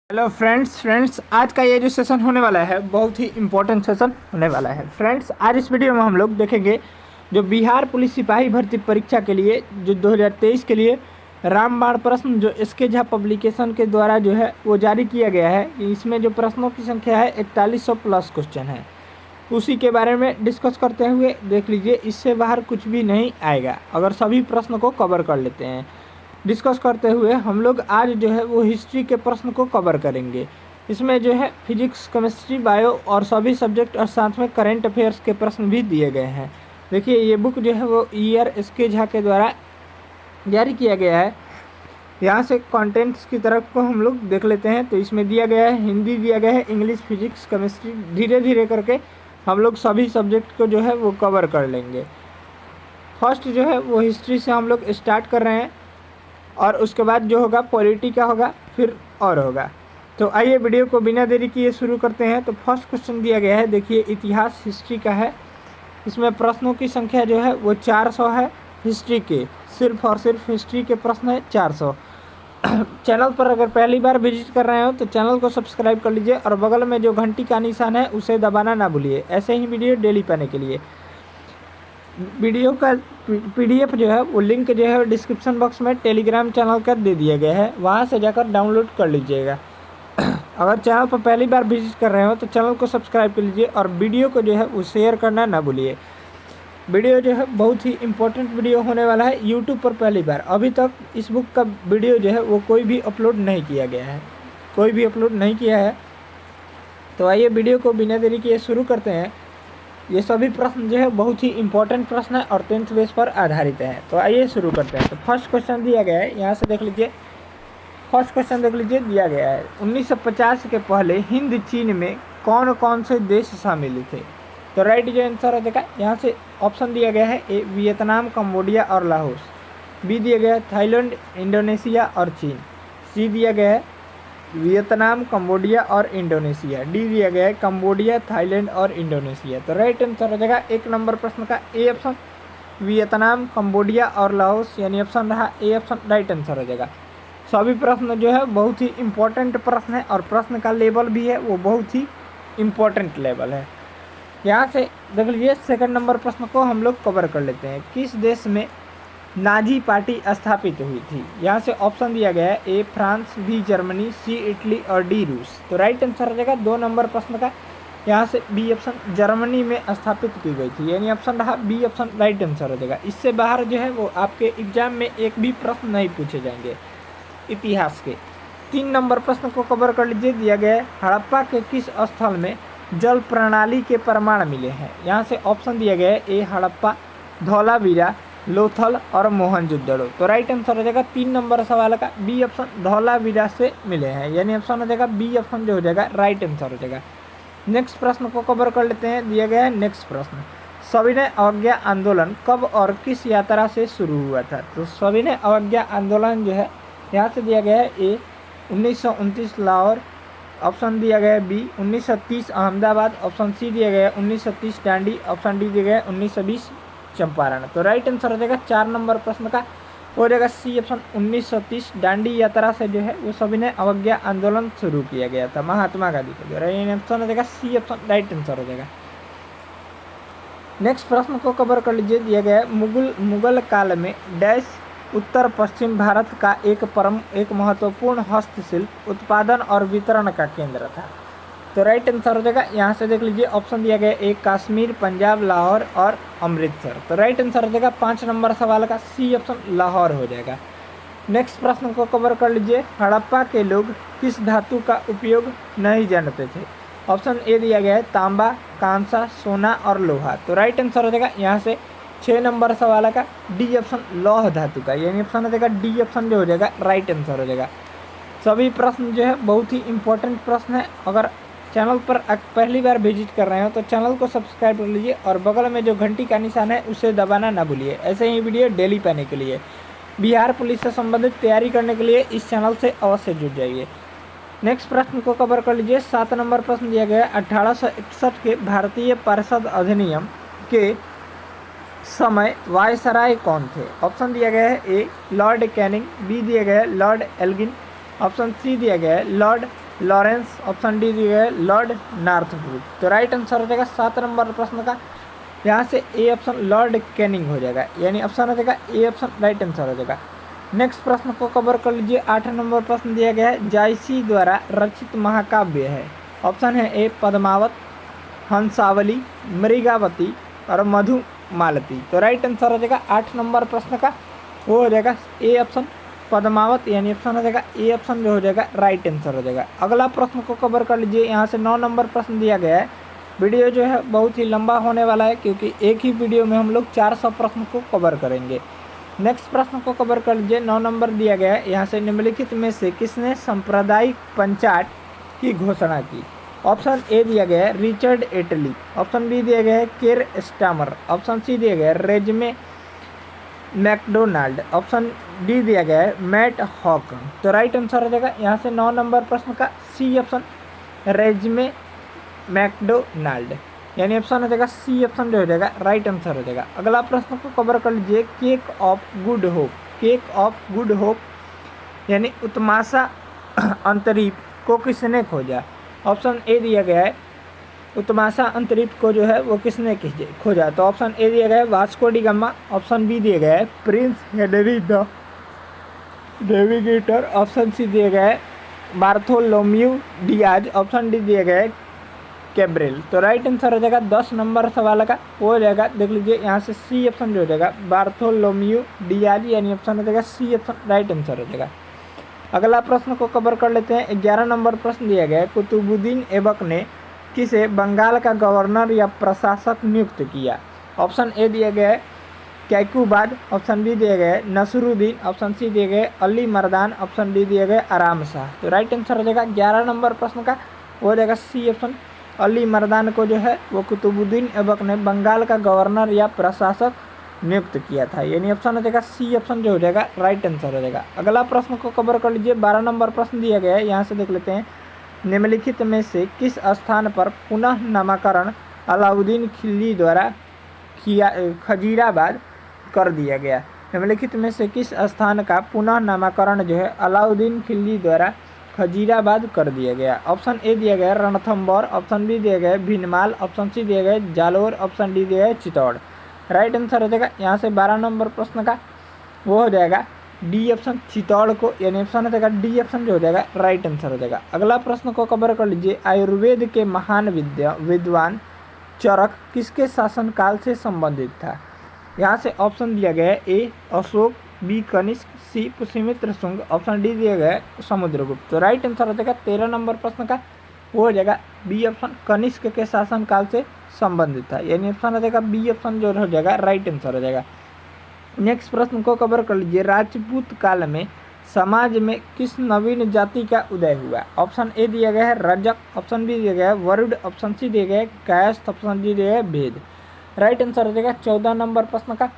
Hello friends आज का ये जो सेशन होने वाला है बहुत ही इम्पोर्टेंट सेशन होने वाला है। फ्रेंड्स आज इस वीडियो में हम लोग देखेंगे जो बिहार पुलिस सिपाही भर्ती परीक्षा के लिए जो 2023 के लिए रामबाण प्रश्न जो एसके झा पब्लिकेशन के द्वारा जो है वो जारी किया गया है। इसमें जो प्रश्नों की संख्या है 4100 प्लस क्वेश्चन है, उसी के बारे में डिस्कस करते हुए देख लीजिए। इससे बाहर कुछ भी नहीं आएगा अगर सभी प्रश्न को कवर कर लेते हैं। डिस्कस करते हुए हम लोग आज जो है वो हिस्ट्री के प्रश्न को कवर करेंगे। इसमें जो है फिजिक्स, केमिस्ट्री, बायो और सभी सब्जेक्ट और साथ में करंट अफेयर्स के प्रश्न भी दिए गए हैं। देखिए ये बुक जो है वो ईयर एसके झा के द्वारा जारी किया गया है। यहाँ से कंटेंट्स की तरफ को हम लोग देख लेते हैं। तो इसमें दिया गया है हिंदी दिया गया है, इंग्लिश, फिजिक्स, केमिस्ट्री, धीरे धीरे करके हम लोग सभी सब्जेक्ट को जो है वो कवर कर लेंगे। फर्स्ट जो है वो हिस्ट्री से हम लोग स्टार्ट कर रहे हैं और उसके बाद जो होगा पॉलिटी का होगा, फिर और होगा। तो आइए वीडियो को बिना देरी किए शुरू करते हैं। तो फर्स्ट क्वेश्चन दिया गया है, देखिए इतिहास हिस्ट्री का है। इसमें प्रश्नों की संख्या जो है वो 400 है। हिस्ट्री के सिर्फ और सिर्फ हिस्ट्री के प्रश्न है 400। चैनल पर अगर पहली बार विजिट कर रहे हो तो चैनल को सब्सक्राइब कर लीजिए और बगल में जो घंटी का निशान है उसे दबाना ना भूलिए, ऐसे ही वीडियो डेली पाने के लिए। वीडियो का पीडीएफ जो है वो लिंक जो है डिस्क्रिप्शन बॉक्स में टेलीग्राम चैनल का दे दिया गया है, वहाँ से जाकर डाउनलोड कर लीजिएगा। अगर चैनल पर पहली बार विजिट कर रहे हो तो चैनल को सब्सक्राइब कर लीजिए और वीडियो को जो है वो शेयर करना ना भूलिए। वीडियो जो है बहुत ही इम्पोर्टेंट वीडियो होने वाला है। यूट्यूब पर पहली बार अभी तक इस बुक का वीडियो जो है वो कोई भी अपलोड नहीं किया गया है, कोई भी अपलोड नहीं किया है। तो आइए वीडियो को बिना देरी किए शुरू करते हैं। ये सभी प्रश्न जो है बहुत ही इंपॉर्टेंट प्रश्न है और 10th बेस पर आधारित है। तो आइए शुरू करते हैं। तो फर्स्ट क्वेश्चन दिया गया है, यहाँ से देख लीजिए। फर्स्ट क्वेश्चन देख लीजिए, दिया गया है 1950 के पहले हिंद चीन में कौन कौन से देश शामिल थे। तो राइट जो आंसर है देखा, यहाँ से ऑप्शन दिया गया है ए वियतनाम, कम्बोडिया और लाहौस। बी दिया गया है थाईलैंड, इंडोनेशिया और चीन। सी दिया गया है वियतनाम, कम्बोडिया और इंडोनेशिया। डी दिया गया है कम्बोडिया, थाईलैंड और इंडोनेशिया। तो राइट आंसर हो जाएगा एक नंबर प्रश्न का ए ऑप्शन, वियतनाम, कम्बोडिया और लाओस, यानी ऑप्शन रहा ए ऑप्शन राइट आंसर हो जाएगा। सभी प्रश्न जो है बहुत ही इम्पोर्टेंट प्रश्न है और प्रश्न का लेवल भी है वो बहुत ही इम्पोर्टेंट लेवल है। यहाँ से देख लीजिए सेकंड नंबर प्रश्न को हम लोग कवर कर लेते हैं। किस देश में नाजी पार्टी स्थापित हुई थी। यहाँ से ऑप्शन दिया गया है A France, B Germany, C Italy और डी रूस। तो राइट आंसर हो जाएगा 2 नंबर प्रश्न का, यहाँ से बी ऑप्शन जर्मनी में स्थापित की गई थी, यानी ऑप्शन रहा बी ऑप्शन राइट आंसर हो जाएगा। इससे बाहर जो है वो आपके एग्जाम में एक भी प्रश्न नहीं पूछे जाएंगे इतिहास के। 3 नंबर प्रश्न को कवर कर लीजिए। दिया गया है हड़प्पा के किस स्थल में जल प्रणाली के प्रमाण मिले हैं। यहाँ से ऑप्शन दिया गया है ए हड़प्पा, धौलावीरा, लोथल और मोहनजोदड़ो। तो राइट आंसर हो जाएगा 3 नंबर सवाल का बी ऑप्शन धौलावीरा से मिले हैं, यानी ऑप्शन हो जाएगा बी ऑप्शन जो हो जाएगा राइट आंसर हो जाएगा। नेक्स्ट प्रश्न को कवर कर लेते हैं। दिया गया है नेक्स्ट प्रश्न, सविनय अवज्ञा आंदोलन कब और किस यात्रा से शुरू हुआ था। तो सविनय अवज्ञा आंदोलन जो है यहाँ से दिया गया है ए 1929 लाहौर, ऑप्शन दिया गया है बी 1930 अहमदाबाद, ऑप्शन सी दिया गया है 1930 डांडी, ऑप्शन डी दिया गया है 1920 चंपारण। तो राइट आंसर हो जाएगा 4 नंबर प्रश्न का हो जाएगा सी ऑप्शन 1930 डांडी यात्रा से जो है वो सविनय अवज्ञा आंदोलन शुरू किया गया था महात्मा गांधी के द्वारा। ऑप्शन हो जाएगा सी ऑप्शन राइट आंसर हो जाएगा। नेक्स्ट प्रश्न को कवर कर लीजिए। दिया गया है मुगल काल में डैश उत्तर पश्चिम भारत का एक महत्वपूर्ण हस्तशिल्प उत्पादन और वितरण का केंद्र था। तो राइट आंसर हो जाएगा, यहाँ से देख लीजिए ऑप्शन दिया गया एक कश्मीर, पंजाब, लाहौर और अमृतसर। तो राइट आंसर हो जाएगा 5 नंबर सवाल का सी ऑप्शन लाहौर हो जाएगा। नेक्स्ट प्रश्न को कवर कर लीजिए। हड़प्पा के लोग किस धातु का उपयोग नहीं जानते थे। ऑप्शन ए दिया गया है तांबा, कांसा, सोना और लोहा। तो राइट आंसर हो जाएगा यहाँ से 6 नंबर सवाल का डी ऑप्शन लौह धातु का, यानी ऑप्शन हो जाएगा डी ऑप्शन जो हो जाएगा राइट आंसर हो जाएगा। सभी प्रश्न जो है बहुत ही इंपॉर्टेंट प्रश्न है। अगर चैनल पर पहली बार विजिट कर रहे हो तो चैनल को सब्सक्राइब कर लीजिए और बगल में जो घंटी का निशान है उसे दबाना ना भूलिए, ऐसे ही वीडियो डेली पाने के लिए। बिहार पुलिस से संबंधित तैयारी करने के लिए इस चैनल से अवश्य जुड़ जाइए। नेक्स्ट प्रश्न को कवर कर लीजिए। 7 नंबर प्रश्न दिया गया है 1861 के भारतीय पार्षद अधिनियम के समय वायसराय कौन थे। ऑप्शन दिया गया है ए लॉर्ड कैनिंग, बी दिया गया है लॉर्ड एल्गिन, ऑप्शन सी दिया गया है लॉर्ड लॉरेंस, ऑप्शन डी दिया गया है लॉर्ड नॉर्थब्रुक। तो राइट आंसर हो जाएगा 7 नंबर प्रश्न का, यहाँ से ए ऑप्शन लॉर्ड कैनिंग हो जाएगा, यानी ऑप्शन हो जाएगा ए ऑप्शन राइट आंसर हो जाएगा। नेक्स्ट प्रश्न को कवर कर लीजिए। 8 नंबर प्रश्न दिया गया है जायसी द्वारा रचित महाकाव्य है। ऑप्शन है ए पद्मावत, हंसावली, मृगावती और मधुमालती। तो राइट आंसर हो जाएगा 8 नंबर प्रश्न का, वो हो जाएगा ए ऑप्शन पद्मावत, यानी ऑप्शन हो जाएगा ए ऑप्शन जो हो जाएगा राइट आंसर हो जाएगा। अगला प्रश्न को कवर कर लीजिए। यहाँ से 9 नंबर प्रश्न दिया गया है। वीडियो जो है बहुत ही लंबा होने वाला है, क्योंकि एक ही वीडियो में हम लोग 400 प्रश्न को कवर करेंगे। नेक्स्ट प्रश्न को कवर कर लीजिए। 9 नंबर दिया गया है। यहाँ से निम्नलिखित में से किसने सांप्रदायिक पंचाट की घोषणा की। ऑप्शन ए दिया गया है रिचर्ड एटली, ऑप्शन बी दिया गया है केर स्टामर, ऑप्शन सी दिया गया है रेजमे मैकडोनाल्ड, ऑप्शन डी दिया गया है मैट हॉक। तो राइट आंसर हो जाएगा यहाँ से 9 नंबर प्रश्न का सी ऑप्शन रेजमे मैकडोनाल्ड, यानी ऑप्शन हो जाएगा सी ऑप्शन जो हो जाएगा राइट आंसर हो जाएगा। अगला प्रश्न को कवर कर लीजिए। Cake of good hope, cake of good hope यानी उत्माशा अंतरीप को किसने खोजा। ऑप्शन ए दिया गया है उत्माशा अंतरिप को जो है वो किसने खोजा। तो ऑप्शन ए दिया गया है Vasco da Gama, option B दिया गया है Prince Henry the Navigator, option C दिया गया है बार्थोलोम्यू डियाज, ऑप्शन डी दिया गया है कैब्रेल। तो राइट आंसर हो जाएगा 10 नंबर सवाल का, वो हो जाएगा देख लीजिए यहाँ से सी ऑप्शन जो हो जाएगा बार्थोलोम्यू डियाज, यानी ऑप्शन हो जाएगा सी ऑप्शन राइट आंसर हो जाएगा। अगला प्रश्न को कवर कर लेते हैं। 11 नंबर प्रश्न दिया गया है कुतुबुद्दीन ऐबक ने किसे बंगाल का गवर्नर या प्रशासक नियुक्त किया। ऑप्शन ए दिया गया है कैकूबाद, ऑप्शन बी दिया गया है नसरुद्दीन, ऑप्शन सी दिया गया है अली मर्दान, ऑप्शन डी दिया गया है आराम शाह। तो राइट आंसर हो जाएगा 11 नंबर प्रश्न का, वो हो जाएगा सी ऑप्शन अली मर्दान को जो है वो कुतुबुद्दीन ऐबक ने बंगाल का गवर्नर या प्रशासक नियुक्त किया था, यानी ऑप्शन हो जाएगा सी ऑप्शन जो हो जाएगा राइट आंसर हो जाएगा। अगला प्रश्न को कवर कर लीजिए। 12 नंबर प्रश्न दिया गया है, यहाँ से देख लेते हैं निम्नलिखित में से किस स्थान पर पुनः नामकरण अलाउद्दीन खिलजी द्वारा खजीराबाद कर दिया गया। निम्नलिखित में से किस स्थान का पुनः नामकरण जो है अलाउद्दीन खिलजी द्वारा खजीराबाद कर दिया गया। ऑप्शन ए दिया गया रणथंबोर, ऑप्शन बी दिया गया भीनमाल, ऑप्शन सी दिया गया जालोर, ऑप्शन डी दिया गया चित्तौड़। राइट आंसर हो जाएगा यहाँ से 12 नंबर प्रश्न का, वो हो जाएगा डी ऑप्शन चित्तौड़ को, यानी ऑप्शन हो जाएगा डी ऑप्शन जो हो जाएगा राइट आंसर हो जाएगा। अगला प्रश्न को कवर कर लीजिए। आयुर्वेद के महान विद्वान चरक किसके शासनकाल से संबंधित था। यहाँ से ऑप्शन दिया गया है ए अशोक, बी कनिष्क, सी पुष्यमित्र शुंग, ऑप्शन डी दिया गया है समुद्रगुप्त। तो राइट आंसर हो जाएगा 13 नंबर प्रश्न का, वो हो जाएगा बी ऑप्शन कनिष्क के शासनकाल से संबंधित था, यानी ऑप्शन हो जाएगा बी ऑप्शन जो हो जाएगा राइट आंसर हो जाएगा। नेक्स्ट प्रश्न को कवर कर लीजिए। राजपूत काल में समाज में किस नवीन जाति का उदय हुआ। ऑप्शन ए दिया गया है रजक, ऑप्शन बी दिया गया है वरुड, ऑप्शन सी दिया गया है कायस्थ, ऑप्शन डी दिया गया है भेद। राइट आंसर हो जाएगा 14 नंबर प्रश्न का,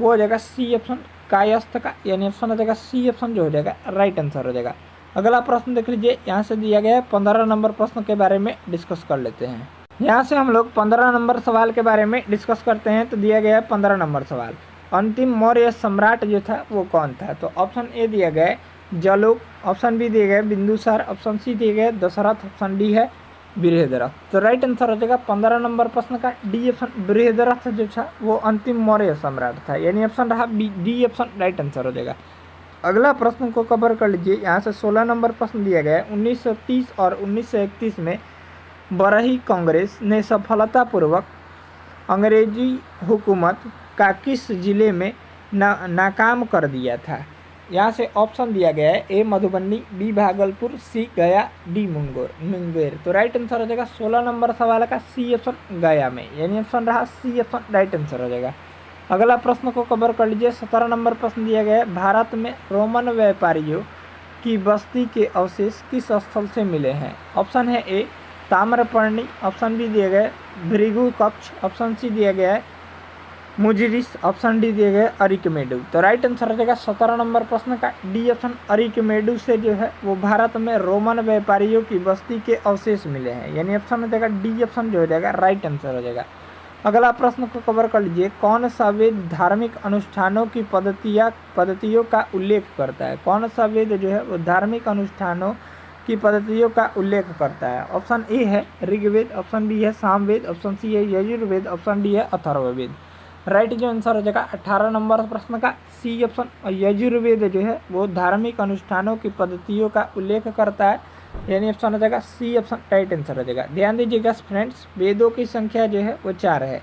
वो हो जाएगा सी ऑप्शन कायस्थ का, यानी ऑप्शन हो जाएगा सी ऑप्शन जो हो जाएगा राइट आंसर हो जाएगा। अगला प्रश्न देख लीजिए। यहाँ से दिया गया है 15 नंबर प्रश्न के बारे में डिस्कस कर लेते हैं। यहाँ से हम लोग 15 नंबर सवाल के बारे में डिस्कस करते हैं। तो दिया गया है 15 नंबर सवाल, अंतिम मौर्य सम्राट जो था वो कौन था। तो ऑप्शन ए दिया गया है जलोक, ऑप्शन बी दिया गया है बिंदुसार, ऑप्शन सी दिया गया है दशरथ, ऑप्शन डी है बृहद्रथ। तो राइट आंसर हो जाएगा 15 नंबर प्रश्न का डी ऑप्शन बृहद्रथ जो था वो अंतिम मौर्य सम्राट था, यानी ऑप्शन रहा B, D option right answer हो जाएगा। अगला प्रश्न को कवर कर लीजिए। यहाँ से 16 नंबर प्रश्न दिया गया है 1930 और 1931 में बरही कांग्रेस ने सफलतापूर्वक अंग्रेजी हुकूमत का किस जिले में नाकाम कर दिया था। यहाँ से ऑप्शन दिया गया है ए मधुबनी, बी भागलपुर, सी गया, डी मुंगेर। तो राइट आंसर हो जाएगा 16 नंबर सवाल का सी ऑप्शन गया में, यानी ऑप्शन रहा सी ऑप्शन राइट आंसर हो जाएगा। अगला प्रश्न को कवर कर लीजिए। 17 नंबर प्रश्न दिया गया है भारत में रोमन व्यापारियों की बस्ती के अवशेष किस स्थल से मिले हैं। ऑप्शन है ए ताम्रपर्णी, ऑप्शन बी दिया गया है भृगु कक्ष, ऑप्शन सी दिया गया है मुजरिस, ऑप्शन डी दिया गया है अरिकमेडु। तो राइट आंसर हो जाएगा 17 नंबर प्रश्न का डी ऑप्शन अरिकमेडु से जो है वो भारत में रोमन व्यापारियों की बस्ती के अवशेष मिले हैं, यानी ऑप्शन हो जाएगा डी ऑप्शन जो हो जाएगा राइट आंसर हो जाएगा। अगला प्रश्न को कवर कर लीजिए। कौन सा वेद धार्मिक अनुष्ठानों की पद्धतियों का उल्लेख करता है। कौन सा वेद जो है वो धार्मिक अनुष्ठानों की पद्धतियों का उल्लेख करता है। ऑप्शन ए है ऋग्वेद, ऑप्शन बी है सामवेद, ऑप्शन सी है यजुर्वेद, ऑप्शन डी है अथर्ववेद। राइट जो आंसर हो जाएगा 18 नंबर प्रश्न का सी ऑप्शन। और यजुर्वेद जो है वो धार्मिक अनुष्ठानों की पद्धतियों का उल्लेख करता है, यानी ऑप्शन हो जाएगा सी ऑप्शन राइट आंसर हो जाएगा। ध्यान दीजिएगा फ्रेंड्स, वेदों की संख्या जो है वो 4 है,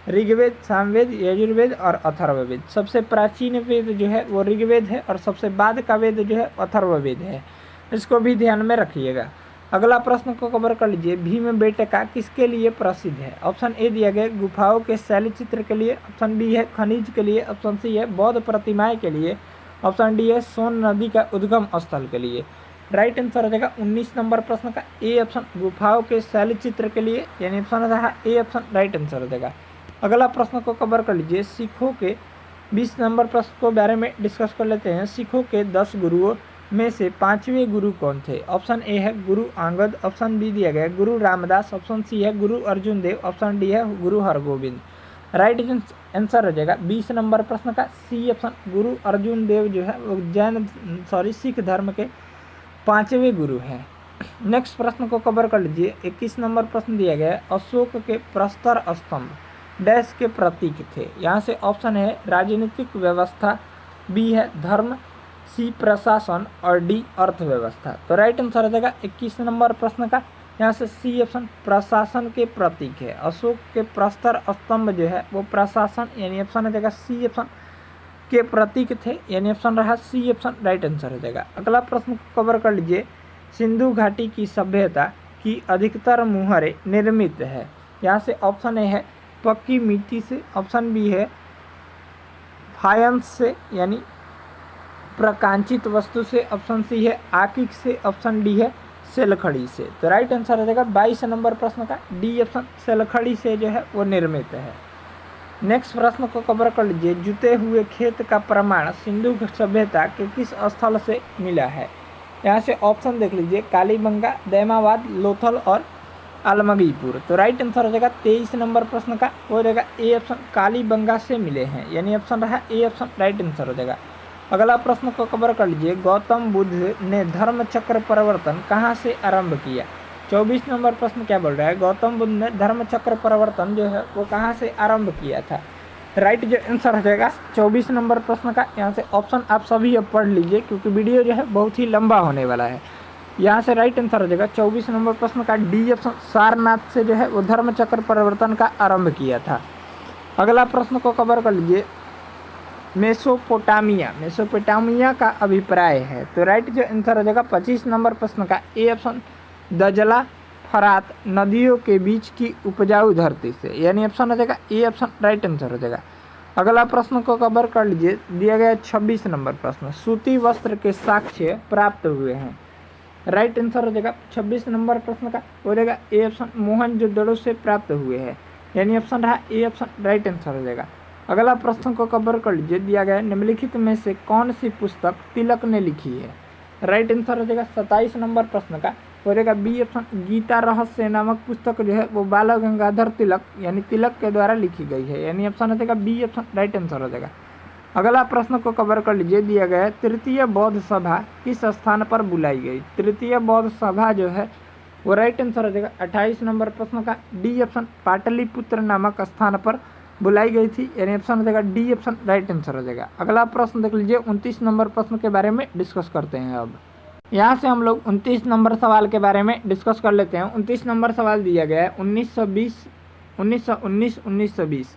ऋग्वेद, सामवेद, यजुर्वेद और अथर्ववेद। सबसे प्राचीन वेद जो है वो ऋग्वेद है और सबसे बाद का वेद जो है अथर्ववेद है, इसको भी ध्यान में रखिएगा। अगला प्रश्न को कवर कर लीजिए, भीमबेटका किसके लिए प्रसिद्ध है? ऑप्शन ए दिया गया गुफाओं के शैली चित्र के लिए, ऑप्शन बी है खनिज के लिए, ऑप्शन सी है बौद्ध प्रतिमाएं के लिए, ऑप्शन डी है सोन नदी का उद्गम स्थल के लिए। राइट आंसर हो जाएगा 19 नंबर प्रश्न का ए ऑप्शन, गुफाओं के शैली चित्र के लिए, यानी ऑप्शन हो जाएगा ए ऑप्शन राइट आंसर हो जाएगा। अगला प्रश्न को कवर कर लीजिए, सिखों के 20 नंबर प्रश्न को बारे में डिस्कस कर लेते हैं। सिखों के 10 गुरुओं में से 5वें गुरु कौन थे? ऑप्शन ए है गुरु अंगद, ऑप्शन बी दिया गया गुरु रामदास, ऑप्शन सी है गुरु अर्जुन देव, ऑप्शन डी है गुरु हरगोविंद। राइट आंसर हो जाएगा 20 नंबर प्रश्न का सी ऑप्शन, गुरु अर्जुन देव जो है वो सिख धर्म के 5वें गुरु हैं। नेक्स्ट प्रश्न को कवर कर लीजिए, 21 नंबर प्रश्न दिया गया है, अशोक के प्रस्तर स्तंभ डैश के प्रतीक थे? यहाँ से ऑप्शन है राजनीतिक व्यवस्था, बी है धर्म, सी प्रशासन और डी अर्थव्यवस्था। तो राइट आंसर हो जाएगा 21 नंबर प्रश्न का यहाँ से सी ऑप्शन प्रशासन के प्रतीक है। अशोक के प्रस्तर स्तंभ जो है वो प्रशासन, यानी ऑप्शन हो जाएगा सी ऑप्शन के प्रतीक थे, यानी ऑप्शन रहा सी ऑप्शन राइट आंसर हो जाएगा। अगला प्रश्न को कवर कर लीजिए, सिंधु घाटी की सभ्यता की अधिकतर मुहरें निर्मित है? यहाँ से ऑप्शन ए है पक्की मिट्टी से, ऑप्शन बी है फायंस से यानी प्रकांचित वस्तु से, ऑप्शन सी है आकिक से, ऑप्शन डी है सेलखड़ी से। तो राइट आंसर हो जाएगा 22 नंबर प्रश्न का डी ऑप्शन सेलखड़ी से जो है वो निर्मित है। नेक्स्ट प्रश्न को कवर कर लीजिए, जुते हुए खेत का प्रमाण सिंधु सभ्यता के किस स्थल से मिला है? यहाँ से ऑप्शन देख लीजिए, कालीबंगा, दैमाबाद, लोथल और अलमगीपुर। तो राइट आंसर हो जाएगा 23 नंबर प्रश्न का हो जाएगा ए ऑप्शन, कालीबंगा से मिले हैं, यानी ऑप्शन रहा ए ऑप्शन राइट आंसर हो जाएगा। अगला प्रश्न को कवर कर लीजिए, गौतम बुद्ध ने धर्म चक्र परिवर्तन कहाँ से आरंभ किया? 24 नंबर प्रश्न क्या बोल रहा है, गौतम बुद्ध ने धर्म चक्र परिवर्तन जो है वो कहाँ से आरंभ किया था? राइट जो आंसर हो जाएगा 24 नंबर प्रश्न का यहाँ से ऑप्शन आप सभी अब पढ़ लीजिए, क्योंकि वीडियो जो है बहुत ही लंबा होने वाला है। यहाँ से राइट आंसर हो जाएगा 24 नंबर प्रश्न का डी ऑप्शन, सारनाथ से जो है वो धर्म चक्र परिवर्तन का आरंभ किया था। अगला प्रश्न को कवर कर लीजिए, मेसोपोटामिया का अभिप्राय है? तो राइट जो आंसर हो जाएगा 25 नंबर प्रश्न का ए ऑप्शन, दजला फरात नदियों के बीच की उपजाऊ धरती से, यानी ऑप्शन हो जाएगा ए ऑप्शन राइट आंसर हो जाएगा। अगला प्रश्न को कवर कर लीजिए, दिया गया 26 नंबर प्रश्न, सूती वस्त्र के साक्ष्य प्राप्त हुए हैं? राइट आंसर हो जाएगा 26 नंबर प्रश्न का हो जाएगा ए ऑप्शन, मोहनजोदड़ो से प्राप्त हुए हैं, यानी ऑप्शन रहा ए ऑप्शन राइट आंसर हो जाएगा। अगला प्रश्न को कवर कर लीजिए, दिया गया निम्नलिखित में से कौन सी पुस्तक तिलक ने लिखी है? राइट आंसर हो जाएगा 27 नंबर प्रश्न का हो जाएगा बी ऑप्शन, गीता रहस्य नामक पुस्तक जो है वो बाल गंगाधर तिलक यानी तिलक के द्वारा लिखी गई है, यानी ऑप्शन हो जाएगा बी ऑप्शन राइट आंसर हो जाएगा। अगला प्रश्न को कवर कर लीजिए, दिया गया है तृतीय बौद्ध सभा किस स्थान पर बुलाई गई? तृतीय बौद्ध सभा जो है वो राइट आंसर हो जाएगा 28 नंबर प्रश्न का डी ऑप्शन, पाटलिपुत्र नामक स्थान पर बुलाई गई थी, यानी ऑप्शन हो जाएगा डी ऑप्शन राइट आंसर हो जाएगा। अगला प्रश्न देख लीजिए, 29 नंबर प्रश्न के बारे में डिस्कस करते हैं। अब यहाँ से हम लोग 29 नंबर सवाल के बारे में डिस्कस कर लेते हैं। 29 नंबर सवाल दिया गया है, 1919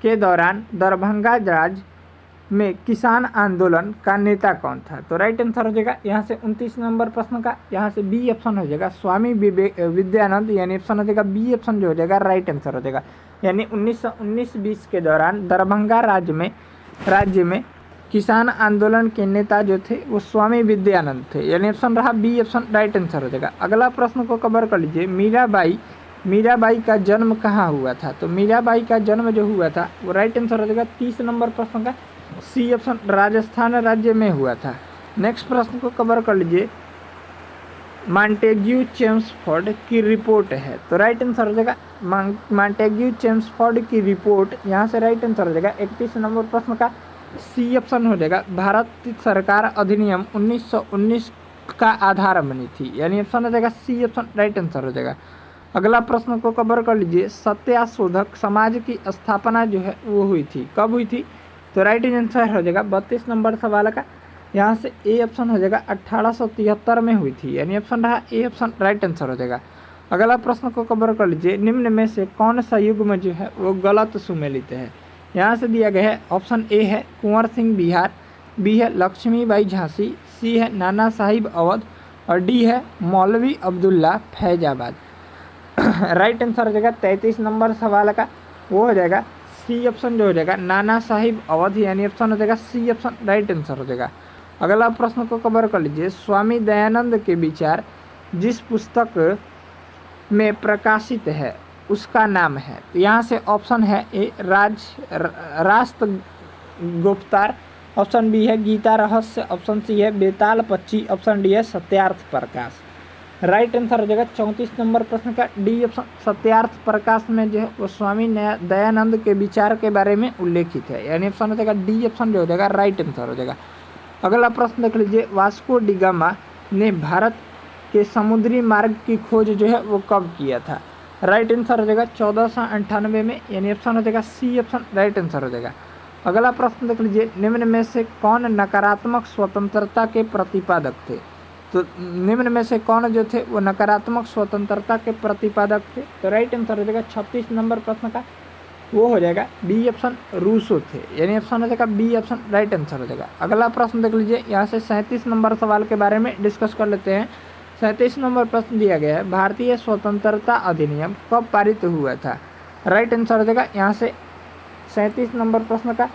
के दौरान दरभंगा राज्य में किसान आंदोलन का नेता कौन था? तो राइट आंसर हो जाएगा यहाँ से 29 नंबर प्रश्न का यहाँ से बी ऑप्शन हो जाएगा, स्वामी विद्यानंद, यानी ऑप्शन हो जाएगा बी ऑप्शन जो हो जाएगा राइट आंसर हो जाएगा। यानी 1919-20 के दौरान दरभंगा राज्य में किसान आंदोलन के नेता जो थे वो स्वामी विद्यानंद थे, यानी ऑप्शन रहा बी ऑप्शन राइट आंसर हो जाएगा। अगला प्रश्न को कवर कर लीजिए, मीराबाई का जन्म कहाँ हुआ था? तो मीराबाई का जन्म जो हुआ था वो राइट आंसर हो जाएगा 30 नंबर प्रश्न का सी ऑप्शन, राजस्थान राज्य में हुआ था। नेक्स्ट प्रश्न को कवर कर लीजिए, मॉन्टेग्यू चेम्सफोर्ड की रिपोर्ट है? तो राइट आंसर हो जाएगा मॉन्टेग्यू चेम्सफोर्ड की रिपोर्ट, यहाँ से राइट आंसर हो जाएगा 31 नंबर प्रश्न का सी ऑप्शन हो जाएगा, भारत सरकार अधिनियम 1919 का आधार बनी थी, यानी ऑप्शन हो जाएगा सी ऑप्शन राइट आंसर हो जाएगा। अगला प्रश्न को कवर कर लीजिए, सत्याशोधक समाज की स्थापना जो है वो हुई थी, कब हुई थी? तो राइट आंसर हो जाएगा 32 नंबर सवाल का, यहाँ से ए ऑप्शन हो जाएगा 1873 में हुई थी, यानी ऑप्शन रहा ए ऑप्शन राइट आंसर हो जाएगा। अगला प्रश्न को कवर कर लीजिए, निम्न में से कौन सा युग्म जो है वो गलत सुमेलित है? यहाँ से दिया गया है ऑप्शन ए है कुंवर सिंह बिहार, बी है लक्ष्मीबाई झांसी, सी है नाना साहिब अवध और डी है मौलवी अब्दुल्ला फैजाबाद। राइट आंसर हो जाएगा 33 नंबर सवाल का, वो हो जाएगा सी ऑप्शन जो हो जाएगा नाना साहिब अवध, यानी ऑप्शन हो जाएगा सी ऑप्शन राइट आंसर हो जाएगा। अगला प्रश्न को कवर कर लीजिए, स्वामी दयानंद के विचार जिस पुस्तक में प्रकाशित है उसका नाम है? तो यहाँ से ऑप्शन है ए रास्त गुप्तार, ऑप्शन बी है गीता रहस्य, ऑप्शन सी है बेताल पक्षी, ऑप्शन डी है सत्यार्थ प्रकाश। राइट आंसर हो जाएगा 34 नंबर प्रश्न का डी ऑप्शन सत्यार्थ प्रकाश में जो है वो स्वामी दयानंद के विचार के बारे में उल्लेखित है, यानी ऑप्शन हो जाएगा डी ऑप्शन जो हो जाएगा राइट आंसर हो जाएगा। अगला प्रश्न देख लीजिए, वास्को डी गामा ने भारत के समुद्री मार्ग की खोज जो है वो कब किया था? राइट आंसर हो जाएगा 1498 में, यानी ऑप्शन हो जाएगा सी ऑप्शन राइट आंसर हो जाएगा। अगला प्रश्न देख लीजिए, निम्न में से कौन नकारात्मक स्वतंत्रता के प्रतिपादक थे? तो निम्न में से कौन जो थे वो नकारात्मक स्वतंत्रता के प्रतिपादक थे? तो राइट आंसर हो जाएगा 36 नंबर प्रश्न का, वो हो जाएगा बी ऑप्शन रूसो थे, यानी ऑप्शन हो जाएगा बी ऑप्शन राइट आंसर हो जाएगा। अगला प्रश्न देख लीजिए, यहाँ से 37 नंबर सवाल के बारे में डिस्कस कर लेते हैं। 37 नंबर प्रश्न दिया गया है, भारतीय स्वतंत्रता अधिनियम कब पारित हुआ था? राइट आंसर हो जाएगा यहाँ से 37 नंबर प्रश्न का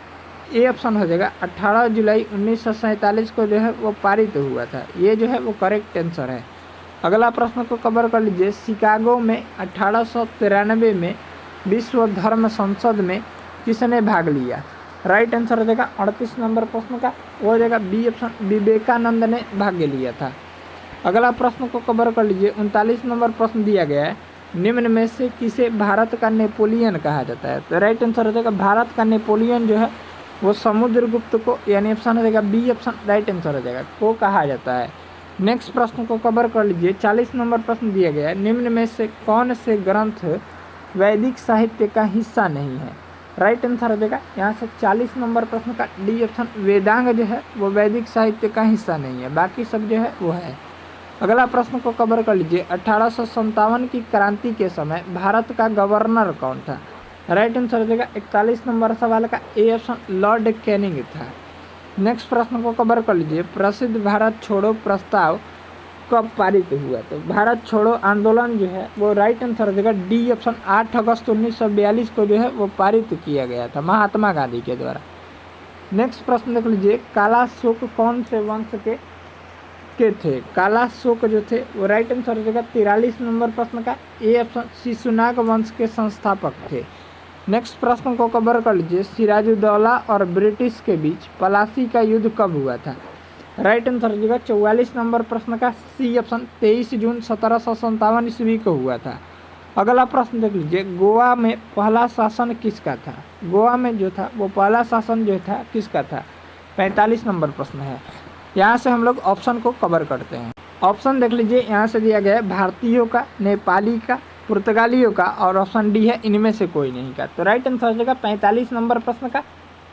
ए ऑप्शन हो जाएगा 18 जुलाई 1947 को जो है वो पारित हुआ था, ये जो है वो करेक्ट आंसर है। अगला प्रश्न को कवर कर लीजिए, शिकागो में 1893 में विश्व धर्म संसद में किसने भाग लिया? राइट आंसर हो जाएगा 38 नंबर प्रश्न का, वो हो जाएगा बी ऑप्शन विवेकानंद ने भाग लिया था। अगला प्रश्न को कवर कर लीजिए, 39 नंबर प्रश्न दिया गया है, निम्न में से किसे भारत का नेपोलियन कहा जाता है? तो राइट आंसर हो जाएगा भारत का नेपोलियन जो है वो समुद्रगुप्त को, यानी ऑप्शन हो जाएगा बी ऑप्शन राइट आंसर हो जाएगा, को कहा जाता है। नेक्स्ट प्रश्न को कवर कर लीजिए, 40 नंबर प्रश्न दिया गया है, निम्न में से कौन से ग्रंथ वैदिक साहित्य का हिस्सा नहीं है? राइट आंसर हो जाएगा यहाँ से 40 नंबर प्रश्न का डी ऑप्शन वेदांग जो है वो वैदिक साहित्य का हिस्सा नहीं है, बाकी सब जो है वो है। अगला प्रश्न को कवर कर लीजिए, 1857 की क्रांति के समय भारत का गवर्नर कौन था? राइट आंसर हो जाएगा 41 नंबर सवाल का ए ऑप्शन लॉर्ड कैनिंग था। नेक्स्ट प्रश्न को कवर कर लीजिए, प्रसिद्ध भारत छोड़ो प्रस्ताव कब पारित हुआ? तो भारत छोड़ो आंदोलन जो है वो राइट आंसर हो जाएगा डी ऑप्शन 8 अगस्त 1942 को जो है वो पारित किया गया था महात्मा गांधी के द्वारा। नेक्स्ट प्रश्न देख लीजिए, काला शोक कौन से वंश के थे? काला शोक जो थे वो राइट आंसर हो जाएगा 43 नंबर प्रश्न का ए ऑप्शन शिशुनाग वंश के संस्थापक थे। नेक्स्ट प्रश्न को कवर कर लीजिए, सिराजुद्दौला और ब्रिटिश के बीच पलासी का युद्ध कब हुआ था? राइट आंसर हो जाएगा 44 नंबर प्रश्न का सी ऑप्शन 23 जून 1757 ईस्वी को हुआ था। अगला प्रश्न देख लीजिए, गोवा में पहला शासन किसका था? गोवा में जो था वो पहला शासन जो था किसका था? 45 नंबर प्रश्न है। यहाँ से हम लोग ऑप्शन को कवर करते हैं। ऑप्शन देख लीजिए, यहाँ से दिया गया है भारतीयों का, नेपाली का, पुर्तगालियों का और ऑप्शन डी है इनमें से कोई नहीं का। तो राइट आंसर हो जाएगा 45 नंबर प्रश्न का,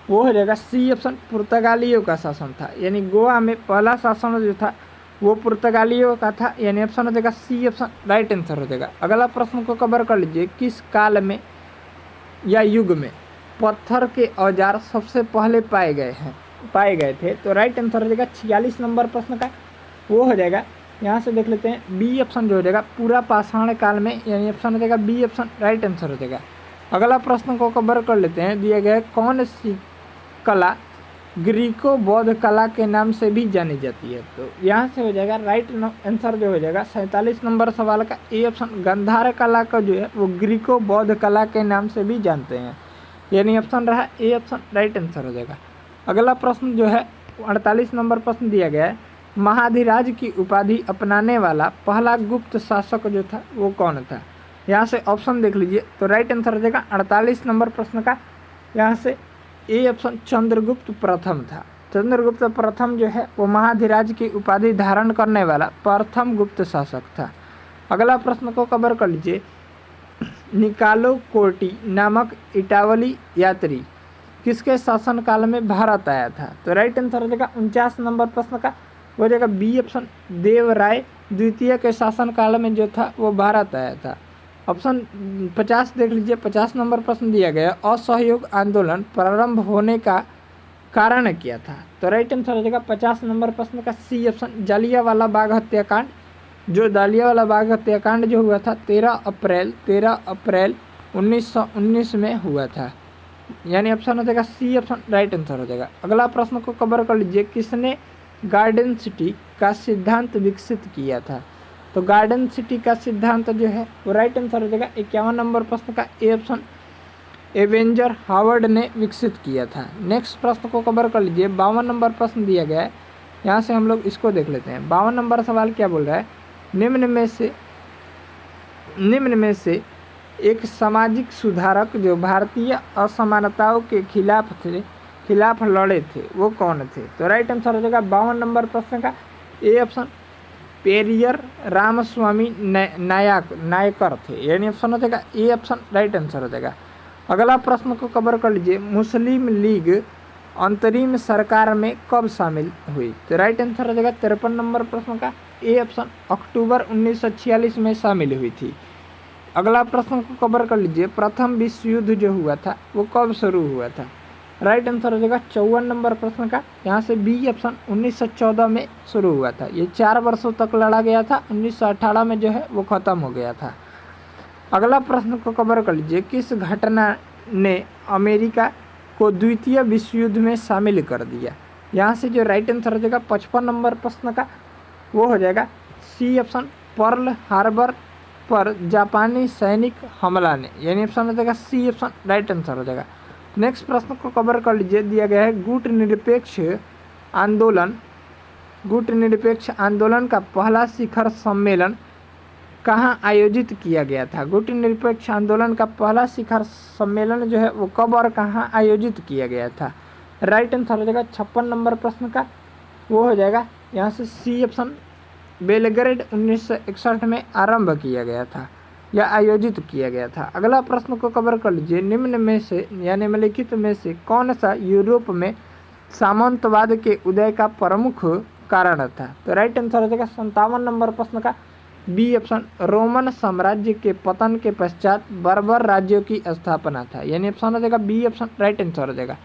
वो हो जाएगा सी ऑप्शन पुर्तगालियों का शासन था, यानी गोवा में पहला शासन जो था वो पुर्तगालियों का था, यानी ऑप्शन हो जाएगा सी ऑप्शन राइट आंसर हो जाएगा। अगला प्रश्न को कवर कर लीजिए, किस काल में या युग में पत्थर के औजार सबसे पहले पाए गए थे? तो राइट आंसर हो जाएगा 46 नंबर प्रश्न का, वो हो जाएगा यहाँ से देख लेते हैं बी ऑप्शन जो हो जाएगा पूरा पाषाण काल में, यानी ऑप्शन हो जाएगा बी ऑप्शन राइट आंसर हो जाएगा। अगला प्रश्न को कवर कर लेते हैं, दिया गया है कौन सी कला ग्रीको बौद्ध कला के नाम से भी जानी जाती है? तो यहाँ से हो जाएगा राइट आंसर जो हो जाएगा 47 नंबर सवाल का ए ऑप्शन गांधार कला का जो है वो ग्रीको बौद्ध कला के नाम से भी जानते हैं, यानी ऑप्शन रहा ए ऑप्शन राइट आंसर हो जाएगा। अगला प्रश्न जो है 48 नंबर प्रश्न दिया गया है, महाधिराज की उपाधि अपनाने वाला पहला गुप्त शासक जो था वो कौन था? यहाँ से ऑप्शन देख लीजिए, तो राइट आंसर हो जाएगा 48 नंबर प्रश्न का यहाँ से ए ऑप्शन चंद्रगुप्त प्रथम था, चंद्रगुप्त प्रथम जो है वो महाधिराज की उपाधि धारण करने वाला प्रथम गुप्त शासक था। अगला प्रश्न को कवर कर लीजिए। निकालो कोर्टी नामक इटावली यात्री किसके शासनकाल में भारत आया था? तो राइट आंसर हो जाएगा 49 नंबर प्रश्न का हो जाएगा बी ऑप्शन, देवराय द्वितीय के शासनकाल में जो था वो भारत आया था। ऑप्शन 50 देख लीजिए, 50 नंबर प्रश्न दिया गया, असहयोग आंदोलन प्रारंभ होने का कारण क्या था? तो राइट आंसर हो जाएगा 50 नंबर प्रश्न का सी ऑप्शन, जालियांवाला बाग हत्याकांड। जो जालियांवाला बाग हत्याकांड जो हुआ था 13 अप्रैल 1919 में हुआ था, यानी ऑप्शन हो जाएगा सी ऑप्शन राइट आंसर हो जाएगा। अगला प्रश्न को कवर कर लीजिए। किसने गार्डन सिटी का सिद्धांत विकसित किया था? तो गार्डन सिटी का सिद्धांत जो है वो राइट आंसर हो जाएगा 51 नंबर प्रश्न का ए ऑप्शन, एवेंजर हावर्ड ने विकसित किया था। नेक्स्ट प्रश्न को कवर कर लीजिए। 52 नंबर प्रश्न दिया गया है, यहाँ से हम लोग इसको देख लेते हैं। 52 नंबर सवाल क्या बोल रहा है? निम्न में से एक सामाजिक सुधारक जो भारतीय असमानताओं के खिलाफ लड़े थे वो कौन थे? तो राइट आंसर हो जाएगा 52 नंबर प्रश्न का ए ऑप्शन, पेरियर रामस्वामी नायकर थे, यानी ऑप्शन हो जाएगा ए ऑप्शन राइट आंसर हो जाएगा। अगला प्रश्न को कवर कर लीजिए। मुस्लिम लीग अंतरिम सरकार में कब शामिल हुई? तो राइट आंसर हो जाएगा 53 नंबर प्रश्न का ए ऑप्शन, अक्टूबर 1946 में शामिल हुई थी। अगला प्रश्न को कवर कर लीजिए। प्रथम विश्व युद्ध जो हुआ था वो कब शुरू हुआ था? राइट आंसर हो जाएगा 54 नंबर प्रश्न का, यहाँ से बी ऑप्शन 1914 में शुरू हुआ था। ये 4 वर्षों तक लड़ा गया था, 1918 में जो है वो ख़त्म हो गया था। अगला प्रश्न को कवर कर लीजिए। किस घटना ने अमेरिका को द्वितीय विश्व युद्ध में शामिल कर दिया? यहाँ से जो राइट आंसर हो जाएगा 55 नंबर प्रश्न का वो हो जाएगा सी ऑप्शन, पर्ल हार्बर पर जापानी सैनिक हमला ने, यानी ऑप्शन हो जाएगा सी ऑप्शन राइट आंसर हो जाएगा। नेक्स्ट प्रश्न को कवर कर लीजिए। दिया गया है गुट निरपेक्ष आंदोलन का पहला शिखर सम्मेलन कहाँ आयोजित किया गया था? गुट निरपेक्ष आंदोलन का पहला शिखर सम्मेलन जो है वो कब और कहाँ आयोजित किया गया था? राइट आंसर हो जाएगा 56 नंबर प्रश्न का वो हो जाएगा यहाँ से सी ऑप्शन, बेलग्रेड 1961 में आरंभ किया गया था या आयोजित किया गया था। अगला प्रश्न को कवर कर लीजिए। निम्न में से या निम्नलिखित में से कौन सा यूरोप में सामंतवाद के उदय का प्रमुख कारण था? तो राइट आंसर हो जाएगा 57 नंबर प्रश्न का बी ऑप्शन, रोमन साम्राज्य के पतन के पश्चात बर्बर राज्यों की स्थापना था, यानी ऑप्शन हो जाएगा बी ऑप्शन राइट आंसर हो जाएगा।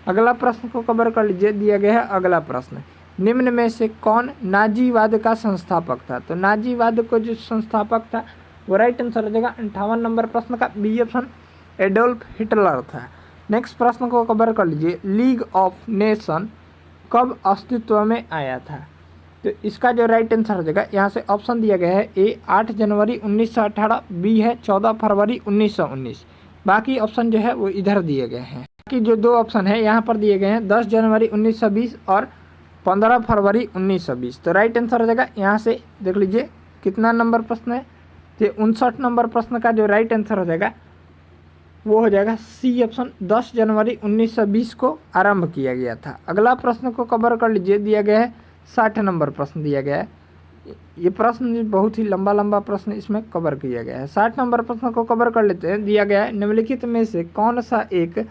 अगला प्रश्न को कवर कर लीजिए। दिया गया है अगला प्रश्न, निम्न में से कौन नाजीवाद का संस्थापक था? तो नाजीवाद को जो संस्थापक था वो राइट आंसर हो जाएगा 58 नंबर प्रश्न का बी ऑप्शन, एडोल्फ हिटलर था। नेक्स्ट प्रश्न को कवर कर लीजिए। लीग ऑफ नेशन कब अस्तित्व में आया था? तो इसका जो राइट आंसर हो जाएगा यहाँ से ऑप्शन दिया गया है ए 8 जनवरी 1918, बी है 14 फरवरी 1919, बाकी ऑप्शन जो है वो इधर दिए गए हैं। बाकी जो 2 ऑप्शन है यहाँ पर दिए गए हैं 10 जनवरी 1920 और 15 फरवरी 1920। तो राइट आंसर हो जाएगा यहाँ से देख लीजिए कितना नंबर प्रश्न है, तो 59 नंबर प्रश्न का जो राइट आंसर हो जाएगा वो हो जाएगा सी ऑप्शन, 10 जनवरी 1920 को आरंभ किया गया था। अगला प्रश्न को कवर कर लीजिए। दिया गया है 60 नंबर प्रश्न दिया गया है। ये प्रश्न बहुत ही लंबा प्रश्न इसमें कवर किया गया है। 60 नंबर प्रश्न को कवर कर लेते हैं। दिया गया है निम्नलिखित में से कौन सा एक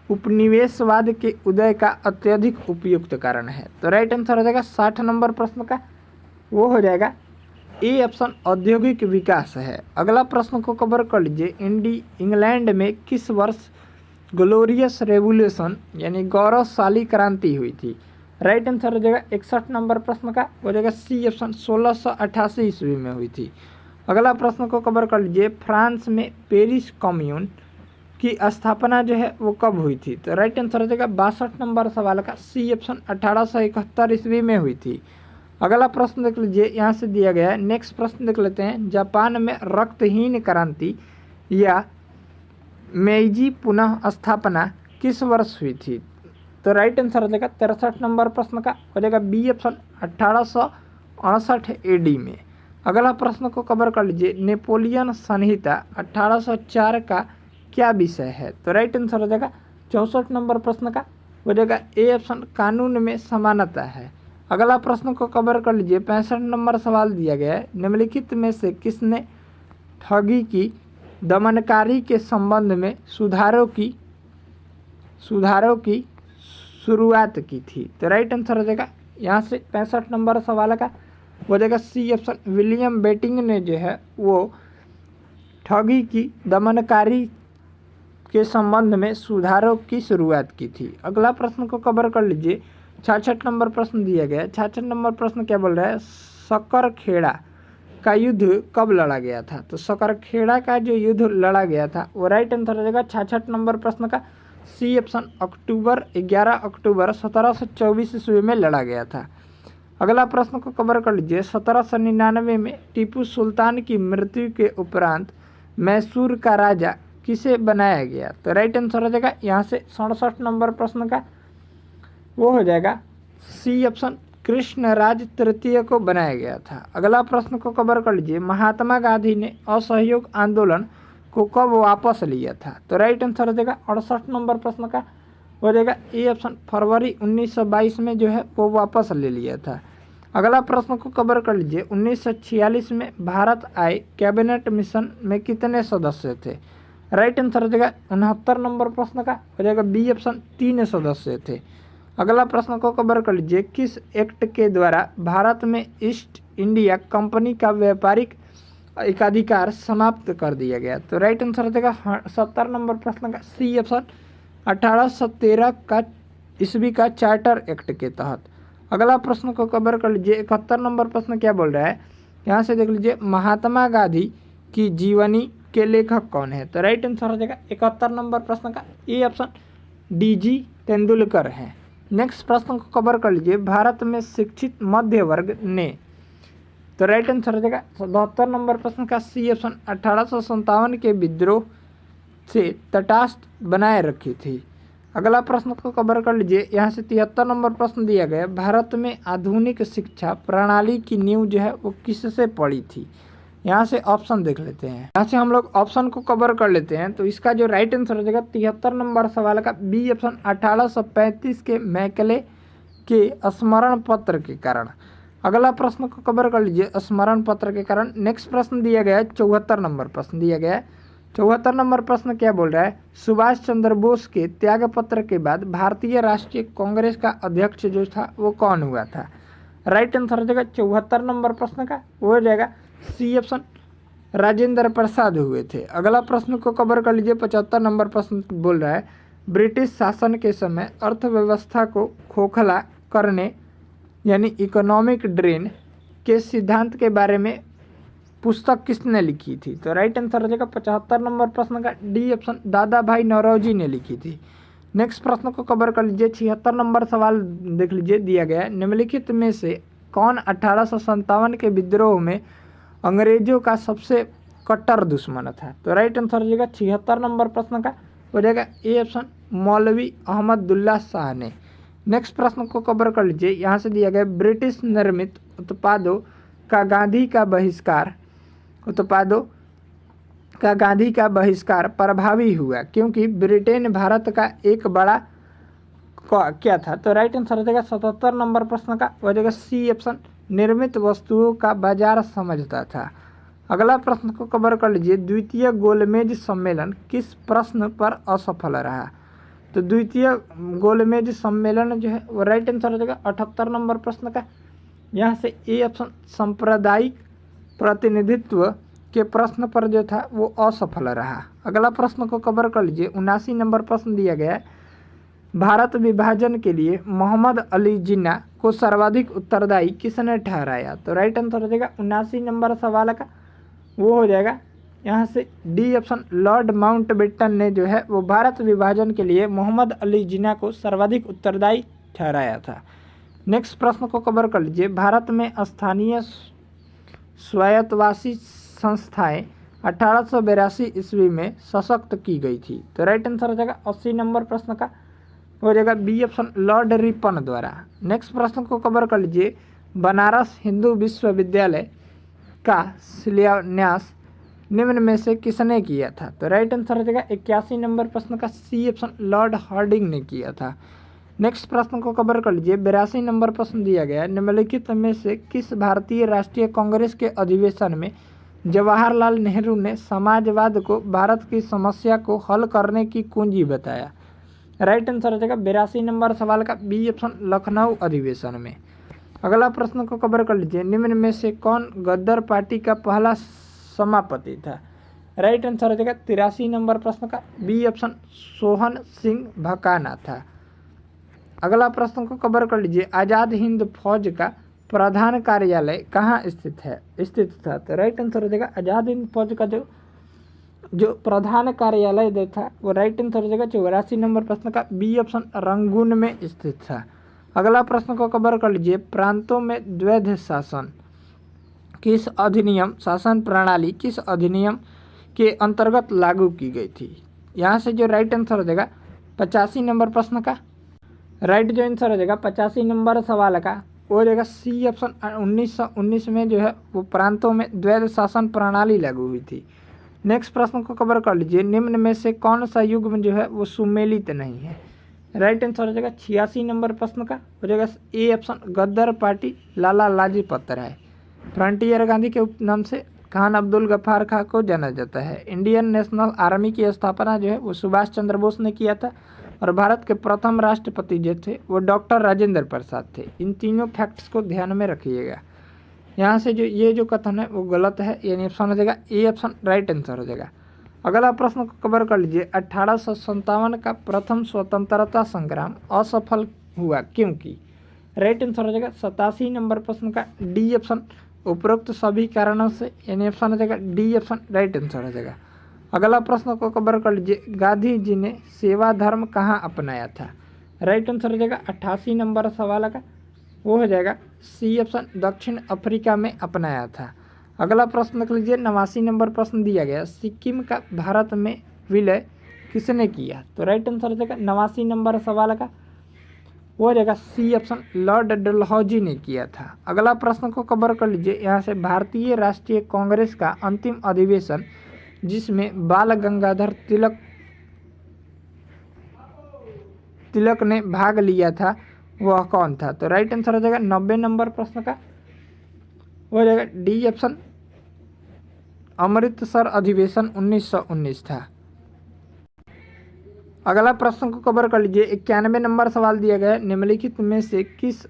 उपनिवेशवाद के उदय का अत्यधिक उपयुक्त कारण है? तो राइट आंसर हो जाएगा 60 नंबर प्रश्न का वो हो जाएगा ए ऑप्शन, औद्योगिक विकास है। अगला प्रश्न को कवर कर लीजिए। इंग्लैंड में किस वर्ष ग्लोरियस रेवोल्यूशन यानी गौरवशाली क्रांति हुई थी? राइट आंसर हो जाएगा 61 नंबर प्रश्न का हो जाएगा सी ऑप्शन, 1688 ईस्वी में हुई थी। अगला प्रश्न को कवर कर लीजिए। फ्रांस में पेरिस कम्यून की स्थापना जो है वो कब हुई थी? तो राइट आंसर हो जाएगा 62 नंबर सवाल का सी ऑप्शन, 1871 ईस्वी में हुई थी। अगला प्रश्न देख लीजिए, यहाँ से दिया गया है। नेक्स्ट प्रश्न देख लेते हैं। जापान में रक्तहीन क्रांति या मेइजी पुनः स्थापना किस वर्ष हुई थी? तो राइट आंसर हो जाएगा 63 नंबर प्रश्न का हो जाएगा बी ऑप्शन, 1868 एडी में। अगला प्रश्न को कवर कर लीजिए। नेपोलियन संहिता 1804 का क्या विषय है? तो राइट आंसर हो जाएगा 64 नंबर प्रश्न का हो जाएगा ए ऑप्शन कानून में समानता है। अगला प्रश्न को कवर कर लीजिए। 65 नंबर सवाल दिया गया है, निम्नलिखित में से किसने ठगी की दमनकारी के संबंध में सुधारों की शुरुआत की थी। तो राइट आंसर हो जाएगा यहाँ से 65 नंबर सवाल का हो जाएगा सी ऑप्शन, विलियम बेटिंग ने जो है वो ठगी की दमनकारी के संबंध में सुधारों की शुरुआत की थी। अगला प्रश्न को कवर कर लीजिए। 66 नंबर प्रश्न दिया गया है। 66 नंबर प्रश्न क्या बोल रहा है, सकरखेड़ा का युद्ध कब लड़ा गया था। तो सकरखेड़ा का जो युद्ध लड़ा गया था वो राइट आंसर हो जाएगा 66 नंबर प्रश्न का सी ऑप्शन, 11 अक्टूबर 1724 ईस्वी में लड़ा गया था। अगला प्रश्न को कवर कर लीजिए। 1799 में टीपू सुल्तान की मृत्यु के उपरांत मैसूर का राजा किसे बनाया गया। तो राइट आंसर हो जाएगा यहाँ से 67 नंबर प्रश्न का वो हो जाएगा सी ऑप्शन, कृष्णराज तृतीय को बनाया गया था। अगला प्रश्न को कवर कर लीजिए। महात्मा गांधी ने असहयोग आंदोलन को कब वापस लिया था। तो राइट आंसर हो जाएगा 68 नंबर प्रश्न का हो जाएगा ए ऑप्शन, फरवरी 1922 में जो है वो वापस ले लिया था। अगला प्रश्न को कवर कर लीजिए। 1946 में भारत आए कैबिनेट मिशन में कितने सदस्य थे। राइट आंसर हो जाएगा 69 नंबर प्रश्न का हो जाएगा बी ऑप्शन, 3 सदस्य थे। अगला प्रश्न को कवर कर लीजिए। किस एक्ट के द्वारा भारत में ईस्ट इंडिया कंपनी का व्यापारिक एकाधिकार समाप्त कर दिया गया। तो राइट आंसर हो जाएगा 70 नंबर प्रश्न का सी ऑप्शन, 1813 का ईस्वी का चार्टर एक्ट के तहत। अगला प्रश्न को कवर कर लीजिए। 71 नंबर प्रश्न क्या बोल रहा है, यहाँ से देख लीजिए। महात्मा गांधी की जीवनी के लेखक कौन है। तो राइट आंसर हो जाएगा 71 नंबर प्रश्न का ए ऑप्शन, डीजी तेंदुलकर है। नेक्स्ट प्रश्न को कवर कर लीजिए। भारत में शिक्षित मध्य वर्ग ने। तो राइट आंसर हो जाएगा 72 नंबर प्रश्न का सी ऑप्शन, 1857 के विद्रोह से तटस्थ बनाए रखी थी। अगला प्रश्न को कवर कर लीजिए। यहाँ से 73 नंबर प्रश्न दिया गया। भारत में आधुनिक शिक्षा प्रणाली की नींव जो है वो किससे पड़ी थी। यहाँ से ऑप्शन देख लेते हैं। यहाँ से हम लोग ऑप्शन को कवर कर लेते हैं। तो इसका जो राइट आंसर हो जाएगा 73 नंबर सवाल का बी ऑप्शन, 1835 के मैकले के स्मरण पत्र के कारण। अगला प्रश्न को कवर कर लीजिए, स्मरण पत्र के कारण। नेक्स्ट प्रश्न दिया गया है 74 नंबर प्रश्न दिया गया है। 74 नंबर प्रश्न क्या बोल रहा है, सुभाष चंद्र बोस के त्याग पत्र के बाद भारतीय राष्ट्रीय कांग्रेस का अध्यक्ष जो था वो कौन हुआ था। राइट आंसर हो जाएगा 74 नंबर प्रश्न का वो हो जाएगा सी ऑप्शन, राजेंद्र प्रसाद हुए थे। अगला प्रश्न को कवर कर लीजिए। 75 नंबर प्रश्न बोल रहा है, ब्रिटिश शासन के समय अर्थव्यवस्था को खोखला करने यानी इकोनॉमिक ड्रेन के सिद्धांत के बारे में पुस्तक किसने लिखी थी। तो राइट आंसर हो जाएगा 75 नंबर प्रश्न का डी ऑप्शन, दादा भाई नौरोजी ने लिखी थी। नेक्स्ट प्रश्न को कवर कर लीजिए। 76 नंबर सवाल देख लीजिए दिया गया है, निम्नलिखित में से कौन 1857 के विद्रोह में अंग्रेजों का सबसे कट्टर दुश्मन था। तो राइट आंसर हो जाएगा 76 नंबर प्रश्न का हो जाएगा ए ऑप्शन, मौलवी अहमदुल्ला शाह ने। नेक्स्ट प्रश्न को कवर कर लीजिए। यहाँ से दिया गया, ब्रिटिश निर्मित उत्पादों का गांधी का बहिष्कार प्रभावी हुआ क्योंकि ब्रिटेन भारत का एक बड़ा क्या था। तो राइट आंसर हो जाएगा 77 नंबर प्रश्न का हो जाएगा सी ऑप्शन, निर्मित वस्तुओं का बाजार समझता था। अगला प्रश्न को कवर कर लीजिए। द्वितीय गोलमेज सम्मेलन किस प्रश्न पर असफल रहा। तो द्वितीय गोलमेज सम्मेलन जो है वो राइट आंसर हो जाएगा 78 नंबर प्रश्न का। यहाँ से ए ऑप्शन, सांप्रदायिक प्रतिनिधित्व के प्रश्न पर जो था वो असफल रहा। अगला प्रश्न को कवर कर लीजिए। 79 नंबर प्रश्न दिया गया है, भारत विभाजन के लिए मोहम्मद अली जिन्ना को सर्वाधिक उत्तरदायी किसने ठहराया। तो राइट आंसर हो जाएगा 79 नंबर सवाल का वो हो जाएगा यहाँ से डी ऑप्शन, लॉर्ड माउंटबेटन ने जो है वो भारत विभाजन के लिए मोहम्मद अली जिन्ना को सर्वाधिक उत्तरदायी ठहराया था। नेक्स्ट प्रश्न को कवर कर लीजिए। भारत में स्थानीय स्वायत्तशासी संस्थाएं 1882 ईस्वी में सशक्त की गई थी। तो राइट आंसर हो जाएगा 80 नंबर प्रश्न का हो जाएगा बी ऑप्शन, लॉर्ड रिपन द्वारा। नेक्स्ट प्रश्न को कवर कर लीजिए। बनारस हिंदू विश्वविद्यालय का शिलान्यास निम्न में से किसने किया था। तो राइट आंसर हो जाएगा 81 नंबर प्रश्न का सी ऑप्शन, लॉर्ड हार्डिंग ने किया था। नेक्स्ट प्रश्न को कवर कर लीजिए। 82 नंबर प्रश्न दिया गया है, निम्नलिखित में से किस भारतीय राष्ट्रीय कांग्रेस के अधिवेशन में जवाहरलाल नेहरू ने समाजवाद को भारत की समस्या को हल करने की कुंजी बताया? राइट आंसर हो जाएगा 82 नंबर सवाल का बी ऑप्शन, लखनऊ अधिवेशन में। अगला प्रश्न को कवर कर लीजिए। निम्न में से कौन गद्दार पार्टी का पहला सभापति था? राइट आंसर हो जाएगा 83 नंबर प्रश्न का बी ऑप्शन, सोहन सिंह भकाना था। अगला प्रश्न को कवर कर लीजिए। आज़ाद हिंद फौज का प्रधान कार्यालय कहाँ स्थित था? तो राइट आंसर हो जाएगा आज़ाद हिंद फौज का जो प्रधान कार्यालय जो था वो राइट आंसर हो जाएगा 84 नंबर प्रश्न का बी ऑप्शन, रंगून में स्थित था। अगला प्रश्न को कवर कर लीजिए। प्रांतों में द्वैध शासन किस अधिनियम, शासन प्रणाली किस अधिनियम के अंतर्गत लागू की गई थी? यहाँ से जो राइट आंसर हो जाएगा 85 नंबर प्रश्न का राइट जो आंसर हो जाएगा 85 नंबर सवाल का वो हो जाएगा सी ऑप्शन। 1919 में जो है वो प्रांतों में द्वैध शासन प्रणाली लागू हुई थी। नेक्स्ट प्रश्न को कवर कर लीजिए। निम्न में से कौन सा युग्म जो है वो सुमेलित नहीं है? राइट आंसर हो जाएगा 86 नंबर प्रश्न का हो जाएगा ए ऑप्शन, गद्दार पार्टी लाला लाजपत राय। फ्रंटियर गांधी के उपनाम से खान अब्दुल गफ्फार खां को जाना जाता है। इंडियन नेशनल आर्मी की स्थापना जो है वो सुभाष चंद्र बोस ने किया था और भारत के प्रथम राष्ट्रपति जो थे वो डॉक्टर राजेंद्र प्रसाद थे। इन तीनों फैक्ट्स को ध्यान में रखिएगा। यहाँ से जो ये जो कथन है वो गलत है, यानी ऑप्शन हो जाएगा ए ऑप्शन, राइट आंसर हो जाएगा। अगला प्रश्न को कवर कर लीजिए। 1857 का प्रथम स्वतंत्रता संग्राम असफल हुआ क्योंकि? राइट आंसर हो जाएगा 87 नंबर प्रश्न का डी ऑप्शन, उपरोक्त सभी कारणों से, यानी ऑप्शन हो जाएगा डी ऑप्शन, राइट आंसर हो जाएगा। अगला प्रश्न को कवर कर लीजिए। गांधी जी ने सेवा धर्म कहाँ अपनाया था? राइट आंसर हो जाएगा 88 नंबर सवाल का वो हो जाएगा सी ऑप्शन, दक्षिण अफ्रीका में अपनाया था। अगला प्रश्न देख लीजिए। 89 नंबर प्रश्न दिया गया, सिक्किम का भारत में विलय किसने किया? तो राइट आंसर हो जाएगा 89 नंबर सवाल का वो हो जाएगा सी ऑप्शन, लॉर्ड डलहौजी ने किया था। अगला प्रश्न को कवर कर लीजिए। यहाँ से भारतीय राष्ट्रीय कांग्रेस का अंतिम अधिवेशन जिसमें बाल गंगाधर तिलक ने भाग लिया था वह कौन था? तो राइट आंसर हो जाएगा 90 नंबर प्रश्न का वो हो जाएगा डी ऑप्शन, अमृतसर अधिवेशन 1919 था। अगला प्रश्न को कवर कर लीजिए। 91 नंबर सवाल दिया गया है, निम्नलिखित में से किस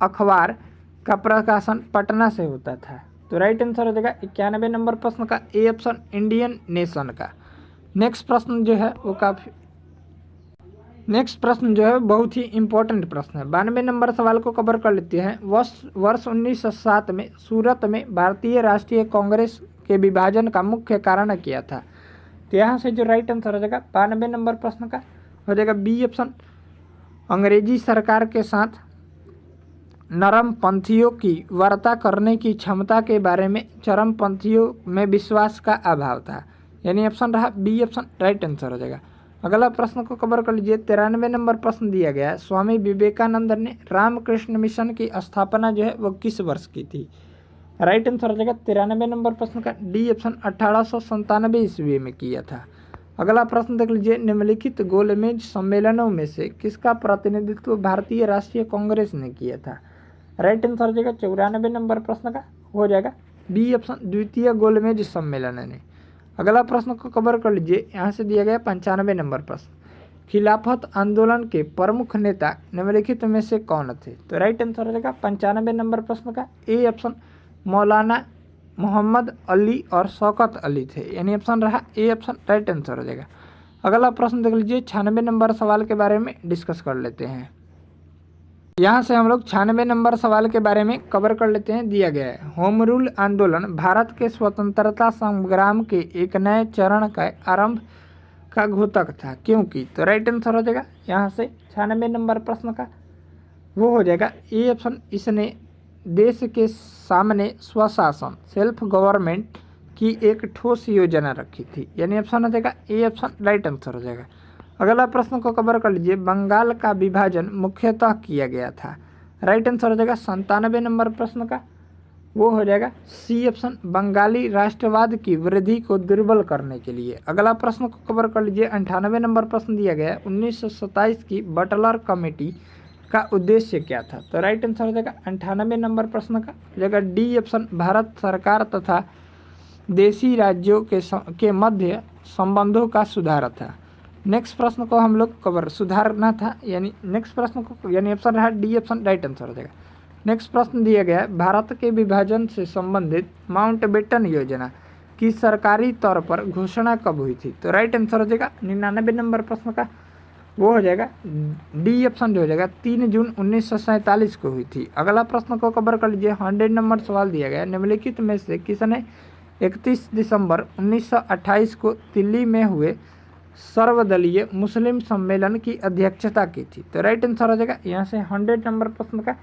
अखबार का प्रकाशन पटना से होता था? तो राइट आंसर हो जाएगा 91 नंबर प्रश्न का ए ऑप्शन, इंडियन नेशन का। नेक्स्ट प्रश्न जो है बहुत ही इंपॉर्टेंट प्रश्न है। 92 नंबर सवाल को कवर कर लेते हैं। वर्ष 1907 में सूरत में भारतीय राष्ट्रीय कांग्रेस के विभाजन का मुख्य कारण क्या था? तो यहाँ से जो राइट आंसर हो जाएगा 92 नंबर प्रश्न का हो जाएगा बी ऑप्शन, अंग्रेजी सरकार के साथ नरमपंथियों की वार्ता करने की क्षमता के बारे में चरमपंथियों में विश्वास का अभाव था, यानी ऑप्शन रहा बी ऑप्शन, राइट आंसर हो जाएगा। अगला प्रश्न को कवर कर लीजिए। 93 नंबर प्रश्न दिया गया है, स्वामी विवेकानंद ने रामकृष्ण मिशन की स्थापना जो है वो किस वर्ष की थी? राइट आंसर हो जाएगा 93 नंबर प्रश्न का डी ऑप्शन, 1897 ईस्वी में किया था। अगला प्रश्न देख लीजिए। निम्नलिखित गोलमेज सम्मेलनों में से किसका प्रतिनिधित्व भारतीय राष्ट्रीय कांग्रेस ने किया था? राइट आंसर हो जाएगा 94 नंबर प्रश्न का हो जाएगा बी ऑप्शन, द्वितीय गोलमेज सम्मेलन ने। अगला प्रश्न को कवर कर लीजिए। यहाँ से दिया गया 95 नंबर प्रश्न, खिलाफत आंदोलन के प्रमुख नेता निम्नलिखित में से कौन थे? तो राइट आंसर हो जाएगा 95 नंबर प्रश्न का ए ऑप्शन, मौलाना मोहम्मद अली और शौकत अली थे, यानी ऑप्शन रहा ए ऑप्शन, राइट आंसर हो जाएगा। अगला प्रश्न देख लीजिए। 96 नंबर सवाल के बारे में डिस्कस कर लेते हैं। यहाँ से हम लोग 96 नंबर सवाल के बारे में कवर कर लेते हैं। दिया गया है, होम रूल आंदोलन भारत के स्वतंत्रता संग्राम के एक नए चरण का आरंभ का घोतक था क्योंकि? तो राइट आंसर हो जाएगा यहाँ से 96 नंबर प्रश्न का वो हो जाएगा ए ऑप्शन, इसने देश के सामने स्वशासन सेल्फ गवर्नमेंट की एक ठोस योजना रखी थी, यानी ऑप्शन हो जाएगा ए ऑप्शन, राइट आंसर हो जाएगा। अगला प्रश्न को कवर कर लीजिए। बंगाल का विभाजन मुख्यतः किया गया था। राइट आंसर हो जाएगा 97 नंबर प्रश्न का वो हो जाएगा सी ऑप्शन, बंगाली राष्ट्रवाद की वृद्धि को दुर्बल करने के लिए। अगला प्रश्न को कवर कर लीजिए। 98 नंबर प्रश्न दिया गया है, 1927 की बटलर कमेटी का उद्देश्य क्या था? तो राइट आंसर हो जाएगा 98 नंबर प्रश्न का हो जाएगा डी ऑप्शन, भारत सरकार तथा देशी राज्यों के मध्य संबंधों का सुधार था। नेक्स्ट प्रश्न को हम लोग कवर सुधारना था, यानी नेक्स्ट प्रश्न को यानी ऑप्शन रहा डी ऑप्शन, राइट आंसर हो जाएगा। नेक्स्ट प्रश्न दिया गया है, भारत के विभाजन से संबंधित माउंटबेटन योजना की सरकारी तौर पर घोषणा कब हुई थी? तो राइट आंसर हो जाएगा 99 नंबर प्रश्न का वो हो जाएगा डी ऑप्शन जो हो जाएगा 3 जून 1947 को हुई थी। अगला प्रश्न को कवर कर लीजिए। 100 नंबर सवाल दिया गया, निम्नलिखित में से किसने 31 दिसंबर 1928 को दिल्ली में हुए सर्वदलीय मुस्लिम सम्मेलन की अध्यक्षता की थी? तो राइट आंसर हो जाएगा यहाँ से 100 नंबर प्रश्न का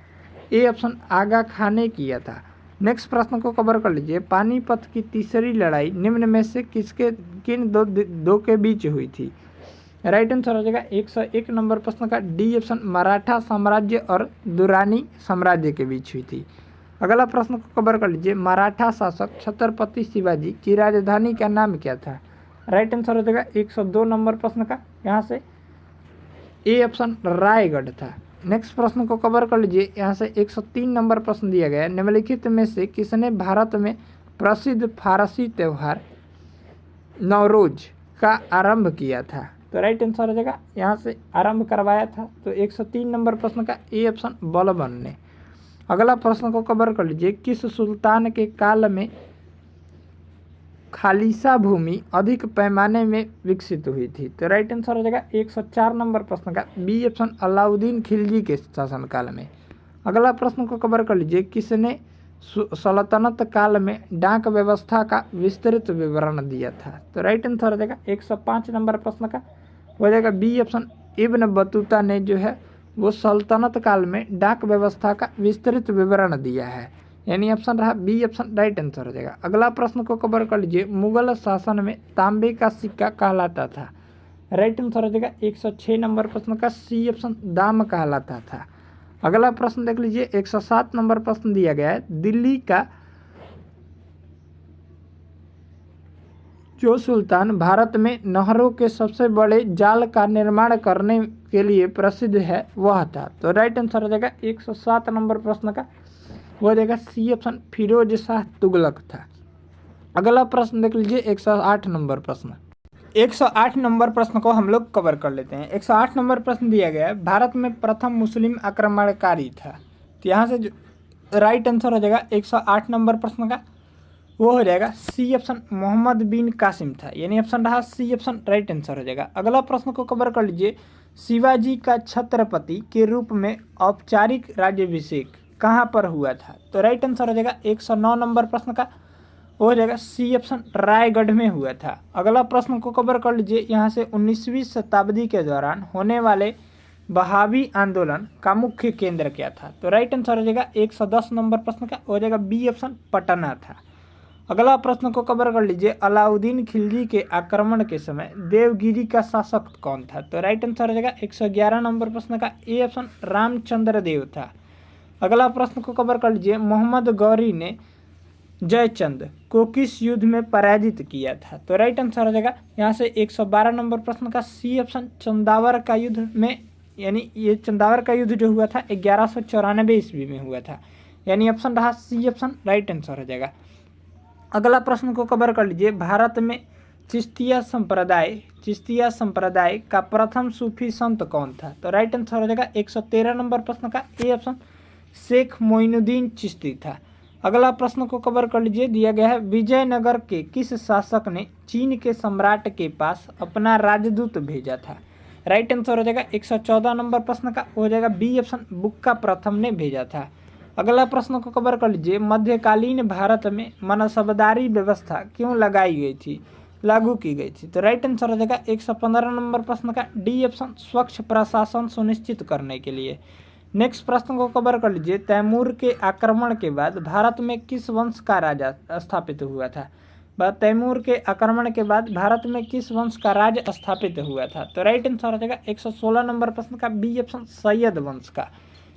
ए ऑप्शन, आगा खान ने किया था। नेक्स्ट प्रश्न को कवर कर लीजिए। पानीपत की तीसरी लड़ाई निम्न में से किन दो के बीच हुई थी? राइट आंसर हो जाएगा 101 नंबर प्रश्न का डी ऑप्शन, मराठा साम्राज्य और दुरानी साम्राज्य के बीच हुई थी। अगला प्रश्न को कवर कर लीजिए। मराठा शासक छत्रपति शिवाजी की राजधानी का नाम क्या था? राइट आंसर हो जाएगा 102 नंबर प्रश्न का यहाँ से ए ऑप्शन, रायगढ़ था। नेक्स्ट प्रश्न को कवर कर लीजिए। यहाँ से 103 नंबर प्रश्न दिया गया है, निम्नलिखित में से किसने भारत में प्रसिद्ध फारसी त्यौहार नवरोज का आरंभ किया था? तो राइट आंसर हो जाएगा यहाँ से आरंभ करवाया था। तो 103 नंबर प्रश्न का ए ऑप्शन, बलबन ने। अगला प्रश्न को कवर कर लीजिए। किस सुल्तान के काल में खालिसा भूमि अधिक पैमाने में विकसित हुई थी? तो राइट आंसर हो जाएगा 104 नंबर प्रश्न का बी ऑप्शन, अलाउद्दीन खिलजी के शासनकाल में। अगला प्रश्न को कवर कर लीजिए। किसने सल्तनत काल में डाक व्यवस्था का विस्तृत विवरण दिया था? तो राइट आंसर हो जाएगा 105 नंबर प्रश्न का हो जाएगा बी ऑप्शन, इब्न बतूता ने जो है वो सल्तनत काल में डाक व्यवस्था का विस्तृत विवरण दिया है, यानी ऑप्शन रहा बी ऑप्शन, राइट आंसर हो जाएगा। अगला प्रश्न को कवर कर लीजिए। मुगल शासन में तांबे का सिक्का कहलाता था? राइट आंसर हो जाएगा 106 नंबर प्रश्न का सी ऑप्शन, दाम कहलाता था। अगला प्रश्न देख लीजिए। 107 नंबर प्रश्न दिया गया है, दिल्ली का जो सुल्तान भारत में नहरों के सबसे बड़े जाल का निर्माण करने के लिए प्रसिद्ध है वह था? तो राइट आंसर हो जाएगा 107 नंबर प्रश्न का वो देगा सी ऑप्शन, फिरोज शाह तुगलक था। अगला प्रश्न देख लीजिए। 108 नंबर प्रश्न 108 नंबर प्रश्न को हम लोग कवर कर लेते हैं। 108 नंबर प्रश्न दिया गया है, भारत में प्रथम मुस्लिम आक्रमणकारी था? तो यहाँ से जो राइट आंसर हो जाएगा 108 नंबर प्रश्न का वो हो जाएगा सी ऑप्शन, मोहम्मद बिन कासिम था, यानी ऑप्शन रहा सी ऑप्शन, राइट आंसर हो जाएगा। अगला प्रश्न को कवर कर लीजिए। शिवाजी का छत्रपति के रूप में औपचारिक राज्याभिषेक कहाँ पर हुआ था? तो राइट आंसर हो जाएगा 109 नंबर प्रश्न का वो हो जाएगा सी ऑप्शन, रायगढ़ में हुआ था। अगला प्रश्न को कवर कर लीजिए। यहाँ से 19वीं शताब्दी के दौरान होने वाले बहावी आंदोलन का मुख्य केंद्र क्या था? तो राइट आंसर हो जाएगा 110 नंबर प्रश्न का हो जाएगा बी ऑप्शन, पटना था। अगला प्रश्न को कवर कर लीजिए। अलाउद्दीन खिलजी के आक्रमण के समय देवगिरी का शासक कौन था? तो राइट आंसर हो जाएगा 111 नंबर प्रश्न का ए ऑप्शन, रामचंद्र देव था। अगला प्रश्न को कवर कर लीजिए। मोहम्मद गौरी ने जयचंद को किस युद्ध में पराजित किया था? तो राइट आंसर हो जाएगा यहाँ से 112 नंबर प्रश्न का सी ऑप्शन, चंदावर का युद्ध में, यानी ये चंदावर का युद्ध जो हुआ था 1194 ईस्वी में हुआ था, यानी ऑप्शन रहा सी ऑप्शन, राइट आंसर हो जाएगा। अगला प्रश्न को कवर कर लीजिए। भारत में चिश्तिया संप्रदाय का प्रथम सूफी संत कौन था? तो राइट आंसर हो जाएगा 113 नंबर प्रश्न का ए ऑप्शन, शेख मोइनुद्दीन चिश्ती था। अगला प्रश्न को कवर कर लीजिए। दिया गया है, विजयनगर के किस शासक ने चीन के सम्राट के पास अपना राजदूत भेजा था? राइट आंसर हो जाएगा 114 नंबर प्रश्न का हो जाएगा बी ऑप्शन, बुक्का प्रथम ने भेजा था। अगला प्रश्न को कवर कर लीजिए। मध्यकालीन भारत में मनसबदारी व्यवस्था क्यों लागू की गई थी? तो राइट आंसर हो जाएगा 115 नंबर प्रश्न का डी ऑप्शन, स्वच्छ प्रशासन सुनिश्चित करने के लिए। नेक्स्ट प्रश्न को कवर कर लीजिए। तैमूर के आक्रमण के बाद भारत में किस वंश का राजा स्थापित हुआ था? तैमूर के आक्रमण के बाद भारत में किस वंश का राज स्थापित हुआ था? तो राइट आंसर हो जाएगा 116 नंबर प्रश्न का बी ऑप्शन, सैयद वंश का।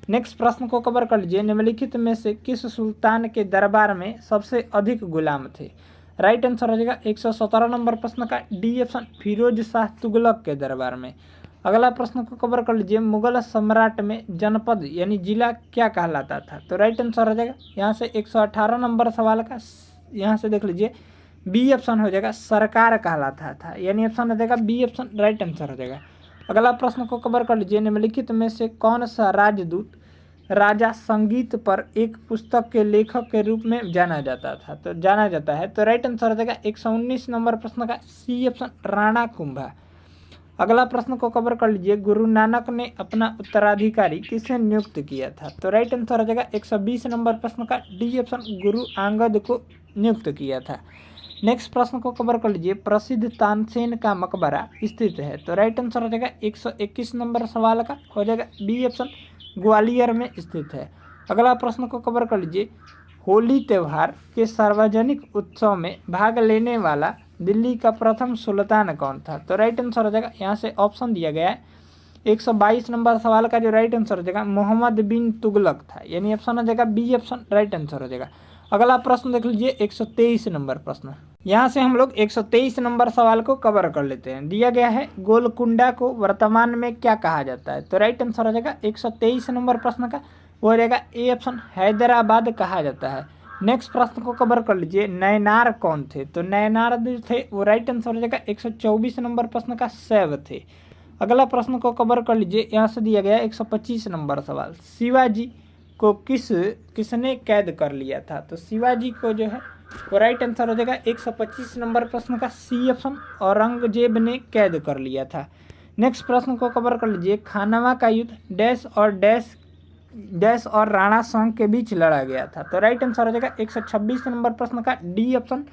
नेक्स्ट प्रश्न को कवर कर लीजिए, निम्नलिखित में से किस सुल्तान के दरबार में सबसे अधिक गुलाम थे? राइट आंसर हो जाएगा 117 नंबर प्रश्न का डी ऑप्शन, फिरोज शाह तुगलक के दरबार में। अगला प्रश्न को कवर कर लीजिए, मुगल सम्राट में जनपद यानी जिला क्या कहलाता था? तो राइट आंसर हो जाएगा यहाँ से 118 नंबर सवाल का, यहाँ से देख लीजिए बी ऑप्शन हो जाएगा सरकार कहलाता था, यानी ऑप्शन हो जाएगा बी ऑप्शन राइट आंसर हो जाएगा। अगला प्रश्न को कवर कर लीजिए, निम्नलिखित में से कौन सा राजदूत राजा संगीत पर एक पुस्तक के लेखक के रूप में जाना जाता है? तो राइट आंसर हो जाएगा 119 नंबर प्रश्न का सी ऑप्शन राणा कुंभा। अगला प्रश्न को कवर कर लीजिए, गुरु नानक ने अपना उत्तराधिकारी किसे नियुक्त किया था? तो राइट आंसर हो जाएगा 120 नंबर प्रश्न का डी ऑप्शन, गुरु अंगद को नियुक्त किया था। नेक्स्ट प्रश्न को कवर कर लीजिए, प्रसिद्ध तानसेन का मकबरा स्थित है? तो राइट आंसर हो जाएगा 121 नंबर सवाल का हो जाएगा बी ऑप्शन, ग्वालियर में स्थित है। अगला प्रश्न को कवर कर लीजिए, होली त्यौहार के सार्वजनिक उत्सव में भाग लेने वाला दिल्ली का प्रथम सुल्तान कौन था? तो राइट आंसर हो जाएगा यहाँ से ऑप्शन दिया गया है 122 नंबर सवाल का जो राइट आंसर हो जाएगा मोहम्मद बिन तुगलक था, यानी ऑप्शन हो जाएगा बी ऑप्शन राइट आंसर हो जाएगा। अगला प्रश्न देख लीजिए 123 नंबर प्रश्न, यहाँ से हम लोग 123 नंबर सवाल को कवर कर लेते हैं। दिया गया है गोलकुंडा को वर्तमान में क्या कहा जाता है? तो राइट आंसर हो जाएगा 123 नंबर प्रश्न का वो हो जाएगा ए ऑप्शन, हैदराबाद कहा जाता है। नेक्स्ट प्रश्न को कवर कर लीजिए, नयनार कौन थे? तो नयनार जो थे वो राइट आंसर हो जाएगा 124 नंबर प्रश्न का शैव थे। अगला प्रश्न को कवर कर लीजिए, यहाँ से दिया गया 125 नंबर सवाल, शिवाजी को किसने कैद कर लिया था? तो शिवाजी को जो है वो राइट आंसर हो जाएगा 125 नंबर प्रश्न का सी ऑप्शन, औरंगजेब ने कैद कर लिया था। नेक्स्ट प्रश्न को कवर कर लीजिए, खानवा का युद्ध डैश और राणा संघ के बीच लड़ा गया था? तो राइट आंसर हो जाएगा 126 नंबर प्रश्न का डी ऑप्शन,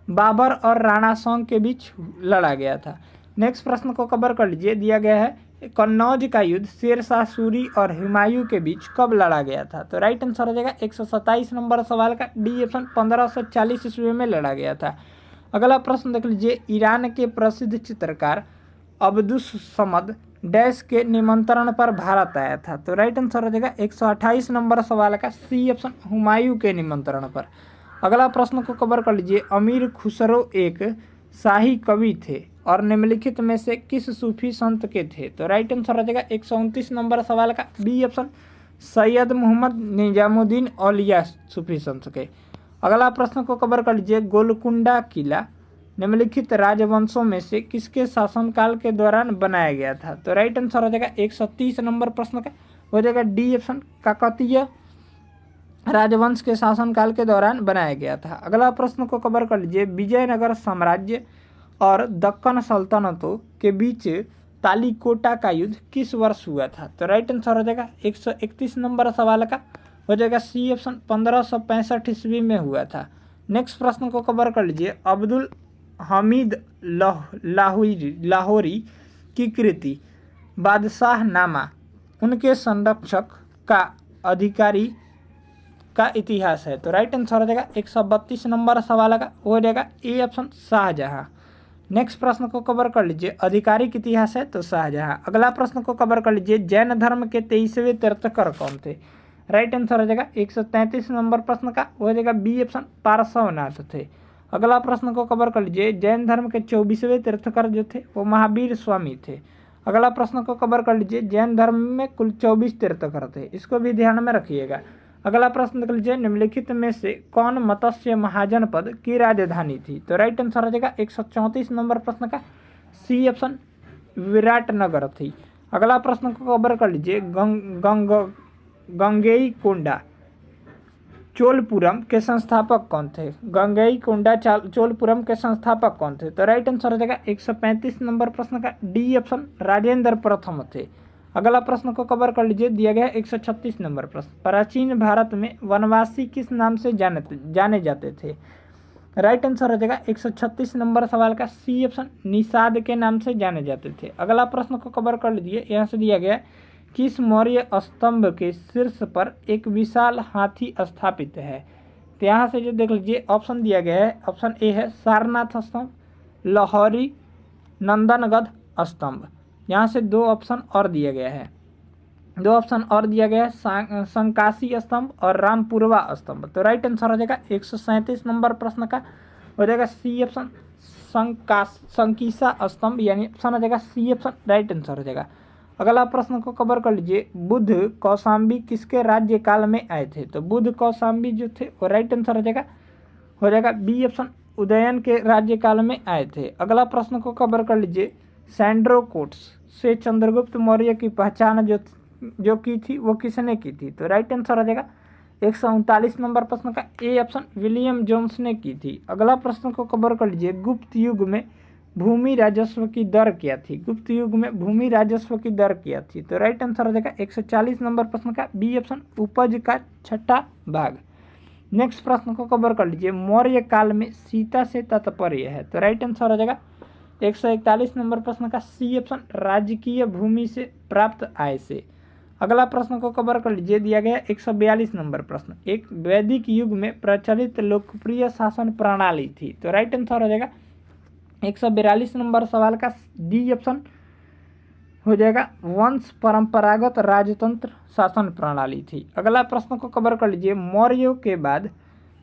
बाबर और राणा संघ के बीच लड़ा गया था। नेक्स्ट प्रश्न को कवर कर लीजिए, दिया गया है कन्नौज का युद्ध शेरशाह सूरी और हुमायूं के बीच कब लड़ा गया था? तो राइट आंसर हो जाएगा 127 नंबर सवाल का डी ऑप्शन, 1540 ईस्वी में लड़ा गया था। अगला प्रश्न देख लीजिए, ईरान के प्रसिद्ध चित्रकार अब्दुस समद डैश के निमंत्रण पर भारत आया था? तो राइट आंसर हो जाएगा 128 नंबर सवाल का सी ऑप्शन, हुमायूं के निमंत्रण पर। अगला प्रश्न को कवर कर लीजिए, अमीर खुसरो एक शाही कवि थे और निम्नलिखित में से किस सूफी संत के थे? तो राइट आंसर हो जाएगा 129 नंबर सवाल का बी ऑप्शन, सैयद मोहम्मद निजामुद्दीन औलिया सूफी संत के। अगला प्रश्न को कवर कर लीजिए, गोलकुंडा किला निम्नलिखित राजवंशों में से किसके शासनकाल के दौरान बनाया गया था? तो राइट आंसर हो जाएगा 130 नंबर प्रश्न का हो जाएगा डी ऑप्शन, काकतीय राजवंश के शासनकाल के दौरान बनाया गया था। अगला प्रश्न को कवर कर लीजिए, विजयनगर साम्राज्य और दक्कन सल्तनतों के बीच तालीकोटा का युद्ध किस वर्ष हुआ था? तो राइट आंसर हो जाएगा 131 नंबर सवाल का हो जाएगा सी ऑप्शन, 1565 ईस्वी में हुआ था। नेक्स्ट प्रश्न को कवर कर लीजिए, अब्दुल हमीद लाहौरी की कृति बादशाह नामा उनके संरक्षक का अधिकारी का इतिहास है? तो राइट आंसर हो जाएगा 132 नंबर सवाल का हो जाएगा ए ऑप्शन, शाहजहां। नेक्स्ट प्रश्न को कवर कर लीजिए, आधिकारिक इतिहास है तो शाहजहां। अगला प्रश्न को कवर कर लीजिए, जैन धर्म के 23वें तीर्थंकर कौन थे? राइट आंसर हो जाएगा 133 नंबर प्रश्न का हो जाएगा बी ऑप्शन, पार्श्वनाथ थे। अगला प्रश्न को कवर कर लीजिए, जैन धर्म के 24वें तीर्थंकर जो थे वो महावीर स्वामी थे। अगला प्रश्न को कवर कर लीजिए, जैन धर्म में कुल 24 तीर्थंकर थे, इसको भी ध्यान में रखिएगा। अगला प्रश्न देख लीजिए, निम्नलिखित में से कौन मत्स्य महाजनपद की राजधानी थी? तो राइट आंसर हो जाएगा 134 नंबर प्रश्न का सी ऑप्शन, विराटनगर थी। अगला प्रश्न को कवर कर लीजिए, गंगईकोंडा चोलपुरम के संस्थापक कौन थे? गंगईकोंडा चोलपुरम के संस्थापक कौन थे? तो राइट आंसर हो जाएगा 135 नंबर प्रश्न का डी ऑप्शन, राजेंद्र प्रथम थे। अगला प्रश्न को कवर कर लीजिए, दिया गया 136 नंबर प्रश्न, प्राचीन भारत में वनवासी किस नाम से जाने जाते थे? राइट आंसर हो जाएगा 136 नंबर सवाल का सी ऑप्शन, निषाद के नाम से जाने जाते थे। अगला प्रश्न को कवर कर लीजिए, यहाँ से दिया गया किस मौर्य स्तंभ के शीर्ष पर एक विशाल हाथी स्थापित है? तो यहाँ से जो देख लीजिए ऑप्शन दिया गया है, ऑप्शन ए है सारनाथ स्तंभ, लाहौरी, नंदनगढ़ स्तंभ। यहाँ से दो ऑप्शन और दिया गया है। दो ऑप्शन और दिया गया है, संकासी स्तंभ और रामपुरवा स्तंभ। तो राइट आंसर हो जाएगा 137 नंबर प्रश्न का हो जाएगा सी ऑप्शन, संकीसा स्तंभ, यानी ऑप्शन हो जाएगा सी ऑप्शन राइट आंसर हो जाएगा। अगला प्रश्न को कवर कर लीजिए, बुद्ध कौशाम्बी किसके राज्य काल में आए थे? तो बुद्ध कौशाम्बी जो थे वो राइट आंसर हो जाएगा बी ऑप्शन उदयन के राज्यकाल में आए थे। अगला प्रश्न को कवर कर लीजिए, सैंड्रोकोट्स से चंद्रगुप्त मौर्य की पहचान जो की थी वो किसने की थी? तो राइट आंसर हो जाएगा 139 नंबर प्रश्न का ए ऑप्शन विलियम जोन्स ने की थी। अगला प्रश्न को कवर कर लीजिए, गुप्त युग में भूमि राजस्व की दर क्या थी? गुप्त युग में भूमि राजस्व की दर क्या थी? तो राइट आंसर हो जाएगा 140 नंबर प्रश्न का बी ऑप्शन उपज का छठा भाग। नेक्स्ट प्रश्न को कवर कर लीजिए, मौर्य काल में सीता से तात्पर्य है? तो राइट आंसर हो जाएगा 141 नंबर प्रश्न का सी ऑप्शन राजकीय भूमि से प्राप्त आय से। अगला प्रश्न को कवर कर लीजिए, दिया गया 142 नंबर प्रश्न, एक वैदिक युग में प्रचलित लोकप्रिय शासन प्रणाली थी? तो राइट आंसर हो जाएगा 142 नंबर सवाल का डी ऑप्शन हो जाएगा वंश परंपरागत राजतंत्र शासन प्रणाली थी। अगला प्रश्न को कवर कर लीजिए, मौर्यों के बाद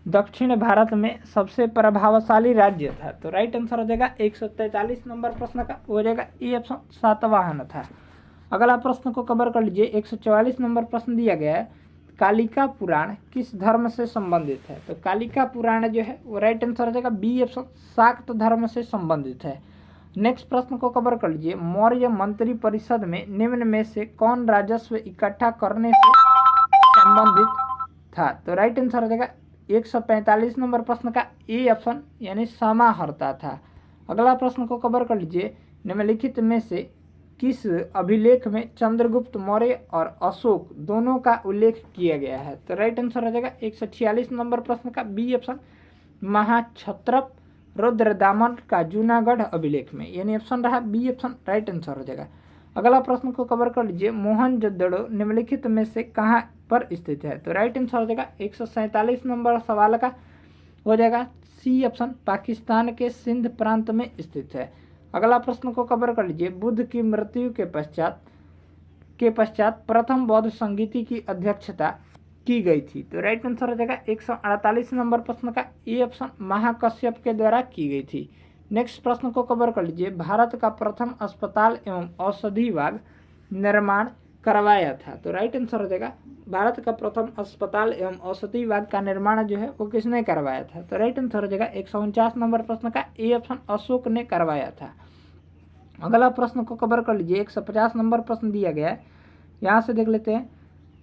दक्षिण भारत में सबसे प्रभावशाली राज्य था? तो राइट आंसर हो जाएगा 143 नंबर प्रश्न का हो जाएगा ए ऑप्शन सातवाहन था। अगला प्रश्न को कवर कर लीजिए, 144 नंबर प्रश्न दिया गया है, कालिका पुराण किस धर्म से संबंधित है? तो कालिका पुराण जो है वो राइट आंसर हो जाएगा बी ऑप्शन शाक्त धर्म से संबंधित है। नेक्स्ट प्रश्न को कवर कर लीजिए, मौर्य मंत्री परिषद में निम्न में से कौन राजस्व इकट्ठा करने से संबंधित था? तो राइट आंसर हो जाएगा 145 नंबर प्रश्न का ए ऑप्शन यानी समाहर्ता था। अगला प्रश्न को कवर कर लीजिए, निम्नलिखित में से किस अभिलेख में चंद्रगुप्त मौर्य और अशोक दोनों का उल्लेख किया गया है? तो राइट आंसर हो जाएगा 146 नंबर प्रश्न का बी ऑप्शन महाक्षत्रप रुद्रदामन का जूनागढ़ अभिलेख में, यानी ऑप्शन रहा बी ऑप्शन राइट आंसर हो जाएगा। अगला प्रश्न को कवर कर लीजिए, मोहनजोदड़ो निम्नलिखित में से कहाँ पर स्थित है? तो राइट आंसर हो जाएगा 147 नंबर सवाल का हो जाएगा सी ऑप्शन पाकिस्तान के सिंध प्रांत में स्थित है। अगला प्रश्न को कवर कर लीजिए, बुद्ध की मृत्यु के पश्चात प्रथम बौद्ध संगीति की अध्यक्षता की गई थी? तो राइट आंसर हो जाएगा 148 नंबर प्रश्न का ए ऑप्शन महाकश्यप के द्वारा की गई थी। नेक्स्ट प्रश्न को कवर कर लीजिए, भारत का प्रथम अस्पताल एवं औषधि विभाग निर्माण करवाया था? तो राइट आंसर हो जाएगा भारत का प्रथम अस्पताल एवं औषधि विभाग का निर्माण जो है वो किसने करवाया था? तो राइट आंसर हो जाएगा 149 नंबर प्रश्न का ए ऑप्शन अशोक ने करवाया था। अगला प्रश्न को कवर कर लीजिए, 150 नंबर प्रश्न दिया गया है, यहाँ से देख लेते हैं,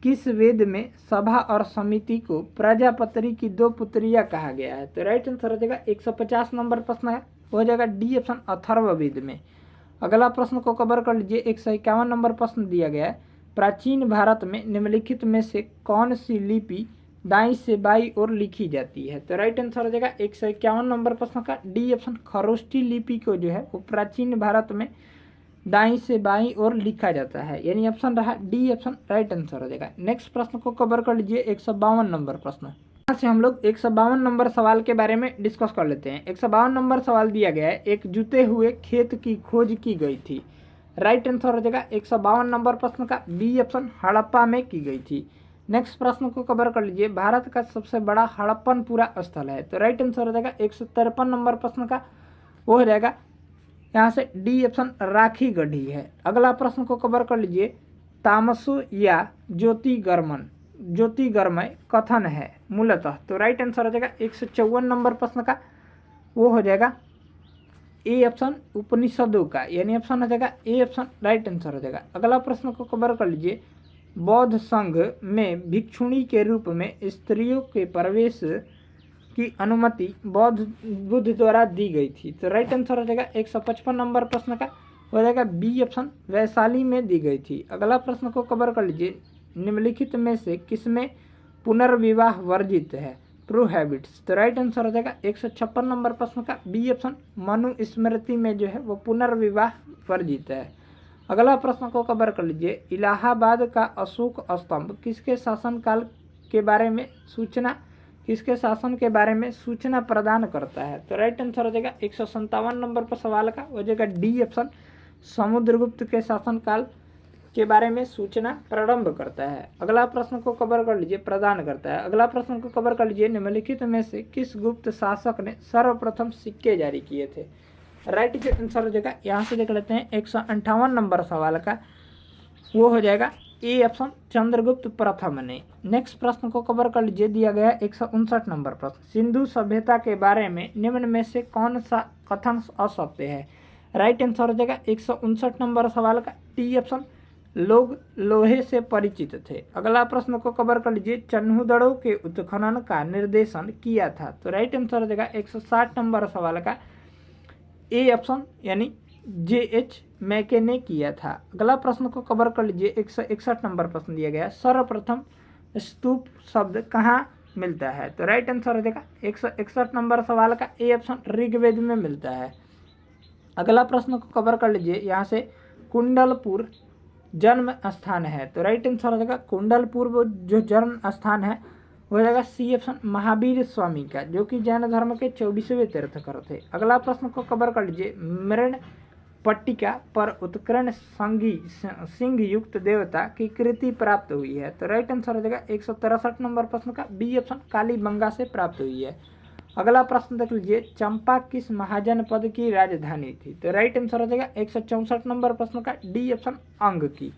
किस वेद में सभा और समिति को प्रजापति की दो पुत्रियां कहा गया है? तो राइट आंसर हो जाएगा 150 नंबर प्रश्न हो जाएगा डी ऑप्शन अथर्ववेद में। अगला प्रश्न को कवर कर लीजिए, 151 नंबर प्रश्न दिया गया है, प्राचीन भारत में निम्नलिखित में से कौन सी लिपि दाईं से बाईं ओर लिखी जाती है? तो राइट आंसर हो जाएगा 151 नंबर प्रश्न का डी ऑप्शन खरोष्ठी लिपि को जो है वो प्राचीन भारत में दाईं से बाईं ओर लिखा जाता है, यानी ऑप्शन रहा डी ऑप्शन राइट आंसर हो जाएगा। नेक्स्ट प्रश्न को कवर कर लीजिए, 152 नंबर प्रश्न, यहाँ से हम लोग 152 नंबर सवाल के बारे में डिस्कस कर लेते हैं। 152 नंबर सवाल दिया गया है, एक जुते हुए खेत की खोज की गई थी? राइट आंसर हो जाएगा 152 नंबर प्रश्न का बी ऑप्शन हड़प्पा में की गई थी। नेक्स्ट प्रश्न को कवर कर लीजिए, भारत का सबसे बड़ा हड़प्पनपुरा स्थल है? तो राइट आंसर हो जाएगा 153 नंबर प्रश्न का वो हो जाएगा यहाँ से डी ऑप्शन राखी गढ़ी है। अगला प्रश्न को कवर कर लीजिए, तामसो या ज्योतिर्गमय कथन है मूलतः? तो राइट आंसर हो जाएगा 154 नंबर प्रश्न का वो हो जाएगा ए ऑप्शन उपनिषदों का, यानी ऑप्शन हो जाएगा ए ऑप्शन राइट आंसर हो जाएगा। अगला प्रश्न को कवर कर लीजिए, बौद्ध संघ में भिक्षुणी के रूप में स्त्रियों के प्रवेश की अनुमति बुद्ध द्वारा दी गई थी? तो राइट आंसर हो जाएगा 155 नंबर प्रश्न का हो जाएगा बी ऑप्शन वैशाली में दी गई थी। अगला प्रश्न को कवर कर लीजिए, निम्नलिखित में से किसमें पुनर्विवाह वर्जित है? प्रोहैबिट्स। तो राइट आंसर हो जाएगा 156 नंबर प्रश्न का बी ऑप्शन मनुस्मृति में जो है वो पुनर्विवाह वर्जित है। अगला प्रश्न को कवर कर लीजिए, इलाहाबाद का अशोक स्तंभ किसके शासन के बारे में सूचना प्रदान करता है? तो राइट आंसर हो जाएगा 157 नंबर पर सवाल का हो जाएगा डी ऑप्शन समुद्रगुप्त के शासनकाल के बारे में सूचना प्रारंभ करता है। अगला प्रश्न को कवर कर लीजिए, प्रदान करता है। अगला प्रश्न को कवर कर लीजिए, निम्नलिखित में से किस गुप्त शासक ने सर्वप्रथम सिक्के जारी किए थे। राइट जो आंसर हो जाएगा, यहाँ से देख लेते हैं 158 नंबर सवाल का, वो हो जाएगा ए ऑप्शन, चंद्रगुप्त प्रथम ने। नेक्स्ट प्रश्न को कवर कर लीजिए, दिया गया 159 नंबर प्रश्न, सिंधु सभ्यता के बारे में निम्न में से कौन सा कथन असत्य है। राइट आंसर हो जाएगा 159 नंबर सवाल का टी ऑप्शन, लोग लोहे से परिचित थे। अगला प्रश्न को कवर कर लीजिए, चन्हुदड़ों के उत्खनन का निर्देशन किया था। तो राइट आंसर हो जाएगा 160 नंबर सवाल का ए ऑप्शन, यानी JH मैके ने किया था। अगला प्रश्न को कवर कर लीजिए, 161 नंबर प्रश्न दिया गया, सर्वप्रथम स्तूप शब्द कहाँ मिलता है। तो राइट आंसर हो जाएगा 161 नंबर सवाल का ए ऑप्शन, ऋग्वेद में मिलता है। अगला प्रश्न को कवर कर लीजिए, यहाँ से कुंडलपुर जन्म स्थान है। तो राइट आंसर हो जाएगा कुंडलपुर वो जो जन्म स्थान है हो जाएगा सी ऑप्शन, महावीर स्वामी का, जो कि जैन धर्म के 24वें तीर्थंकर थे। अगला प्रश्न को कवर कर लीजिए, मृण पट्टिका पर उत्कीर्ण सिंह युक्त देवता की कृति प्राप्त हुई है। तो राइट आंसर हो जाएगा 163 नंबर प्रश्न का बी ऑप्शन, कालीबंगा से प्राप्त हुई है। अगला प्रश्न देख लीजिए, चंपा किस महाजनपद की राजधानी थी। तो राइट आंसर हो जाएगा 164 नंबर प्रश्न का डी ऑप्शन, अंग की।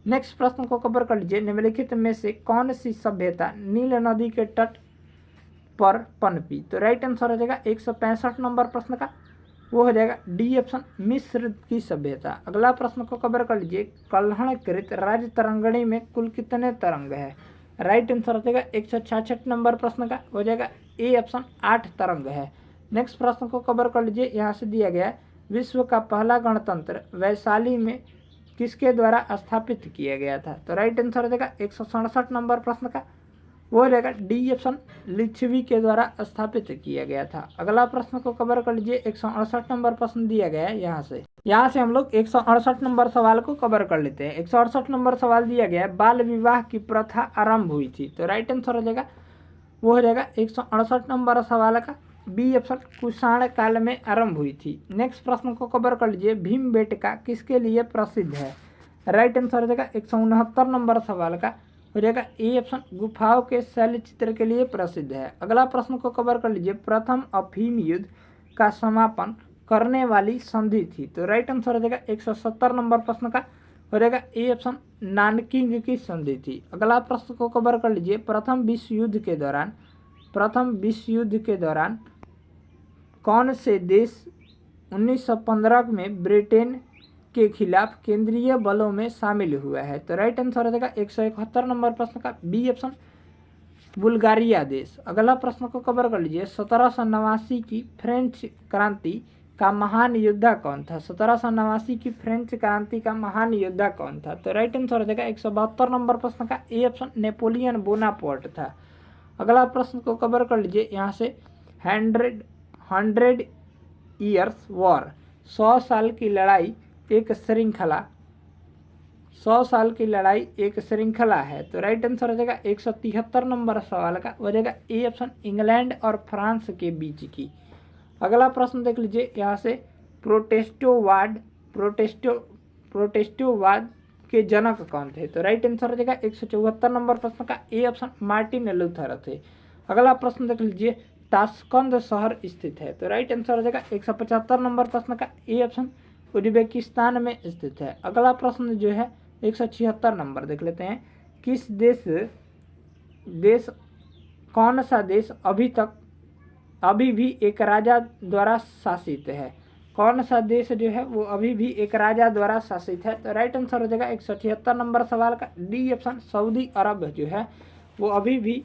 नेक्स्ट प्रश्न को कवर कर लीजिए, निम्नलिखित में से कौन सी सभ्यता नील नदी के तट पर पनपी। तो राइट आंसर हो जाएगा 165 नंबर प्रश्न का, वो हो जाएगा डी ऑप्शन, मिस्र की सभ्यता। अगला प्रश्न को कवर कर लीजिए, कल्हणकृत राज तरंगिणी में कुल कितने तरंग है। राइट आंसर हो जाएगा 166 नंबर प्रश्न का, हो जाएगा ए ऑप्शन, 8 तरंग है। नेक्स्ट प्रश्न को कवर कर लीजिए, यहाँ से दिया गया, विश्व का पहला गणतंत्र वैशाली में किसके द्वारा स्थापित किया गया था। तो राइट आंसर हो जाएगा 167 नंबर प्रश्न का, वो हो जाएगा डी ऑप्शन, लिच्छवी के द्वारा स्थापित किया गया था। अगला प्रश्न को कवर कर लीजिए, 168 नंबर प्रश्न दिया गया है। यहाँ से हम लोग 168 नंबर सवाल को कवर कर लेते हैं। 168 नंबर सवाल दिया गया है, बाल विवाह की प्रथा आरंभ हुई थी। तो राइट आंसर हो जाएगा, वो हो जाएगा 168 नंबर सवाल का बी ऑप्शन, कुषाण काल में आरंभ हुई थी। नेक्स्ट प्रश्न को कवर कर लीजिए, भीमबेटका किसके लिए प्रसिद्ध है। राइट आंसर हो जाएगा 169 नंबर सवाल का, हो जाएगा ए ऑप्शन, गुफाओं के शैल चित्र के लिए प्रसिद्ध है। अगला प्रश्न को कवर कर लीजिए, प्रथम अफीम युद्ध का समापन करने वाली संधि थी। तो राइट आंसर हो जाएगा 170 नंबर प्रश्न का, हो जाएगा ए ऑप्शन, नानकिंग की संधि थी। अगला प्रश्न को कवर कर लीजिए, प्रथम विश्व युद्ध के दौरान कौन से देश 1915 में ब्रिटेन के खिलाफ केंद्रीय बलों में शामिल हुआ है। तो राइट आंसर हो जाएगा 171 नंबर प्रश्न का बी ऑप्शन, बुल्गारिया देश। अगला प्रश्न को कवर कर लीजिए, 1789 की फ्रेंच क्रांति का महान योद्धा कौन था। 1789 की फ्रेंच क्रांति का महान योद्धा कौन था। तो राइट आंसर हो जाएगा 172 नंबर प्रश्न का ए ऑप्शन, नेपोलियन बोनापार्ट था। अगला प्रश्न को कवर कर लीजिए, यहाँ से 100 ईयर्स वॉर, 100 साल की लड़ाई एक श्रृंखला है। तो राइट आंसर हो जाएगा 173 नंबर सवाल का, हो जाएगा ए ऑप्शन, इंग्लैंड और फ्रांस के बीच की। अगला प्रश्न देख लीजिए, यहाँ से प्रोटेस्टोवाद के जनक कौन थे। तो राइट आंसर हो जाएगा 174 नंबर प्रश्न का ए ऑप्शन, मार्टिन लूथर थे। अगला प्रश्न देख लीजिए, ताशकंद शहर स्थित है। तो राइट आंसर हो जाएगा 175 नंबर प्रश्न का ए ऑप्शन, उज्बेकिस्तान में स्थित है। अगला प्रश्न जो है 176 नंबर देख लेते हैं, कौन सा देश अभी भी एक राजा द्वारा शासित है। कौन सा देश जो है वो अभी भी एक राजा द्वारा शासित है। तो राइट आंसर हो जाएगा 176 नंबर सवाल का डी ऑप्शन, सऊदी अरब जो है वो अभी भी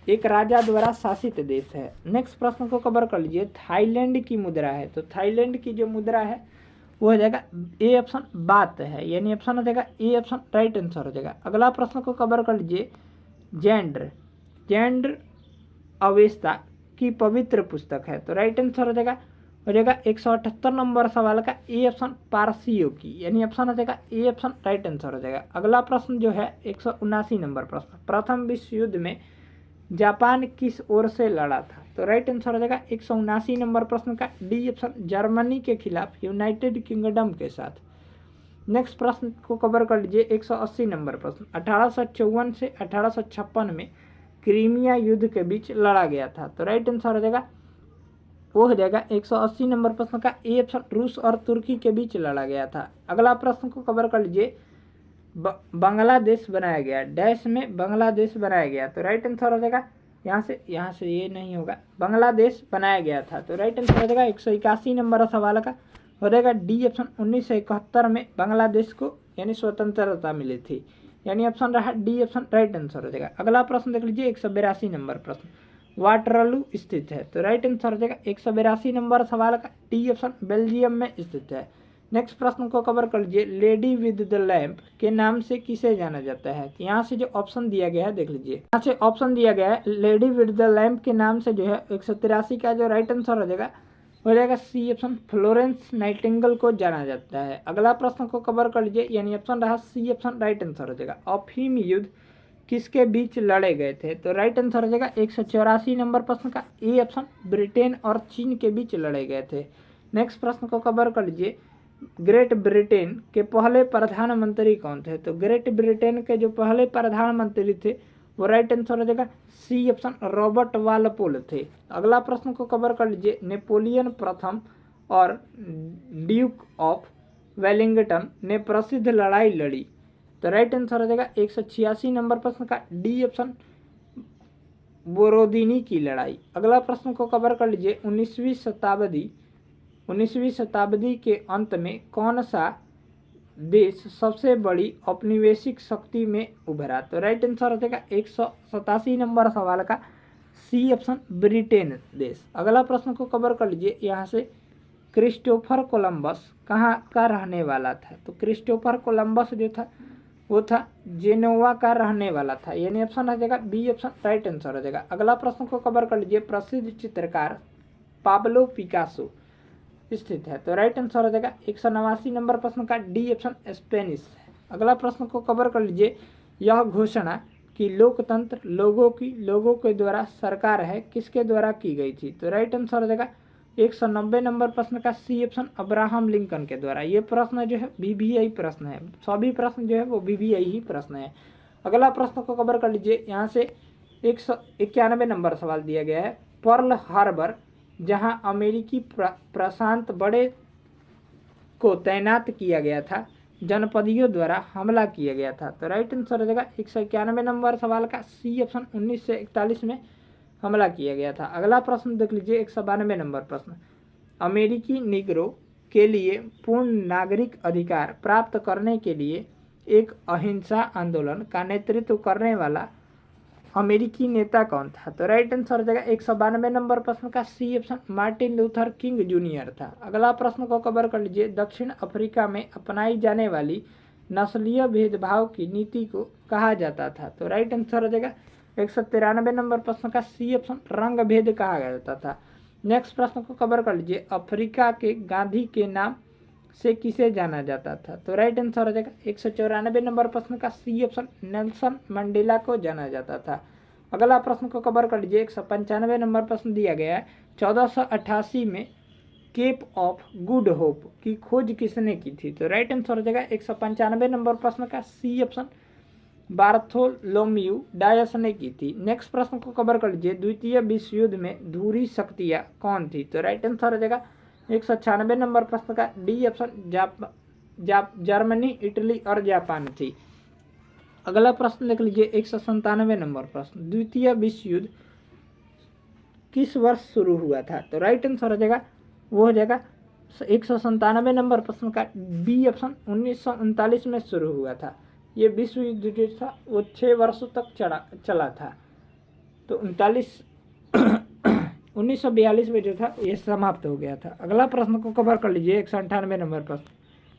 एक राजा द्वारा शासित देश है। नेक्स्ट प्रश्न को कवर कर लीजिए, थाईलैंड की मुद्रा है। तो थाईलैंड की जो मुद्रा है वो हो जाएगा ए ऑप्शन, बात है, यानी ऑप्शन हो जाएगा ए ऑप्शन, राइट आंसर हो जाएगा। अगला प्रश्न को कवर कर लीजिए, जेंडर अवेस्ता की पवित्र पुस्तक है। तो राइट आंसर हो जाएगा 178 नंबर सवाल का ए ऑप्शन, पारसियों की, यानी ऑप्शन हो जाएगा ए ऑप्शन, राइट आंसर हो जाएगा। अगला प्रश्न जो है 179 नंबर प्रश्न, प्रथम विश्व युद्ध में जापान किस ओर से लड़ा था। तो राइट आंसर हो जाएगा 179 नंबर प्रश्न का डी ऑप्शन, जर्मनी के खिलाफ यूनाइटेड किंगडम के साथ। नेक्स्ट प्रश्न को कवर कर लीजिए 180 नंबर प्रश्न। 1854 से 1856 में क्रीमिया युद्ध के बीच लड़ा गया था। तो राइट आंसर हो जाएगा वो हो जाएगा 180 नंबर प्रश्न का ए ऑप्शन, रूस और तुर्की के बीच लड़ा गया था। अगला प्रश्न को कवर कर लीजिए बांग्लादेश बनाया गया, डैश में बांग्लादेश बनाया गया। तो राइट आंसर हो जाएगा यहाँ से ये नहीं होगा, बांग्लादेश बनाया गया था। तो राइट आंसर हो जाएगा 181 नंबर सवाल का हो जाएगा डी ऑप्शन। 1971 में बांग्लादेश को यानी स्वतंत्रता मिली थी, यानी ऑप्शन रहा डी ऑप्शन राइट आंसर हो जाएगा। अगला प्रश्न देख लीजिए 182 नंबर प्रश्न, वाटरलू स्थित है। तो राइट आंसर हो जाएगा 182 नंबर सवाल का डी ऑप्शन, बेल्जियम में स्थित है। नेक्स्ट प्रश्न को कवर कर लीजिए लेडी विद द लैंप के नाम से किसे जाना जाता है। यहाँ से जो ऑप्शन दिया गया है देख लीजिए, यहाँ से ऑप्शन दिया गया है लेडी विद द लैंप के नाम से जो है 183 का जो राइट आंसर हो जाएगा सी ऑप्शन, फ्लोरेंस नाइटिंगेल को जाना जाता है। अगला प्रश्न को कवर कर लीजिए यानी ऑप्शन रहा सी ऑप्शन राइट आंसर हो जाएगा। अफीम युद्ध किसके बीच लड़े गए थे। तो राइट आंसर हो जाएगा 184 नंबर प्रश्न का ए ऑप्शन, ब्रिटेन और चीन के बीच लड़े गए थे। नेक्स्ट प्रश्न को कवर कर लीजिए ग्रेट ब्रिटेन के पहले प्रधानमंत्री कौन थे। तो ग्रेट ब्रिटेन के जो पहले प्रधानमंत्री थे वो राइट आंसर हो जाएगा सी ऑप्शन, रॉबर्ट वालपोल थे। अगला प्रश्न को कवर कर लीजिए नेपोलियन प्रथम और ड्यूक ऑफ वेलिंगटन ने प्रसिद्ध लड़ाई लड़ी। तो राइट आंसर हो जाएगा 186 नंबर प्रश्न का डी ऑप्शन, बोरोदिनी की लड़ाई। अगला प्रश्न को कवर कर लीजिए 19वीं शताब्दी के अंत में कौन सा देश सबसे बड़ी औपनिवेशिक शक्ति में उभरा। तो राइट आंसर हो जाएगा 187 नंबर सवाल का सी ऑप्शन, ब्रिटेन देश। अगला प्रश्न को कवर कर लीजिए यहाँ से क्रिस्टोफर कोलंबस कहाँ का रहने वाला था। तो क्रिस्टोफर कोलंबस जो था वो था जेनोवा का रहने वाला था, यानी ऑप्शन आ जाएगा बी ऑप्शन राइट आंसर हो जाएगा। अगला प्रश्न को कवर कर लीजिए प्रसिद्ध चित्रकार पाब्लो पिकासो स्थित है। तो राइट आंसर हो जाएगा 189 नंबर प्रश्न का डी ऑप्शन, स्पेनिश। अगला प्रश्न को कवर कर लीजिए यह घोषणा कि लोकतंत्र लोगों के द्वारा सरकार है किसके द्वारा की गई थी। तो राइट आंसर हो जाएगा 190 नंबर प्रश्न का सी ऑप्शन, अब्राहम लिंकन के द्वारा। ये प्रश्न जो है बीबीआई प्रश्न है, सभी प्रश्न जो है वो बीबीआई ही प्रश्न है। अगला प्रश्न को कवर कर लीजिए यहाँ से 191 नंबर सवाल दिया गया है पर्ल हार्बर जहां अमेरिकी प्रशांत बड़े को तैनात किया गया था, जनपदियों द्वारा हमला किया गया था। तो राइट आंसर हो जाएगा 191 नंबर सवाल का सी ऑप्शन, 1941 में हमला किया गया था। अगला प्रश्न देख लीजिए 192 नंबर प्रश्न, अमेरिकी निग्रो के लिए पूर्ण नागरिक अधिकार प्राप्त करने के लिए एक अहिंसा आंदोलन का नेतृत्व करने वाला अमेरिकी नेता कौन था। तो राइट आंसर हो जाएगा 192 नंबर प्रश्न का C option, Martin Luther King Junior था। अगला प्रश्न को कवर कर लीजिए दक्षिण अफ्रीका में अपनाई जाने वाली नस्लीय भेदभाव की नीति को कहा जाता था। तो राइट आंसर हो जाएगा 193 नंबर प्रश्न का सी ऑप्शन, रंग भेद कहा जाता था। नेक्स्ट प्रश्न को कवर कर लीजिए अफ्रीका के गांधी के नाम से किसे जाना जाता था। तो राइट आंसर हो जाएगा 194 नंबर प्रश्न का सी ऑप्शन, नेल्सन मंडेला को जाना जाता था। अगला प्रश्न को कवर कर लीजिए 195 नंबर प्रश्न दिया गया है 1488 में केप ऑफ गुड होप की खोज किसने की थी। तो राइट आंसर हो जाएगा 195 नंबर प्रश्न का सी ऑप्शन, बार्थोलोम्यू डायस ने की थी। नेक्स्ट प्रश्न को कवर कर लीजिए द्वितीय विश्व युद्ध में धुरी शक्तियां कौन थी। तो राइट आंसर हो जाएगा 196 नंबर प्रश्न का डी ऑप्शन, जर्मनी, इटली और जापान थी। अगला प्रश्न देख लीजिए 197 नंबर प्रश्न, द्वितीय विश्व युद्ध किस वर्ष शुरू हुआ था। तो राइट आंसर हो जाएगा वो हो जाएगा 197 नंबर प्रश्न का बी ऑप्शन, 1939 में शुरू हुआ था। ये विश्व युद्ध जो था वो 6 वर्षों तक चला था। तो 1942 में जो था ये समाप्त हो गया था। अगला प्रश्न को कवर कर लीजिए 198 नंबर प्रश्न,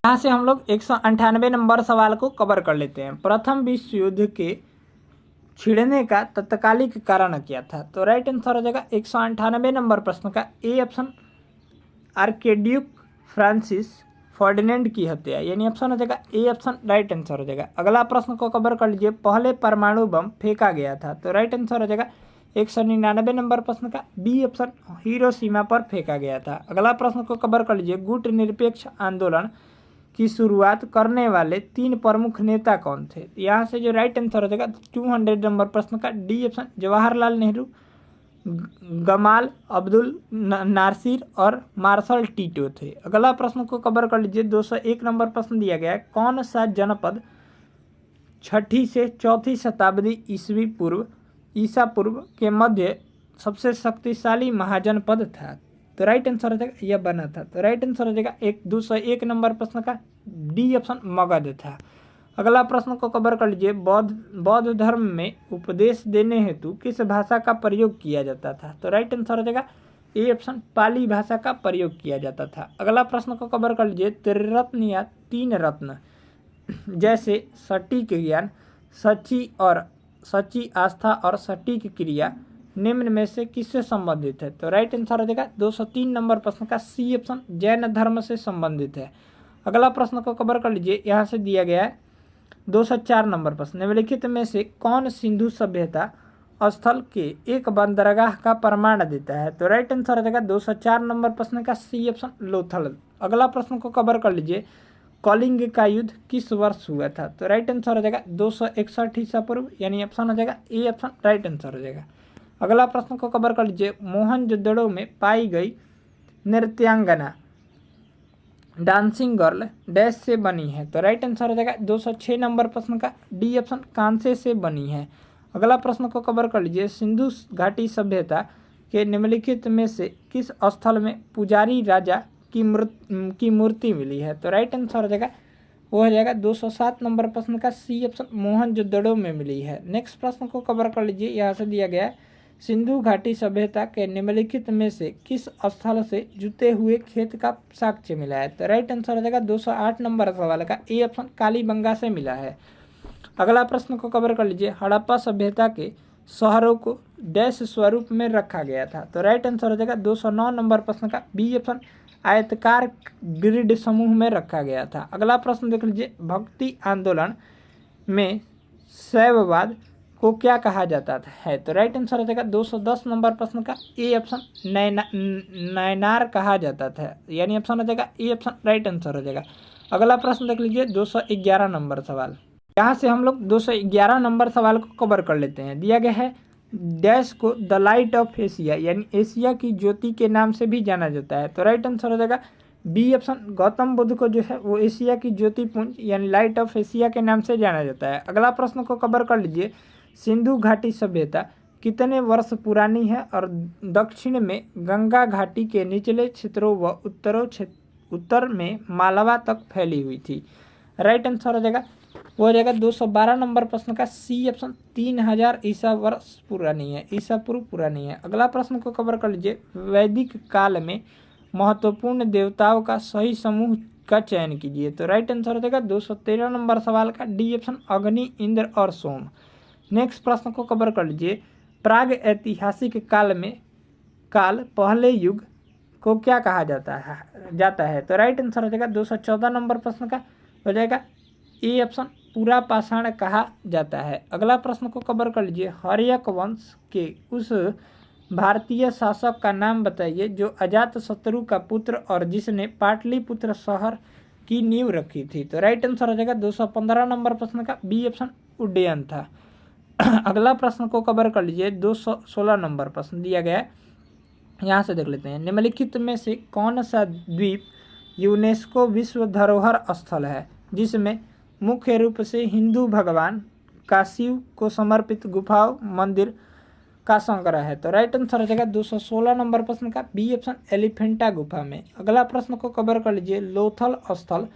यहाँ से हम लोग 198 नंबर सवाल को कवर कर लेते हैं। प्रथम विश्व युद्ध के छिड़ने का तत्कालिक कारण क्या था। तो राइट आंसर हो जाएगा 198 नंबर प्रश्न का A option, archduke Francis Ferdinand की हत्या, यानी ऑप्शन हो जाएगा ए ऑप्शन राइट आंसर हो जाएगा। अगला प्रश्न को कवर कर लीजिए पहले परमाणु बम फेंका गया था। तो राइट आंसर हो जाएगा 199 नंबर प्रश्न का बी ऑप्शन, हिरोशिमा पर फेंका गया था। अगला प्रश्न को कवर कर लीजिए गुट निरपेक्ष आंदोलन की शुरुआत करने वाले 3 प्रमुख नेता कौन थे? यहाँ से जो राइट आंसर हो जाएगा 200 नंबर प्रश्न का D option Jawaharlal Nehru, Gamal Abdul Nasser और मार्शल टीटो थे। अगला प्रश्न को कवर कर लीजिए। 201 नंबर प्रश्न दिया गया है, कौन सा जनपद 6ठी से 4ठी शताब्दी ईसा पूर्व के मध्य सबसे शक्तिशाली महाजनपद था? तो राइट आंसर हो जाएगा यह बना था। तो राइट आंसर हो जाएगा 201 नंबर प्रश्न का डी ऑप्शन मगध था। अगला प्रश्न को कवर कर लीजिए। बौद्ध धर्म में उपदेश देने हेतु किस भाषा का प्रयोग किया जाता था? तो राइट आंसर हो जाएगा ए ऑप्शन पाली भाषा का प्रयोग किया जाता था। अगला प्रश्न को कवर कर लीजिए। त्रिरत्न या 3 रत्न जैसे सटीक ज्ञान, सच्ची आस्था और सटीक क्रिया निम्न में से किससे संबंधित है? तो राइट आंसर हो जाएगा 203 नंबर प्रश्न का सी ऑप्शन जैन धर्म से संबंधित है। अगला प्रश्न को कवर कर लीजिए। यहाँ से दिया गया है 204 नंबर प्रश्न, निम्नलिखित में से कौन सिंधु सभ्यता स्थल के एक बंदरगाह का प्रमाण देता है? तो राइट आंसर हो जाएगा 204 नंबर प्रश्न का सी ऑप्शन लोथल। अगला प्रश्न को कवर कर लीजिए। कलिंग का युद्ध किस वर्ष हुआ था? तो राइट आंसर हो जाएगा 261 ईसा पूर्व, यानी ऑप्शन हो जाएगा ए ऑप्शन राइट आंसर हो जाएगा। अगला प्रश्न को कवर कर लीजिए। मोहनजोदड़ो में पाई गई नृत्यांगना डांसिंग गर्ल डैश से बनी है? तो राइट आंसर हो जाएगा 206 नंबर प्रश्न का डी ऑप्शन कांसे से बनी है। अगला प्रश्न को कवर कर लीजिए। सिंधु घाटी सभ्यता के निम्नलिखित में से किस स्थल में पुजारी राजा की मूर्ति मिली है? तो राइट आंसर हो जाएगा वो हो जाएगा 207 नंबर प्रश्न का सी ऑप्शन मोहनजोदड़ो में मिली है। नेक्स्ट प्रश्न को कवर कर लीजिए। यहाँ से दिया गया है, सिंधु घाटी सभ्यता के निम्नलिखित में से किस स्थल से जुते हुए खेत का साक्ष्य मिला है? तो राइट आंसर हो जाएगा 208 नंबर सवाल का ए ऑप्शन कालीबंगा से मिला है। अगला प्रश्न को कवर कर लीजिए। हड़प्पा सभ्यता के शहरों को डैश स्वरूप में रखा गया था? तो राइट आंसर हो जाएगा 209 नंबर प्रश्न का बी ऑप्शन आयताकार ग्रिड समूह में रखा गया था। अगला प्रश्न देख लीजिए। भक्ति आंदोलन में शैववाद को क्या कहा जाता है? तो राइट आंसर हो जाएगा 210 नंबर प्रश्न का ए ऑप्शन नयनार कहा जाता था, यानी ऑप्शन हो जाएगा ए ऑप्शन राइट आंसर हो जाएगा। अगला प्रश्न देख लीजिए 211 नंबर सवाल। यहाँ से हम लोग 211 नंबर सवाल को कवर कर लेते हैं। दिया गया है, डैश को द लाइट ऑफ एशिया यानी एशिया की ज्योति के नाम से भी जाना जाता है? तो राइट आंसर हो जाएगा बी ऑप्शन गौतम बुद्ध को जो है वो एशिया की ज्योतिपुंज यानी लाइट ऑफ एशिया के नाम से जाना जाता है। अगला प्रश्न को कवर कर लीजिए। सिंधु घाटी सभ्यता कितने वर्ष पुरानी है और दक्षिण में गंगा घाटी के निचले क्षेत्रों व उत्तर में मालवा तक फैली हुई थी? राइट आंसर हो जाएगा वो हो जाएगा 212 नंबर प्रश्न का सी ऑप्शन 3000 ईसा वर्ष पुरानी है, ईसा पूर्व पुरानी है। अगला प्रश्न को कवर कर लीजिए। वैदिक काल में महत्वपूर्ण देवताओं का सही समूह का चयन कीजिए? तो राइट आंसर हो जाएगा 213 नंबर सवाल का डी ऑप्शन अग्नि, इंद्र और सोम। नेक्स्ट प्रश्न को कवर कर लीजिए। प्राग ऐतिहासिक काल पहले युग को क्या कहा जाता है? तो राइट आंसर हो जाएगा 214 नंबर प्रश्न का हो जाएगा ए ऑप्शन पूरा पाषाण कहा जाता है। अगला प्रश्न को कवर कर लीजिए। हर्यक वंश के उस भारतीय शासक का नाम बताइए जो अजातशत्रु का पुत्र और जिसने पाटलिपुत्र शहर की नींव रखी थी? तो राइट आंसर हो जाएगा 215 नंबर प्रश्न का बी ऑप्शन उड्डयन था। अगला प्रश्न को कवर कर लीजिए। 216 नंबर प्रश्न दिया गया है, यहाँ से देख लेते हैं। निम्नलिखित में से कौन सा द्वीप यूनेस्को विश्व धरोहर स्थल है जिसमें मुख्य रूप से हिंदू भगवान का शिव को समर्पित गुफाओं मंदिर का संग्रह है? तो राइट आंसर हो जाएगा 216 नंबर प्रश्न का बी ऑप्शन एलिफेंटा गुफा में। अगला प्रश्न को कवर कर लीजिए। लोथल स्थल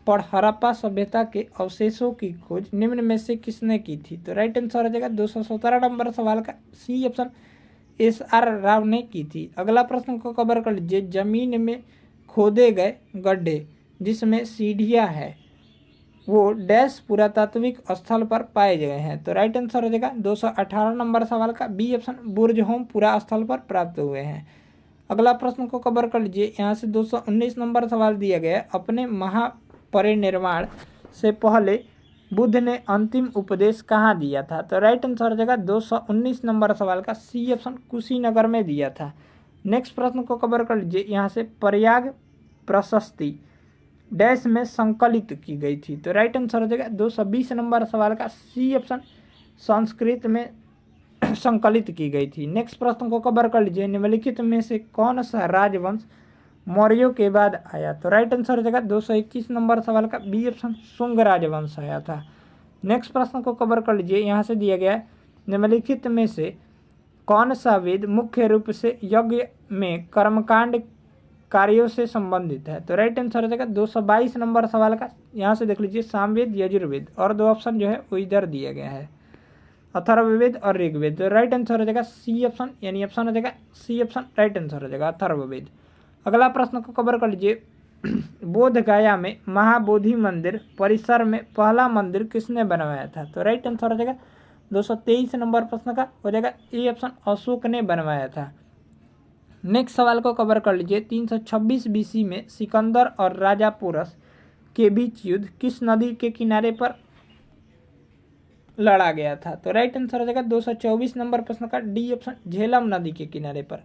पर हड़प्पा सभ्यता के अवशेषों की खोज निम्न में से किसने की थी? तो राइट आंसर हो जाएगा 217 नंबर सवाल का सी ऑप्शन SR राव ने की थी। अगला प्रश्न को कवर कर लीजिए। जमीन में खोदे गए गड्ढे जिसमें सीढ़ियां है वो डैश पुरातात्विक स्थल पर पाए गए हैं? तो राइट आंसर हो जाएगा 218 नंबर सवाल का बी ऑप्शन बुर्ज होम पुरा स्थल पर प्राप्त हुए हैं। अगला प्रश्न को कवर कर लीजिए। यहाँ से 219 नंबर सवाल दिया गया है। अपने महापरिनिर्वाण से पहले बुद्ध ने अंतिम उपदेश कहाँ दिया था? तो राइट आंसर हो जाएगा 219 नंबर सवाल का सी ऑप्शन कुशीनगर में दिया था। नेक्स्ट प्रश्न को कवर कर लीजिए। यहाँ से प्रयाग प्रशस्ति डैश में संकलित की गई थी। तो राइट आंसर हो जाएगा 220 नंबर सवाल का सी ऑप्शन, संस्कृत में संकलित की गई थी। नेक्स्ट प्रश्न को कवर कर लीजिए, निम्नलिखित में से कौन सा राजवंश मौर्यों के बाद आया? तो राइट आंसर हो जाएगा 221 नंबर सवाल का बी ऑप्शन, शुंग राजवंश आया था। नेक्स्ट प्रश्न को कवर कर लीजिए, यहाँ से दिया गया है निम्नलिखित में से कौन सा वेद मुख्य रूप से यज्ञ में कर्मकांड कार्यों से संबंधित है? तो राइट आंसर हो जाएगा 222 नंबर सवाल का, यहाँ से देख लीजिए सामवेद, यजुर्वेद, और दो ऑप्शन जो है वो इधर दिया गया है, अथर्ववेद और ऋग्वेद। तो राइट आंसर हो जाएगा सी ऑप्शन, यानी ऑप्शन हो जाएगा सी ऑप्शन राइट आंसर हो जाएगा अथर्ववेद। अगला प्रश्न को कवर कर लीजिए, बोध गया में महाबोधि मंदिर परिसर में पहला मंदिर किसने बनवाया था? तो राइट आंसर हो जाएगा 223 नंबर प्रश्न का हो जाएगा ए ऑप्शन, अशोक ने बनवाया था। नेक्स्ट सवाल को कवर कर लीजिए, 326 बीसी में सिकंदर और राजा पोरस के बीच युद्ध किस नदी के किनारे पर लड़ा गया था? तो राइट आंसर हो जाएगा 224 नंबर प्रश्न का डी ऑप्शन, झेलम नदी के किनारे पर।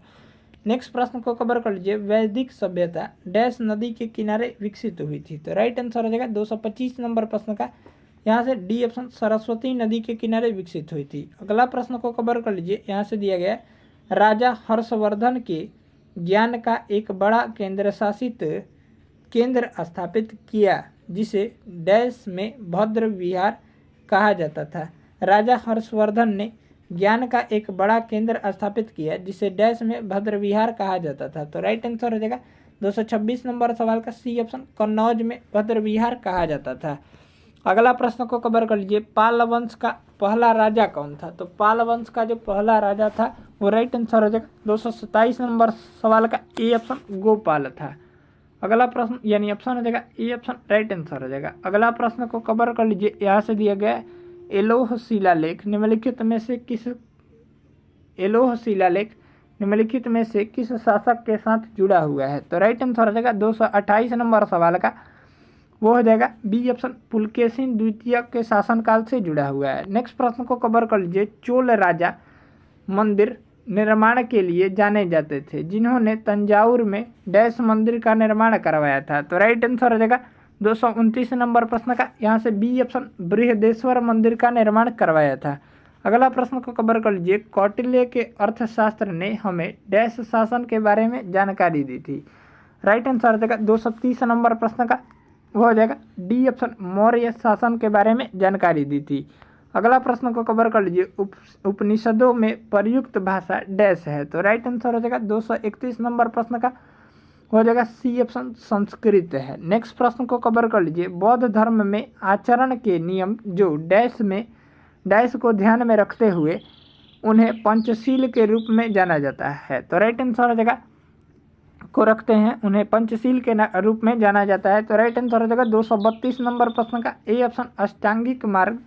नेक्स्ट प्रश्न को कवर कर लीजिए, वैदिक सभ्यता डैश नदी के किनारे विकसित हुई थी? तो राइट आंसर हो जाएगा 225 नंबर प्रश्न का, यहाँ से डी ऑप्शन, सरस्वती नदी के किनारे विकसित हुई थी। अगला प्रश्न को कवर कर लीजिए, यहाँ से दिया गया है राजा हर्षवर्धन के ज्ञान का एक बड़ा केंद्र शासित केंद्र स्थापित किया जिसे डैश में भद्र विहार कहा जाता था। राजा हर्षवर्धन ने ज्ञान का एक बड़ा केंद्र स्थापित किया जिसे डैश में भद्र विहार कहा जाता था। तो राइट आंसर हो जाएगा 226 नंबर सवाल का सी ऑप्शन, कन्नौज में भद्र विहार कहा जाता था। अगला प्रश्न को कवर कर लीजिए, पाल वंश का पहला राजा कौन था? तो पाल वंश का जो पहला राजा था वो राइट आंसर हो जाएगा 227 नंबर सवाल का ए ऑप्शन, गोपाल था। अगला प्रश्न यानी ऑप्शन हो जाएगा ए ऑप्शन, राइट आंसर हो जाएगा। अगला प्रश्न को कवर कर लीजिए, यहाँ से दिया गया एलोह शिलालेख निम्नलिखित में से किस शासक के साथ जुड़ा हुआ है? तो राइट आंसर हो जाएगा 228 नंबर सवाल का, वो हो जाएगा बी ऑप्शन, पुलकेशिन द्वितीय के शासनकाल से जुड़ा हुआ है। नेक्स्ट प्रश्न को कवर कर लीजिए, चोल राजा मंदिर निर्माण के लिए जाने जाते थे जिन्होंने तंजावुर में डैश मंदिर का निर्माण करवाया था? तो राइट आंसर हो जाएगा 229 नंबर प्रश्न का, यहाँ से बी ऑप्शन, बृहदेश्वर मंदिर का निर्माण करवाया था। अगला प्रश्न को कवर कर लीजिए, कौटिल्य के अर्थशास्त्र ने हमें डैश शासन के बारे में जानकारी दी थी? राइट आंसर हो जाएगा 230 नंबर प्रश्न का, वो हो जाएगा डी ऑप्शन, मौर्य शासन के बारे में जानकारी दी थी। अगला प्रश्न को कवर कर लीजिए, उपनिषदों में प्रयुक्त भाषा डैश है? तो राइट आंसर हो जाएगा 231 नंबर प्रश्न का, हो जाएगा सी ऑप्शन, संस्कृत है। नेक्स्ट प्रश्न को कवर कर लीजिए, बौद्ध धर्म में आचरण के नियम जो डैश को ध्यान में रखते हुए उन्हें पंचशील के रूप में जाना जाता है? तो राइट आंसर हो जाएगा को रखते हैं उन्हें पंचशील के रूप में जाना जाता है। तो राइट आंसर हो जाएगा 232 नंबर प्रश्न का ए ऑप्शन, अष्टांगिक मार्ग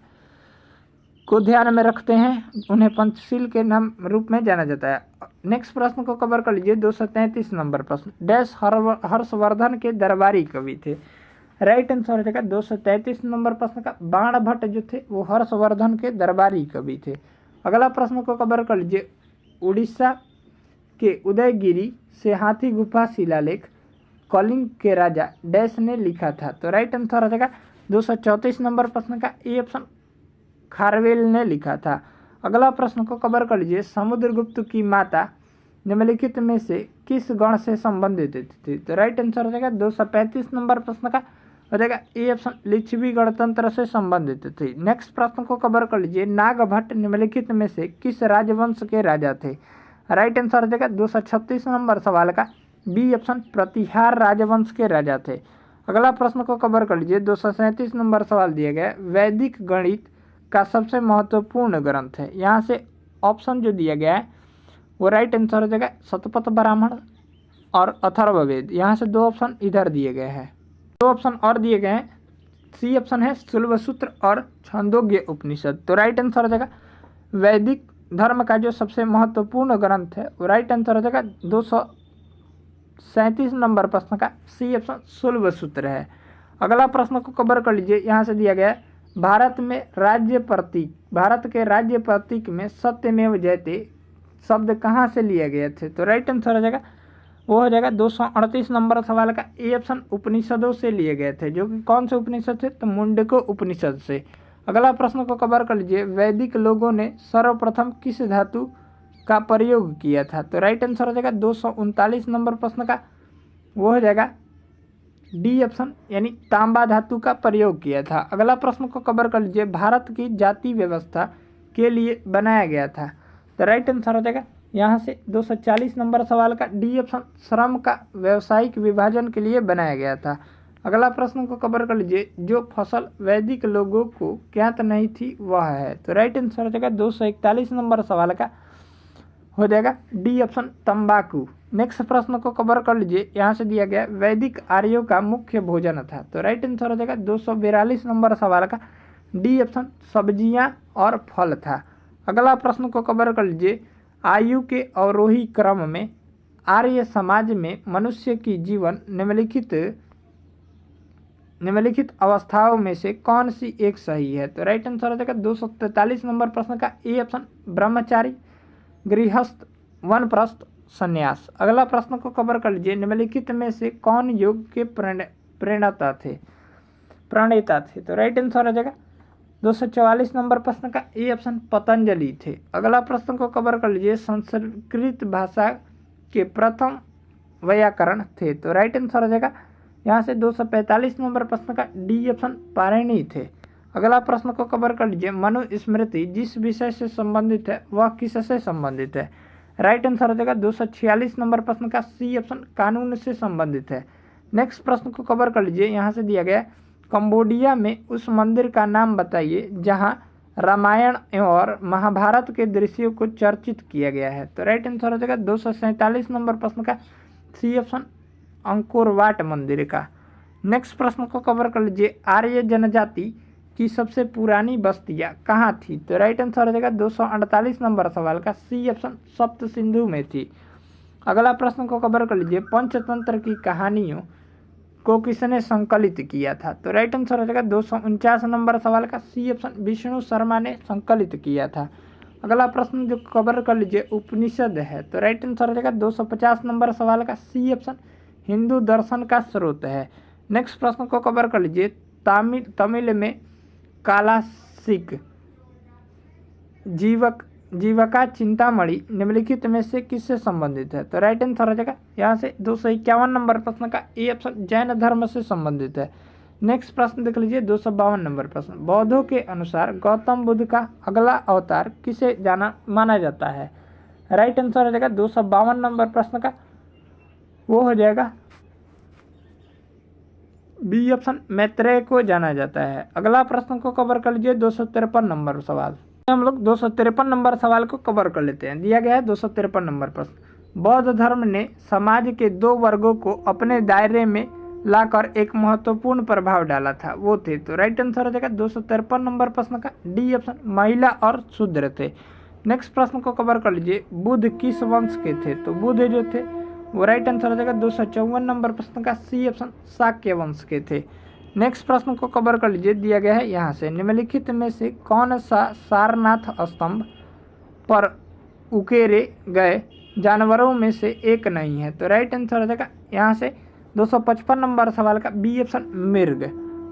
को ध्यान में रखते हैं उन्हें पंचशील के नाम रूप में जाना जाता है। नेक्स्ट प्रश्न को कवर कर लीजिए, 233 नंबर प्रश्न, डैश हर्षवर्धन के दरबारी कवि थे? राइट आंसर हो जाएगा 233 नंबर प्रश्न का, बाण भट्ट जो थे वो हर्षवर्धन के दरबारी कवि थे। अगला प्रश्न को कवर कर लीजिए, उड़ीसा के उदयगिरी से हाथी गुफा शिलालेख कलिंग के राजा डैश ने लिखा था? तो राइट आंसर हो जाएगा 234 नंबर प्रश्न का ए ऑप्शन, खारवेल ने लिखा था। अगला प्रश्न को कवर कर लीजिए, समुद्रगुप्त की माता निम्नलिखित में से किस गण से संबंधित थी? तो राइट आंसर हो जाएगा 235 नंबर प्रश्न का, हो जाएगा ए ऑप्शन, लिच्छवी गणतंत्र से संबंधित थी। नेक्स्ट प्रश्न को कवर कर लीजिए, नागभट्ट निम्नलिखित में से किस राजवंश के राजा थे? राइट आंसर हो जाएगा 236 नंबर सवाल का बी ऑप्शन, प्रतिहार राजवंश के राजा थे। अगला प्रश्न को कवर कर लीजिए, 237 नंबर सवाल दिया गया, वैदिक गणित का सबसे महत्वपूर्ण ग्रंथ है? यहाँ से ऑप्शन जो दिया गया है वो राइट आंसर हो जाएगा शतपथ ब्राह्मण और अथर्ववेद। यहाँ से दो ऑप्शन इधर दिए गए हैं, दो ऑप्शन और दिए गए हैं, सी ऑप्शन है शुल्बसूत्र और छंदोग्य उपनिषद। तो राइट आंसर हो जाएगा वैदिक धर्म का जो सबसे महत्वपूर्ण ग्रंथ है वो राइट आंसर हो जाएगा 237 नंबर प्रश्न का सी ऑप्शन, शुल्बसूत्र है। अगला प्रश्न को कवर कर लीजिए, यहाँ से दिया गया है, भारत के राज्य प्रतीक में सत्यमेव जयते शब्द कहाँ से लिए गए थे? तो राइट आंसर हो जाएगा वो हो जाएगा 238 नंबर सवाल का ए ऑप्शन उपनिषदों से लिए गए थे, जो कि कौन से उपनिषद से, तो मुंडको उपनिषद से। अगला प्रश्न को कवर कर लीजिए, वैदिक लोगों ने सर्वप्रथम किस धातु का प्रयोग किया था, तो राइट आंसर हो जाएगा 239 नंबर प्रश्न का वो हो जाएगा डी ऑप्शन, यानी तांबा धातु का प्रयोग किया था। अगला प्रश्न को कवर कर लीजिए, भारत की जाति व्यवस्था के लिए बनाया गया था, तो राइट आंसर हो जाएगा यहाँ से 240 नंबर सवाल का डी ऑप्शन, श्रम का व्यावसायिक विभाजन के लिए बनाया गया था। अगला प्रश्न को कवर कर लीजिए, जो फसल वैदिक लोगों को ज्ञात नहीं थी वह है, तो राइट आंसर हो जाएगा 241 नंबर सवाल का हो जाएगा डी ऑप्शन, तंबाकू। नेक्स्ट प्रश्न को कवर कर लीजिए, यहाँ से दिया गया वैदिक आर्यों का मुख्य भोजन था, तो राइट आंसर हो जाएगा 242 नंबर सवाल का डी ऑप्शन, सब्जियां और फल था। अगला प्रश्न को कवर कर लीजिए, आयु के अवरोही क्रम में आर्य समाज में मनुष्य की जीवन निम्नलिखित अवस्थाओं में से कौन सी एक सही है, तो राइट आंसर हो जाएगा 243 नंबर प्रश्न का ए ऑप्शन, ब्रह्मचारी, गृहस्थ, वानप्रस्थ, संन्यास। अगला प्रश्न को कवर कर लीजिए, निम्नलिखित में से कौन योग के प्रणेता थे, तो राइट आंसर हो जाएगा 244 नंबर प्रश्न का ए ऑप्शन, पतंजलि थे। अगला प्रश्न को कवर कर लीजिए, संस्कृत भाषा के प्रथम व्याकरण थे, तो राइट आंसर हो जाएगा यहाँ से 245 नंबर प्रश्न का डी ऑप्शन, पाणिनि थे। अगला प्रश्न को कवर कर लीजिए, मनुस्मृति जिस विषय से संबंधित है वह किससे संबंधित है, राइट आंसर हो जाएगा 246 नंबर प्रश्न का सी ऑप्शन, कानून से संबंधित है। नेक्स्ट प्रश्न को कवर कर लीजिए, यहाँ से दिया गया कंबोडिया में उस मंदिर का नाम बताइए जहाँ रामायण और महाभारत के दृश्यों को चर्चित किया गया है, तो राइट आंसर हो जाएगा 247 नंबर प्रश्न का सी ऑप्शन, अंकोर वाट मंदिर का। नेक्स्ट प्रश्न को कवर कर लीजिए, आर्य जनजाति की सबसे पुरानी बस्तियां कहाँ थी, तो राइट आंसर हो जाएगा 248 नंबर सवाल का सी ऑप्शन, सप्त सिंधु में थी। अगला प्रश्न को कवर कर लीजिए, पंचतंत्र की कहानियों को किसने संकलित किया था, तो राइट आंसर हो जाएगा 249 नंबर सवाल का सी ऑप्शन, विष्णु शर्मा ने संकलित किया था। अगला प्रश्न जो कवर कर लीजिए, उपनिषद है, तो राइट आंसर हो जाएगा 250 नंबर सवाल का सी ऑप्शन, हिंदू दर्शन का स्रोत है। नेक्स्ट प्रश्न को कवर कर लीजिए, तमिल में कालासिक जीविका चिंतामणि निम्नलिखित में से किससे संबंधित है, तो राइट आंसर हो जाएगा यहाँ से 251 नंबर प्रश्न का ए ऑप्शन, जैन धर्म से संबंधित है। नेक्स्ट प्रश्न देख लीजिए 252 नंबर प्रश्न, बौद्धों के अनुसार गौतम बुद्ध का अगला अवतार किसे माना जाता है, राइट आंसर हो जाएगा 252 नंबर प्रश्न का वो हो जाएगा बी ऑप्शन, मैत्रेय को जाना जाता है। अगला प्रश्न को कवर कर लीजिए 253 नंबर सवाल, हम लोग 253 नंबर सवाल को कवर कर लेते हैं। दिया गया है 253 नंबर प्रश्न, बौद्ध धर्म ने समाज के दो वर्गों को अपने दायरे में लाकर एक महत्वपूर्ण प्रभाव डाला था, वो थे, तो राइट आंसर हो जाएगा 253 नंबर प्रश्न का डी ऑप्शन, महिला और शूद्र थे। नेक्स्ट प्रश्न को कवर कर लीजिए, बुद्ध किस वंश के थे, तो बुद्ध जो थे वो राइट आंसर हो जाएगा 254 नंबर प्रश्न का सी ऑप्शन, शाक्य वंश के थे। नेक्स्ट प्रश्न को कवर कर लीजिए, दिया गया है यहाँ से, निम्नलिखित में से कौन सा सारनाथ स्तंभ पर उकेरे गए जानवरों में से एक नहीं है, तो राइट आंसर हो जाएगा यहाँ से 255 नंबर सवाल का बी ऑप्शन, मृग।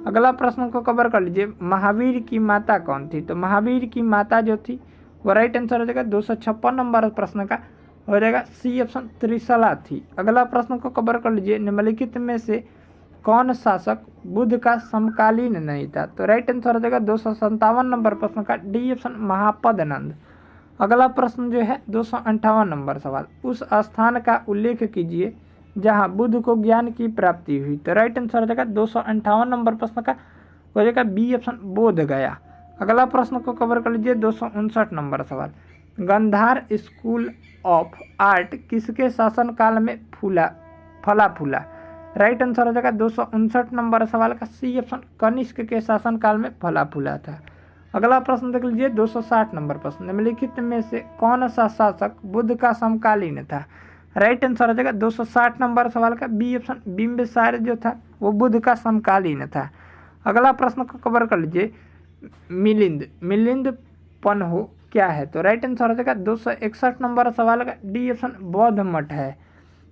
अगला प्रश्न को कवर कर लीजिए, महावीर की माता कौन थी, तो महावीर की माता जो थी वो राइट आंसर हो जाएगा 256 नंबर प्रश्न का हो जाएगा सी ऑप्शन, त्रिशला थी। अगला प्रश्न को कवर कर लीजिए, निम्नलिखित में से कौन शासक बुद्ध का समकालीन नहीं था, तो राइट आंसर हो जाएगा 257 नंबर प्रश्न का डी ऑप्शन, महापदनंद। अगला प्रश्न जो है 258 नंबर सवाल, उस स्थान का उल्लेख कीजिए जहां बुद्ध को ज्ञान की प्राप्ति हुई, तो राइट आंसर हो जाएगा 258 नंबर प्रश्न का हो जाएगा बी ऑप्शन, बोध गया। अगला प्रश्न को कवर कर लीजिए 259 नंबर सवाल, गांधार स्कूल ऑफ आर्ट किसके शासनकाल में फला फूला, राइट आंसर हो जाएगा 259 नंबर सवाल का सी ऑप्शन, कनिष्क के शासनकाल में फला फूला था। अगला प्रश्न देख लीजिए 260 नंबर प्रश्न, निम्नलिखित में से कौन सा शासक बुद्ध का समकालीन था, राइट आंसर हो जाएगा 260 नंबर सवाल का बी ऑप्शन, बिंबिसार जो था वो बुद्ध का समकालीन था। अगला प्रश्न को कवर कर लीजिए, मिलिंद पन्हो क्या है, तो राइट आंसर हो जाएगा 261 नंबर सवाल का डी ऑप्शन, बौद्ध मठ है।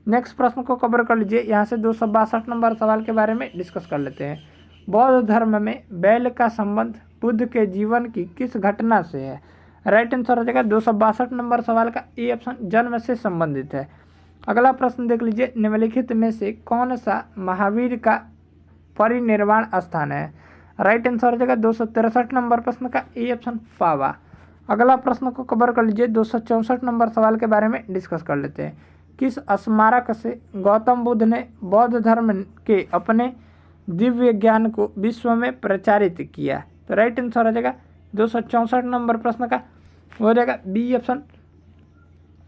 नेक्स्ट प्रश्न को कवर कर लीजिए। यहाँ से 262 नंबर सवाल के बारे में डिस्कस कर लेते हैं। बौद्ध धर्म में बैल का संबंध बुद्ध के जीवन की किस घटना से है? राइट आंसर हो जाएगा 262 नंबर सवाल का ए ऑप्शन, जन्म से संबंधित है। अगला प्रश्न देख लीजिए, निम्नलिखित में से कौन सा महावीर का परिनिर्वाण स्थान है? राइट आंसर हो जाएगा 263 नंबर प्रश्न का ए ऑप्शन, पावा। अगला प्रश्न को कवर कर लीजिए। 264 नंबर सवाल के बारे में डिस्कस कर लेते हैं। किस स्मारक से गौतम बुद्ध ने बौद्ध धर्म के अपने दिव्य ज्ञान को विश्व में प्रचारित किया? तो राइट आंसर हो जाएगा 264 नंबर प्रश्न का हो जाएगा बी ऑप्शन,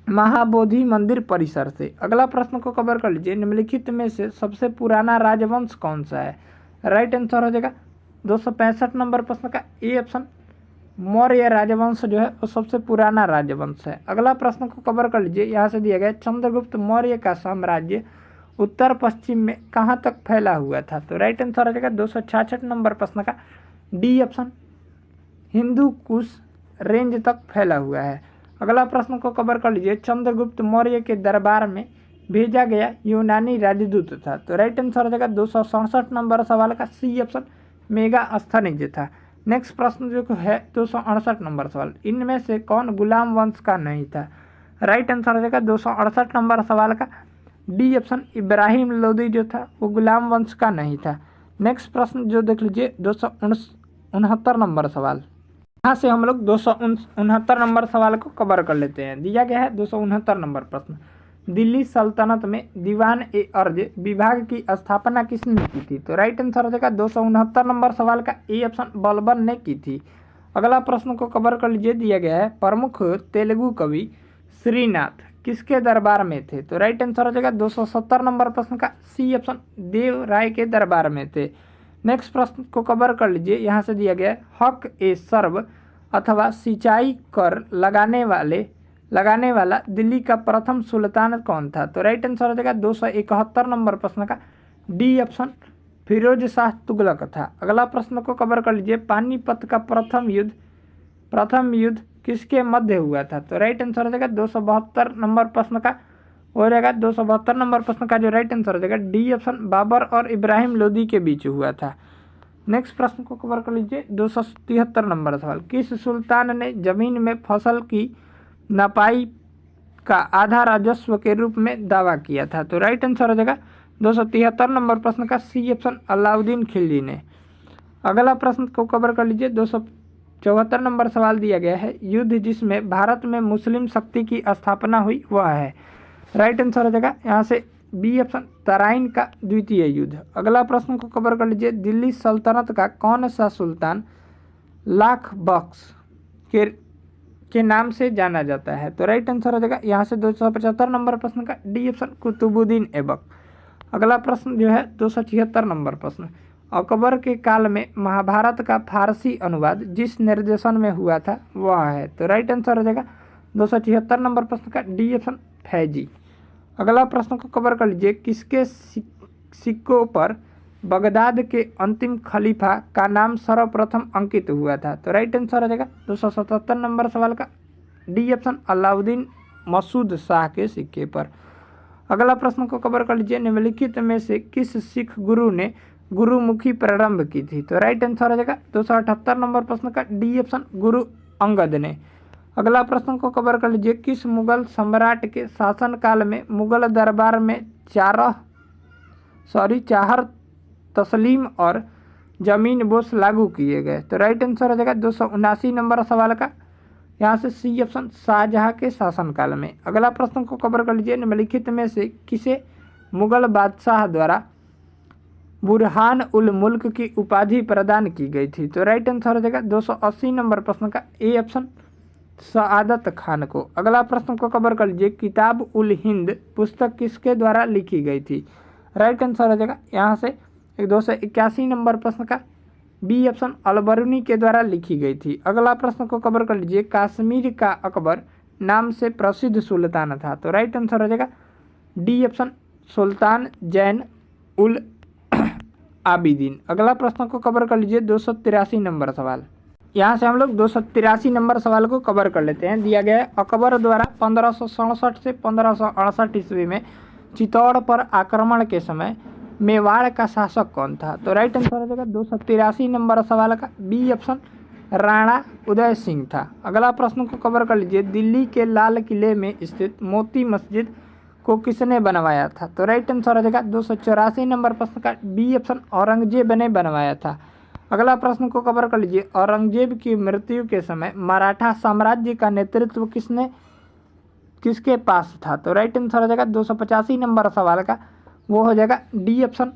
महाबोधि मंदिर परिसर से। अगला प्रश्न को कवर कर लीजिए। निम्नलिखित में से सबसे पुराना राजवंश कौन सा है? राइट आंसर हो जाएगा 265 नंबर प्रश्न का ए ऑप्शन, मौर्य राजवंश जो है वो सबसे पुराना राजवंश है। अगला प्रश्न को कवर कर लीजिए। यहाँ से दिया गया चंद्रगुप्त मौर्य का साम्राज्य उत्तर पश्चिम में कहाँ तक फैला हुआ था? तो राइट आंसर हो जाएगा 266 नंबर प्रश्न का D option, Hindu Kush range तक फैला हुआ है। अगला प्रश्न को कवर कर लीजिए। चंद्रगुप्त मौर्य के दरबार में भेजा गया यूनानी राजदूत था? तो राइट आंसर हो जाएगा 267 नंबर सवाल का सी ऑप्शन, मेगास्थनीज था। नेक्स्ट प्रश्न जो है 268 नंबर सवाल, इनमें से कौन गुलाम वंश का नहीं था? राइट आंसर हो जाएगा 268 नंबर सवाल का डी ऑप्शन, इब्राहिम लोदी जो था वो गुलाम वंश का नहीं था। नेक्स्ट प्रश्न जो देख लीजिए 269 नंबर सवाल, यहाँ से हम लोग 269 नंबर सवाल को कवर कर लेते हैं। दिया गया है 269 नंबर प्रश्न, दिल्ली सल्तनत में दीवान ए अर्ज विभाग की स्थापना किसने की थी? तो राइट आंसर हो जाएगा 269 नंबर सवाल का ए ऑप्शन, बलबन ने की थी। अगला प्रश्न को कवर कर लीजिए। दिया गया है प्रमुख तेलुगु कवि श्रीनाथ किसके दरबार में थे? तो राइट आंसर हो जाएगा 270 नंबर प्रश्न का सी ऑप्शन, देव राय के दरबार में थे। नेक्स्ट प्रश्न को कवर कर लीजिए। यहाँ से दिया गया है हक ए सर्व अथवा सिंचाई कर लगाने वाला दिल्ली का प्रथम सुल्तान कौन था? तो राइट आंसर हो जाएगा 271 नंबर प्रश्न का डी ऑप्शन, फिरोज शाह तुगलक था। अगला प्रश्न को कवर कर लीजिए। पानीपत का प्रथम युद्ध किसके मध्य हुआ था? तो राइट आंसर हो जाएगा 272 नंबर प्रश्न का हो जाएगा 272 नंबर प्रश्न का जो राइट आंसर हो जाएगा डी ऑप्शन, बाबर और इब्राहिम लोदी के बीच हुआ था। नेक्स्ट प्रश्न को कवर कर लीजिए। 273 नंबर सवाल, किस सुल्तान ने जमीन में फसल की नपाई का आधा राजस्व के रूप में दावा किया था? तो राइट आंसर हो जाएगा 273 नंबर प्रश्न का सी ऑप्शन, अलाउद्दीन खिलजी ने। अगला प्रश्न को कवर कर लीजिए। 274 नंबर सवाल दिया गया है युद्ध जिसमें भारत में मुस्लिम शक्ति की स्थापना हुई वह है? राइट आंसर हो जाएगा यहाँ से बी ऑप्शन, तराइन का द्वितीय युद्ध। अगला प्रश्न को कवर कर लीजिए। दिल्ली सल्तनत का कौन सा सुल्तान लाख बख्श के नाम से जाना जाता है? तो राइट आंसर हो जाएगा यहाँ से 275 नंबर प्रश्न का डी ऑप्शन, कुतुबुद्दीन ऐबक। अगला प्रश्न जो है 276 नंबर प्रश्न, अकबर के काल में महाभारत का फारसी अनुवाद जिस निर्देशन में हुआ था वह है? तो राइट आंसर हो जाएगा 276 नंबर प्रश्न का डी ऑप्शन, फैजी। अगला प्रश्न को कवर कर लीजिए। किसके सिक्कों पर बगदाद के अंतिम खलीफा का नाम सर्वप्रथम अंकित हुआ था? तो राइट आंसर हो जाएगा 277 नंबर सवाल का डी ऑप्शन, अलाउद्दीन मसूद शाह के सिक्के पर। अगला प्रश्न को कवर कर लीजिए। निम्नलिखित में से किस सिख गुरु ने गुरुमुखी प्रारंभ की थी? तो राइट आंसर हो जाएगा 278 नंबर प्रश्न का डी ऑप्शन, गुरु अंगद ने। अगला प्रश्न को कवर कर लीजिए। किस मुगल सम्राट के शासनकाल में मुगल दरबार में चाहर तस्लीम और जमीन बोस लागू किए गए? तो राइट आंसर हो जाएगा 279 नंबर सवाल का यहाँ से सी ऑप्शन, शाहजहां के शासनकाल में। अगला प्रश्न को कवर कर लीजिए। निम्नलिखित में से किसे मुगल बादशाह द्वारा बुरहान उल मुल्क की उपाधि प्रदान की गई थी? तो राइट आंसर हो जाएगा 280 नंबर प्रश्न का ए ऑप्शन, सआदत खान को। अगला प्रश्न को कवर कर लीजिए। किताब उल हिंद पुस्तक किसके द्वारा लिखी गई थी? राइट आंसर हो जाएगा यहाँ से 281 नंबर प्रश्न का बी ऑप्शन, अलबरूनी के द्वारा लिखी गई थी। अगला प्रश्न को कवर कर लीजिए। कश्मीर का अकबर नाम से प्रसिद्ध सुल्तान था? तो राइट आंसर हो जाएगा डी ऑप्शन, सुल्तान जैन उल आबिदीन। अगला प्रश्न को कवर कर लीजिए। 283 नंबर सवाल, यहाँ से हम लोग 283 नंबर सवाल को कवर कर लेते हैं। दिया गया है अकबर द्वारा 1567 से 1568 ईस्वी में चित्तौड़ पर आक्रमण के समय मेवाड़ का शासक कौन था? तो राइट आंसर हो जाएगा 283 नंबर सवाल का बी ऑप्शन राणा उदय सिंह था। अगला प्रश्न को कवर कर लीजिए। दिल्ली के लाल किले में स्थित मोती मस्जिद को किसने बनवाया था? तो राइट आंसर हो जाएगा 284 नंबर प्रश्न का बी ऑप्शन औरंगजेब ने बनवाया था। अगला प्रश्न को कवर कर लीजिए। औरंगजेब की मृत्यु के समय मराठा साम्राज्य का नेतृत्व किसके पास था? तो राइट आंसर हो जाएगा 285 नंबर सवाल का वो हो जाएगा डी ऑप्शन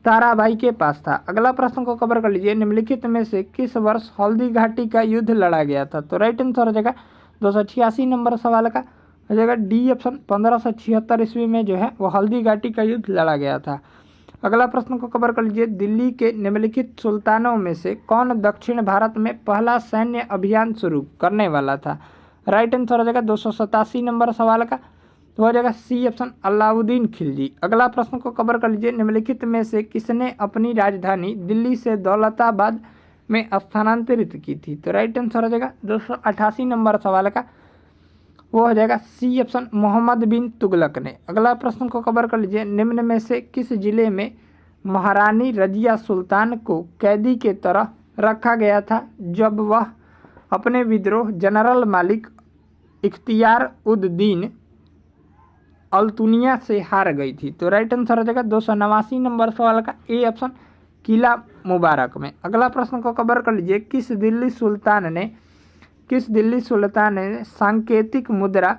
ताराबाई के पास था। अगला प्रश्न को कवर कर लीजिए। निम्नलिखित में से किस वर्ष हल्दी घाटी का युद्ध लड़ा गया था? तो राइट आंसर हो जाएगा 286 नंबर सवाल का हो जाएगा डी ऑप्शन 1576 ईस्वी में जो है वो हल्दी घाटी का युद्ध लड़ा गया था। अगला प्रश्न को कवर कर लीजिए। दिल्ली के निम्नलिखित सुल्तानों में से कौन दक्षिण भारत में पहला सैन्य अभियान शुरू करने वाला था? राइट आंसर हो जाएगा 287 नंबर सवाल का तो हो जाएगा सी ऑप्शन अलाउद्दीन खिलजी। अगला प्रश्न को कवर कर लीजिए। निम्नलिखित में से किसने अपनी राजधानी दिल्ली से दौलताबाद में स्थानांतरित की थी? तो राइट आंसर हो जाएगा 288 नंबर सवाल का वो हो जाएगा सी ऑप्शन मोहम्मद बिन तुगलक ने। अगला प्रश्न को कवर कर लीजिए। निम्न में से किस जिले में महारानी रजिया सुल्तान को कैदी के तरह रखा गया था जब वह अपने विद्रोह जनरल मालिक इख्तियार उद दीन अल्तुनिया से हार गई थी? तो राइट आंसर हो जाएगा 289 नंबर सवाल का ए ऑप्शन किला मुबारक में। अगला प्रश्न को कवर कर लीजिए। किस दिल्ली सुल्तान ने सांकेतिक मुद्रा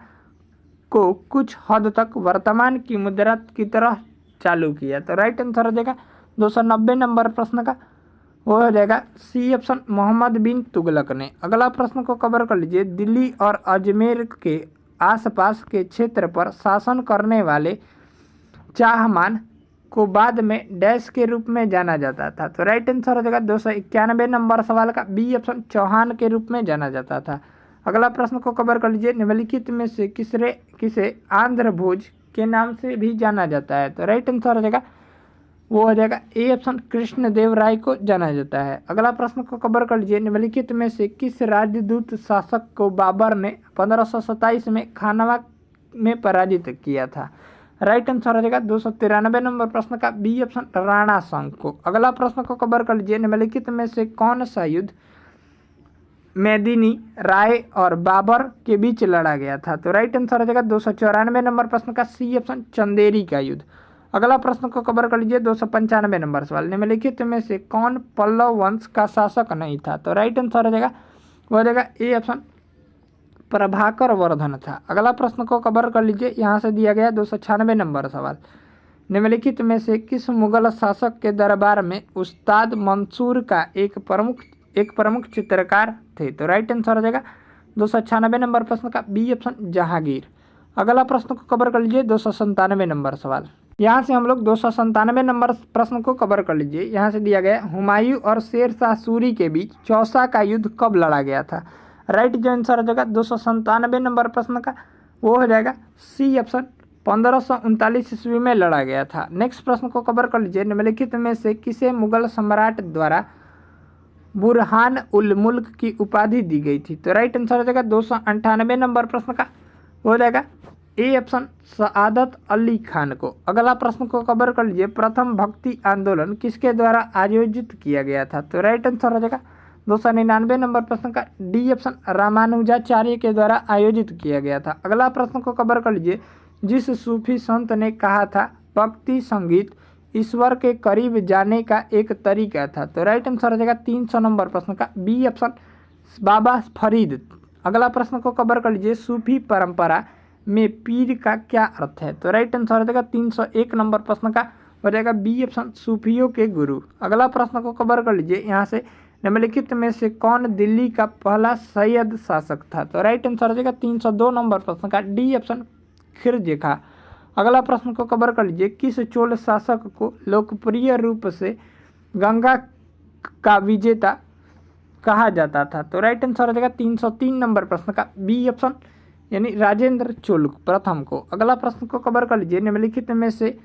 को कुछ हद तक वर्तमान की मुद्रा की तरह चालू किया? तो राइट आंसर हो जाएगा 290 नंबर प्रश्न का वो हो जाएगा सी ऑप्शन मोहम्मद बिन तुगलक ने। अगला प्रश्न को कवर कर लीजिए। दिल्ली और अजमेर के आसपास के क्षेत्र पर शासन करने वाले चाहमान को बाद में डैश के रूप में जाना जाता था? तो राइट आंसर हो जाएगा 291 नंबर सवाल का बी ऑप्शन चौहान के रूप में जाना जाता था। अगला प्रश्न को कवर कर लीजिए। निम्नलिखित में से किसे आंध्र भोज के नाम से भी जाना जाता है? तो राइट आंसर हो जाएगा वो हो जाएगा ए ऑप्शन कृष्णदेव राय को जाना जाता है। अगला प्रश्न को कवर कर लीजिए। निम्नलिखित में से किस राजदूत शासक को बाबर ने 1527 में खानवा में पराजित किया था? राइट आंसर हो जाएगा 293 नंबर प्रश्न का बी ऑप्शन राणा संघ को। अगला प्रश्न को कवर कर लीजिए। निम्नलिखित में से कौन सा युद्ध मेदिनी राय और बाबर के बीच लड़ा गया था? तो राइट आंसर हो जाएगा 294 नंबर प्रश्न का सी ऑप्शन चंदेरी का युद्ध। अगला प्रश्न को कवर कर लीजिए 295 नंबर सवाल। निम्नलिखित में से कौन पल्लव वंश का शासक नहीं था? तो राइट आंसर हो जाएगा वो हो जाएगा ए ऑप्शन प्रभाकर वर्धन था। अगला प्रश्न को कवर कर लीजिए। यहाँ से दिया गया 296 नंबर सवाल। निम्नलिखित में से किस मुगल शासक के दरबार में उस्ताद मंसूर का एक प्रमुख चित्रकार थे? तो राइट आंसर हो जाएगा 296 नंबर प्रश्न का बी ऑप्शन जहांगीर। अगला प्रश्न को कवर कर लीजिए 297 नंबर सवाल। यहाँ से हम लोग 297 नंबर प्रश्न को कवर कर लीजिए। यहाँ से दिया गया हुमायूं और शेर शाह सूरी के बीच चौसा का युद्ध कब लड़ा गया था? राइट जो आंसर हो जाएगा 297 नंबर प्रश्न का वो हो जाएगा सी ऑप्शन 1539 ईस्वी में लड़ा गया था। नेक्स्ट प्रश्न को कवर कर लीजिए। निम्नलिखित में से किसे मुगल सम्राट द्वारा बुरहान उल मुल्क की उपाधि दी गई थी? तो राइट आंसर हो जाएगा 298 नंबर प्रश्न का हो जाएगा ए ऑप्शन सआदत अली खान को। अगला प्रश्न को कवर कर लीजिए। प्रथम भक्ति आंदोलन किसके द्वारा आयोजित किया गया था? तो राइट आंसर हो जाएगा 299 नंबर प्रश्न का डी ऑप्शन रामानुजाचार्य के द्वारा आयोजित किया गया था। अगला प्रश्न को कवर कर लीजिए। जिस सूफी संत ने कहा था भक्ति संगीत ईश्वर के करीब जाने का एक तरीका था? तो राइट आंसर हो जाएगा 300 नंबर प्रश्न का बी ऑप्शन बाबा फरीद। अगला प्रश्न को कवर कर लीजिए। सूफी परंपरा में पीर का क्या अर्थ है? तो राइट आंसर हो जाएगा 301 नंबर प्रश्न का हो जाएगा बी ऑप्शन सूफियों के गुरु। अगला प्रश्न को कवर कर लीजिए। यहाँ से निम्नलिखित में से कौन दिल्ली का पहला सैयद शासक था? तो राइट आंसर हो जाएगा 302 नंबर प्रश्न का डी ऑप्शन खिरजे खा। अगला प्रश्न को कवर कर लीजिए। किस चोल शासक को लोकप्रिय रूप से गंगा का विजेता कहा जाता था? तो राइट आंसर हो जाएगा 303 नंबर प्रश्न का बी ऑप्शन यानी राजेंद्र चोल प्रथम को। अगला प्रश्न को कवर कर लीजिए। निम्नलिखित में से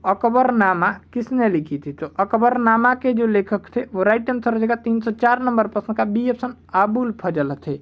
अकबरनामा किसने लिखी थी? तो अकबरनामा के जो लेखक थे वो राइट आंसर हो जाएगा 304 नंबर प्रश्न का बी ऑप्शन अबुल फजल थे।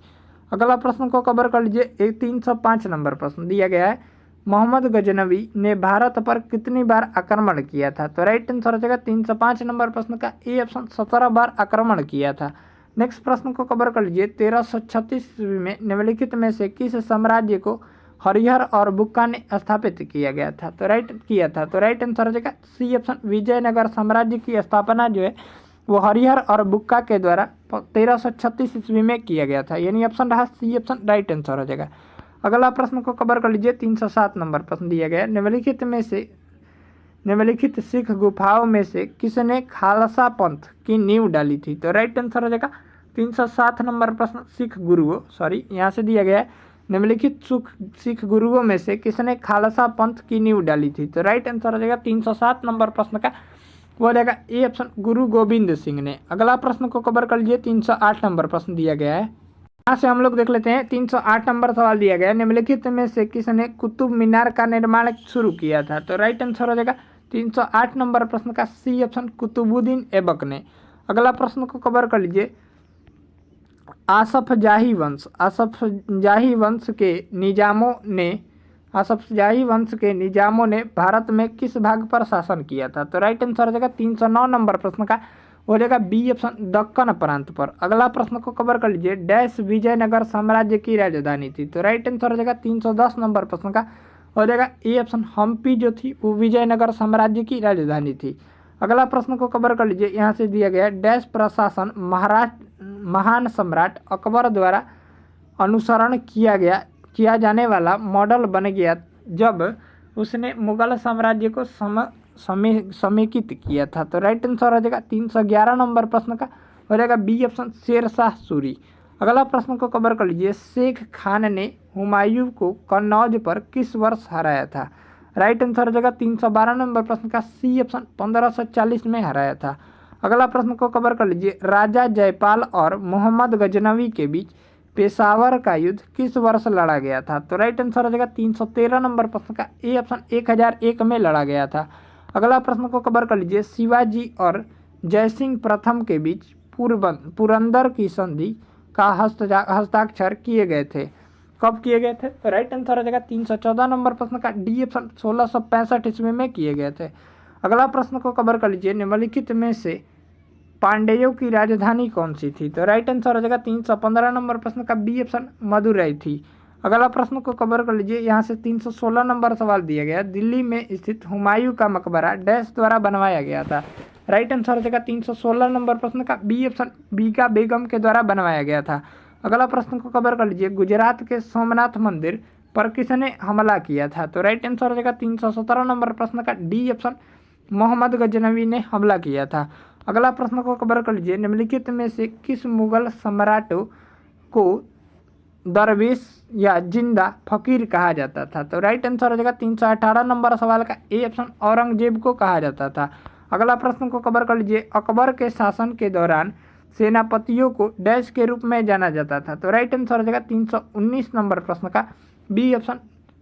अगला प्रश्न को कवर कर लीजिए। 305 नंबर प्रश्न दिया गया है मोहम्मद गजनवी ने भारत पर कितनी बार आक्रमण किया था? तो राइट आंसर हो जाएगा 305 नंबर प्रश्न का ए ऑप्शन 17 बार आक्रमण किया था। नेक्स्ट प्रश्न को कवर कर लीजिए। 1336 ईस्वी में निम्नलिखित में से किस साम्राज्य को हरिहर और बुक्का ने स्थापित किया गया था? तो राइट आंसर हो जाएगा सी ऑप्शन विजयनगर साम्राज्य की स्थापना जो है वो हरिहर और बुक्का के द्वारा 1336 ईस्वी में किया गया था, यानी ऑप्शन रहा सी ऑप्शन राइट आंसर हो जाएगा। अगला प्रश्न को कवर कर लीजिए। 307 नंबर प्रश्न दिया गया। निम्नलिखित सिख गुफाओं में से किसने खालसा पंथ की नींव डाली थी? तो राइट आंसर हो जाएगा 307 नंबर प्रश्न यहाँ से दिया गया है। निम्नलिखित सिख गुरुओं में से किसने खालसा पंथ की नींव डाली थी? तो राइट आंसर हो जाएगा 307 नंबर प्रश्न का वो हो जाएगा ए ऑप्शन गुरु गोविंद सिंह ने। अगला प्रश्न को कवर कर लीजिए। 308 नंबर प्रश्न दिया गया है। यहाँ से हम लोग देख लेते हैं। 308 नंबर सवाल दिया गया है। निम्नलिखित में से किसने कुतुब मीनार का निर्माण शुरू किया था? तो राइट आंसर हो जाएगा 308 नंबर प्रश्न का सी ऑप्शन कुतुबुद्दीन ऐबक ने। अगला प्रश्न को कवर कर लीजिए। आसफ जाही वंश के निजामों ने भारत में किस भाग पर शासन किया था? तो राइट आंसर हो जाएगा 309 नंबर प्रश्न का हो जाएगा बी ऑप्शन दक्कन प्रांत पर। अगला प्रश्न को कवर कर लीजिए। डैश विजयनगर साम्राज्य की राजधानी थी? तो राइट आंसर हो जाएगा 310 नंबर प्रश्न का हो जाएगा ए ऑप्शन हम्पी जो थी वो विजयनगर साम्राज्य की राजधानी थी। अगला प्रश्न को कवर कर लीजिए। यहाँ से दिया गया डैश प्रशासन महान सम्राट अकबर द्वारा अनुसरण किया जाने वाला मॉडल बन गया जब उसने मुगल साम्राज्य को समेकित किया था? तो राइट आंसर हो जाएगा 311 नंबर प्रश्न का हो जाएगा बी ऑप्शन शेरशाह सूरी। अगला प्रश्न को कवर कर लीजिए। शेख खान ने हुमायूं को कन्नौज पर किस वर्ष हराया था? राइट आंसर हो जाएगा 312 नंबर प्रश्न का सी ऑप्शन 1540 में हराया था। अगला प्रश्न को कवर कर लीजिए। राजा जयपाल और मोहम्मद गजनवी के बीच पेशावर का युद्ध किस वर्ष लड़ा गया था? तो राइट आंसर हो जाएगा 313 नंबर प्रश्न का ए ऑप्शन 1001 में लड़ा गया था। अगला प्रश्न को कवर कर लीजिए। शिवाजी और जयसिंह प्रथम के बीच पुरंदर की संधि का हस्ताक्षर किए गए थे, कब किए गए थे? तो राइट आंसर हो जाएगा 314 नंबर प्रश्न का डी ऑप्शन 1665 ईस्वी में किए गए थे। अगला प्रश्न को कवर कर लीजिए। निम्नलिखित में से पांड्यों की राजधानी कौन सी थी? तो राइट आंसर हो जाएगा 315 नंबर प्रश्न का बी ऑप्शन मदुरई थी। अगला प्रश्न को कवर कर लीजिए। यहाँ से 316 नंबर सवाल दिया गया। दिल्ली में स्थित हुमायूं का मकबरा डैश द्वारा बनवाया गया था? राइट आंसर हो जाएगा 316 नंबर प्रश्न का बी ऑप्शन बीका बेगम के द्वारा बनवाया गया था। अगला प्रश्न को कवर कर लीजिए। गुजरात के सोमनाथ मंदिर पर किसने हमला किया था? तो राइट आंसर हो जाएगा 317 नंबर प्रश्न का डी ऑप्शन मोहम्मद गजनवी ने हमला किया था। अगला प्रश्न को कवर कर लीजिए। निम्नलिखित में से किस मुगल सम्राटों को दरवेश या जिंदा फकीर कहा जाता था? तो राइट आंसर हो जाएगा 318 नंबर सवाल का ए ऑप्शन औरंगजेब को कहा जाता था। अगला प्रश्न को कवर कर लीजिए। अकबर के शासन के दौरान सेनापतियों को डैश के रूप में जाना जाता था? तो राइट आंसर हो जाएगा 319 नंबर प्रश्न का बी ऑप्शन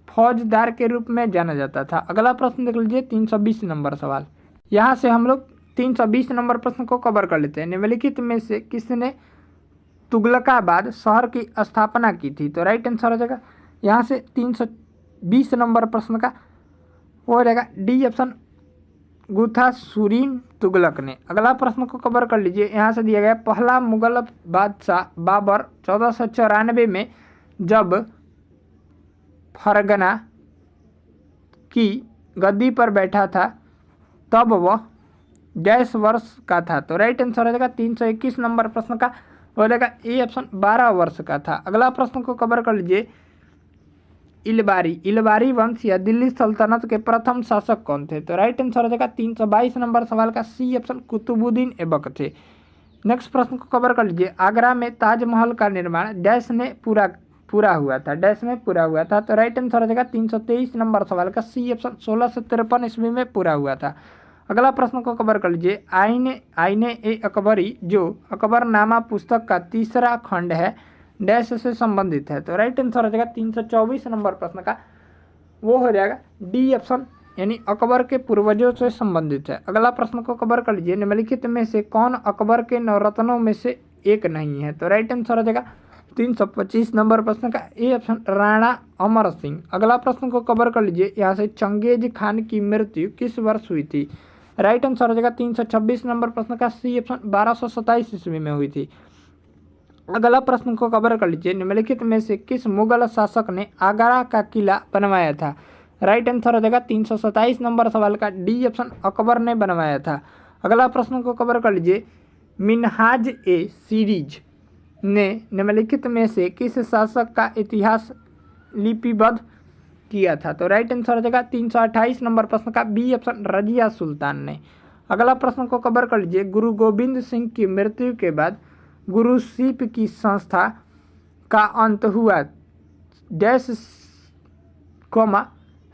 फौजदार के रूप में जाना जाता था। अगला प्रश्न देख लीजिए 320 नंबर सवाल। यहाँ से हम लोग 320 नंबर प्रश्न को कवर कर लेते हैं। निम्नलिखित में से किसने तुगलकाबाद शहर की स्थापना की थी? तो राइट आंसर हो जाएगा यहाँ से 320 नंबर प्रश्न का वो हो जाएगा डी ऑप्शन गुथासुरीन तुगलक ने। अगला प्रश्न को कवर कर लीजिए। यहाँ से दिया गया पहला मुगल बादशाह बाबर 1494 में जब फरगना की गद्दी पर बैठा था तब वह जैस वर्ष का था? तो राइट आंसर हो जाएगा 321 नंबर प्रश्न का हो जाएगा ए ऑप्शन 12 वर्ष का था। अगला प्रश्न को कवर कर लीजिए। इलबारी वंश या दिल्ली सल्तनत के प्रथम शासक कौन थे? तो राइट आंसर हो जाएगा 322 नंबर सवाल का सी ऑप्शन कुतुबुद्दीन ऐबक थे। नेक्स्ट प्रश्न को कवर कर लीजिए। आगरा में ताजमहल का निर्माण डैश में पूरा हुआ था? तो राइट आंसर हो जाएगा 323 नंबर सवाल का सी ऑप्शन 1653 ईस्वी में पूरा हुआ था। अगला प्रश्न को कवर कर लीजिए। आईने ए अकबरी जो अकबरनामा पुस्तक का तीसरा खंड है डैश से संबंधित है? तो राइट आंसर हो जाएगा 324 नंबर प्रश्न का वो हो जाएगा डी ऑप्शन यानी अकबर के पूर्वजों से संबंधित है। अगला प्रश्न को कवर कर लीजिए। निम्नलिखित में से कौन अकबर के नवरत्नों में से एक नहीं है? तो राइट आंसर हो जाएगा 325 नंबर प्रश्न का ए ऑप्शन राणा अमर सिंह। अगला प्रश्न को कवर कर लीजिए यहाँ से, चंगेज खान की मृत्यु किस वर्ष हुई थी? राइट आंसर हो जाएगा 326 नंबर प्रश्न का सी ऑप्शन 1227 ईस्वी में हुई थी। अगला प्रश्न को कवर कर लीजिए, निम्नलिखित में से किस मुगल शासक ने आगरा का किला बनवाया था? राइट आंसर हो जाएगा 327 नंबर सवाल का डी ऑप्शन अकबर ने बनवाया था। अगला प्रश्न को कवर कर लीजिए, मिनहाज ए सीरीज ने निम्नलिखित में से किस शासक का इतिहास लिपिबद्ध किया था? तो राइट आंसर हो जाएगा 328 नंबर प्रश्न का बी ऑप्शन रजिया सुल्तान ने। अगला प्रश्न को कवर कर लीजिए, गुरु गोविंद सिंह की मृत्यु के बाद गुरुशिप की संस्था का अंत हुआ डैश कोमा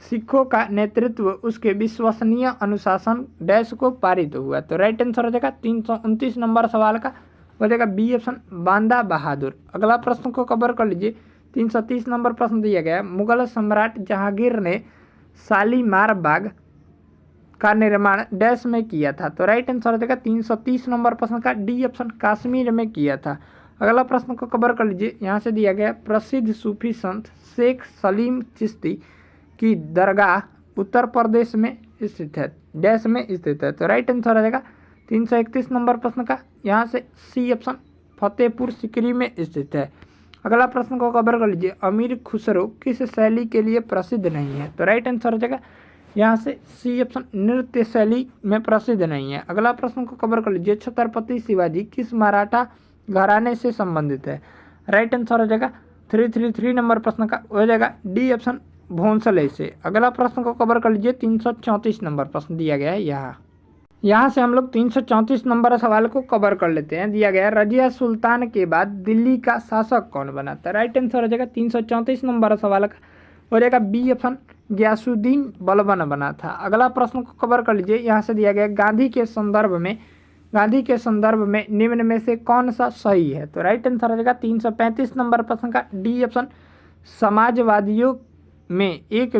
सिखों का नेतृत्व उसके विश्वसनीय अनुशासन डैश को पारित हुआ। तो राइट आंसर हो जाएगा 329 नंबर सवाल का हो जाएगा बी ऑप्शन बांदा बहादुर। अगला प्रश्न को कवर कर लीजिए, 330 नंबर प्रश्न दिया गया, मुगल सम्राट जहांगीर ने शालीमार बाग का निर्माण डैश में किया था? तो राइट आंसर हो जाएगा 330 नंबर प्रश्न का डी ऑप्शन कश्मीर में किया था। अगला प्रश्न को कवर कर लीजिए, यहाँ से दिया गया, प्रसिद्ध सूफी संत शेख सलीम चिश्ती की दरगाह उत्तर प्रदेश में स्थित है, डैश में स्थित है? तो राइट आंसर हो जाएगा 331 नंबर प्रश्न का यहाँ से सी ऑप्शन फतेहपुर सिकरी में स्थित है। अगला प्रश्न को कवर कर लीजिए, अमीर खुसरो किस शैली के लिए प्रसिद्ध नहीं है? तो राइट आंसर हो जाएगा यहाँ से सी ऑप्शन नृत्य शैली में प्रसिद्ध नहीं है। अगला प्रश्न को कवर कर लीजिए, छत्रपति शिवाजी किस मराठा घराने से संबंधित है? राइट आंसर हो जाएगा 333 नंबर प्रश्न का हो जाएगा डी ऑप्शन भोंसले से। अगला प्रश्न को कवर कर लीजिए, 334 नंबर प्रश्न दिया गया है यहाँ से हम लोग 334 नंबर सवाल को कवर कर लेते हैं। दिया गया, रजिया सुल्तान के बाद दिल्ली का शासक कौन बना था? राइट आंसर हो जाएगा 334 नंबर सवाल का हो जाएगा बी ऑप्शन गयासुद्दीन बलबन बना था। अगला प्रश्न को कवर कर लीजिए, यहाँ से दिया गया, गांधी के संदर्भ में निम्न में से कौन सा सही है? तो राइट आंसर हो जाएगा 335 नंबर प्रश्न का डी ऑप्शन समाजवादियों में एक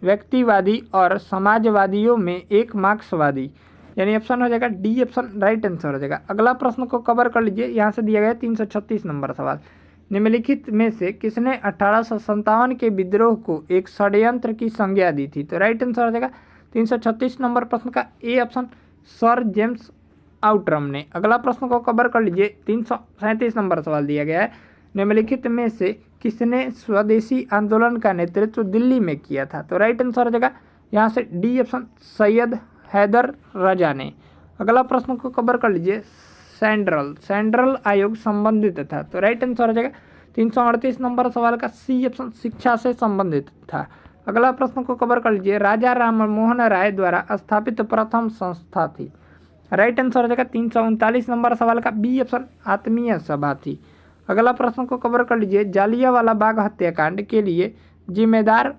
व्यक्तिवादी और समाजवादियों में एक मार्क्सवादी, यानी ऑप्शन हो जाएगा डी ऑप्शन राइट आंसर हो जाएगा। अगला प्रश्न को कवर कर लीजिए, यहाँ से दिया गया 336 नंबर सवाल, निम्नलिखित में से किसने 1857 के विद्रोह को एक षड्यंत्र की संज्ञा दी थी? तो राइट आंसर हो जाएगा 336 नंबर प्रश्न का A option sir James Outram ने। अगला प्रश्न को कवर कर लीजिए, 337 नंबर सवाल दिया गया है, निम्नलिखित में से किसने स्वदेशी आंदोलन का नेतृत्व दिल्ली में किया था? तो राइट आंसर हो जाएगा यहाँ से डी ऑप्शन सैयद हैदर रजा ने। अगला प्रश्न को कवर कर लीजिए, सेंट्रल आयोग संबंधित था? तो राइट आंसर हो जाएगा 338 नंबर सवाल का सी ऑप्शन शिक्षा से संबंधित था। अगला प्रश्न को कवर कर लीजिए, राजा राम मोहन राय द्वारा स्थापित प्रथम संस्था थी? राइट आंसर हो जाएगा 339 नंबर सवाल का बी ऑप्शन आत्मीय सभा थी। अगला प्रश्न को कवर कर लीजिए, जालियांवाला बाग हत्याकांड के लिए जिम्मेदार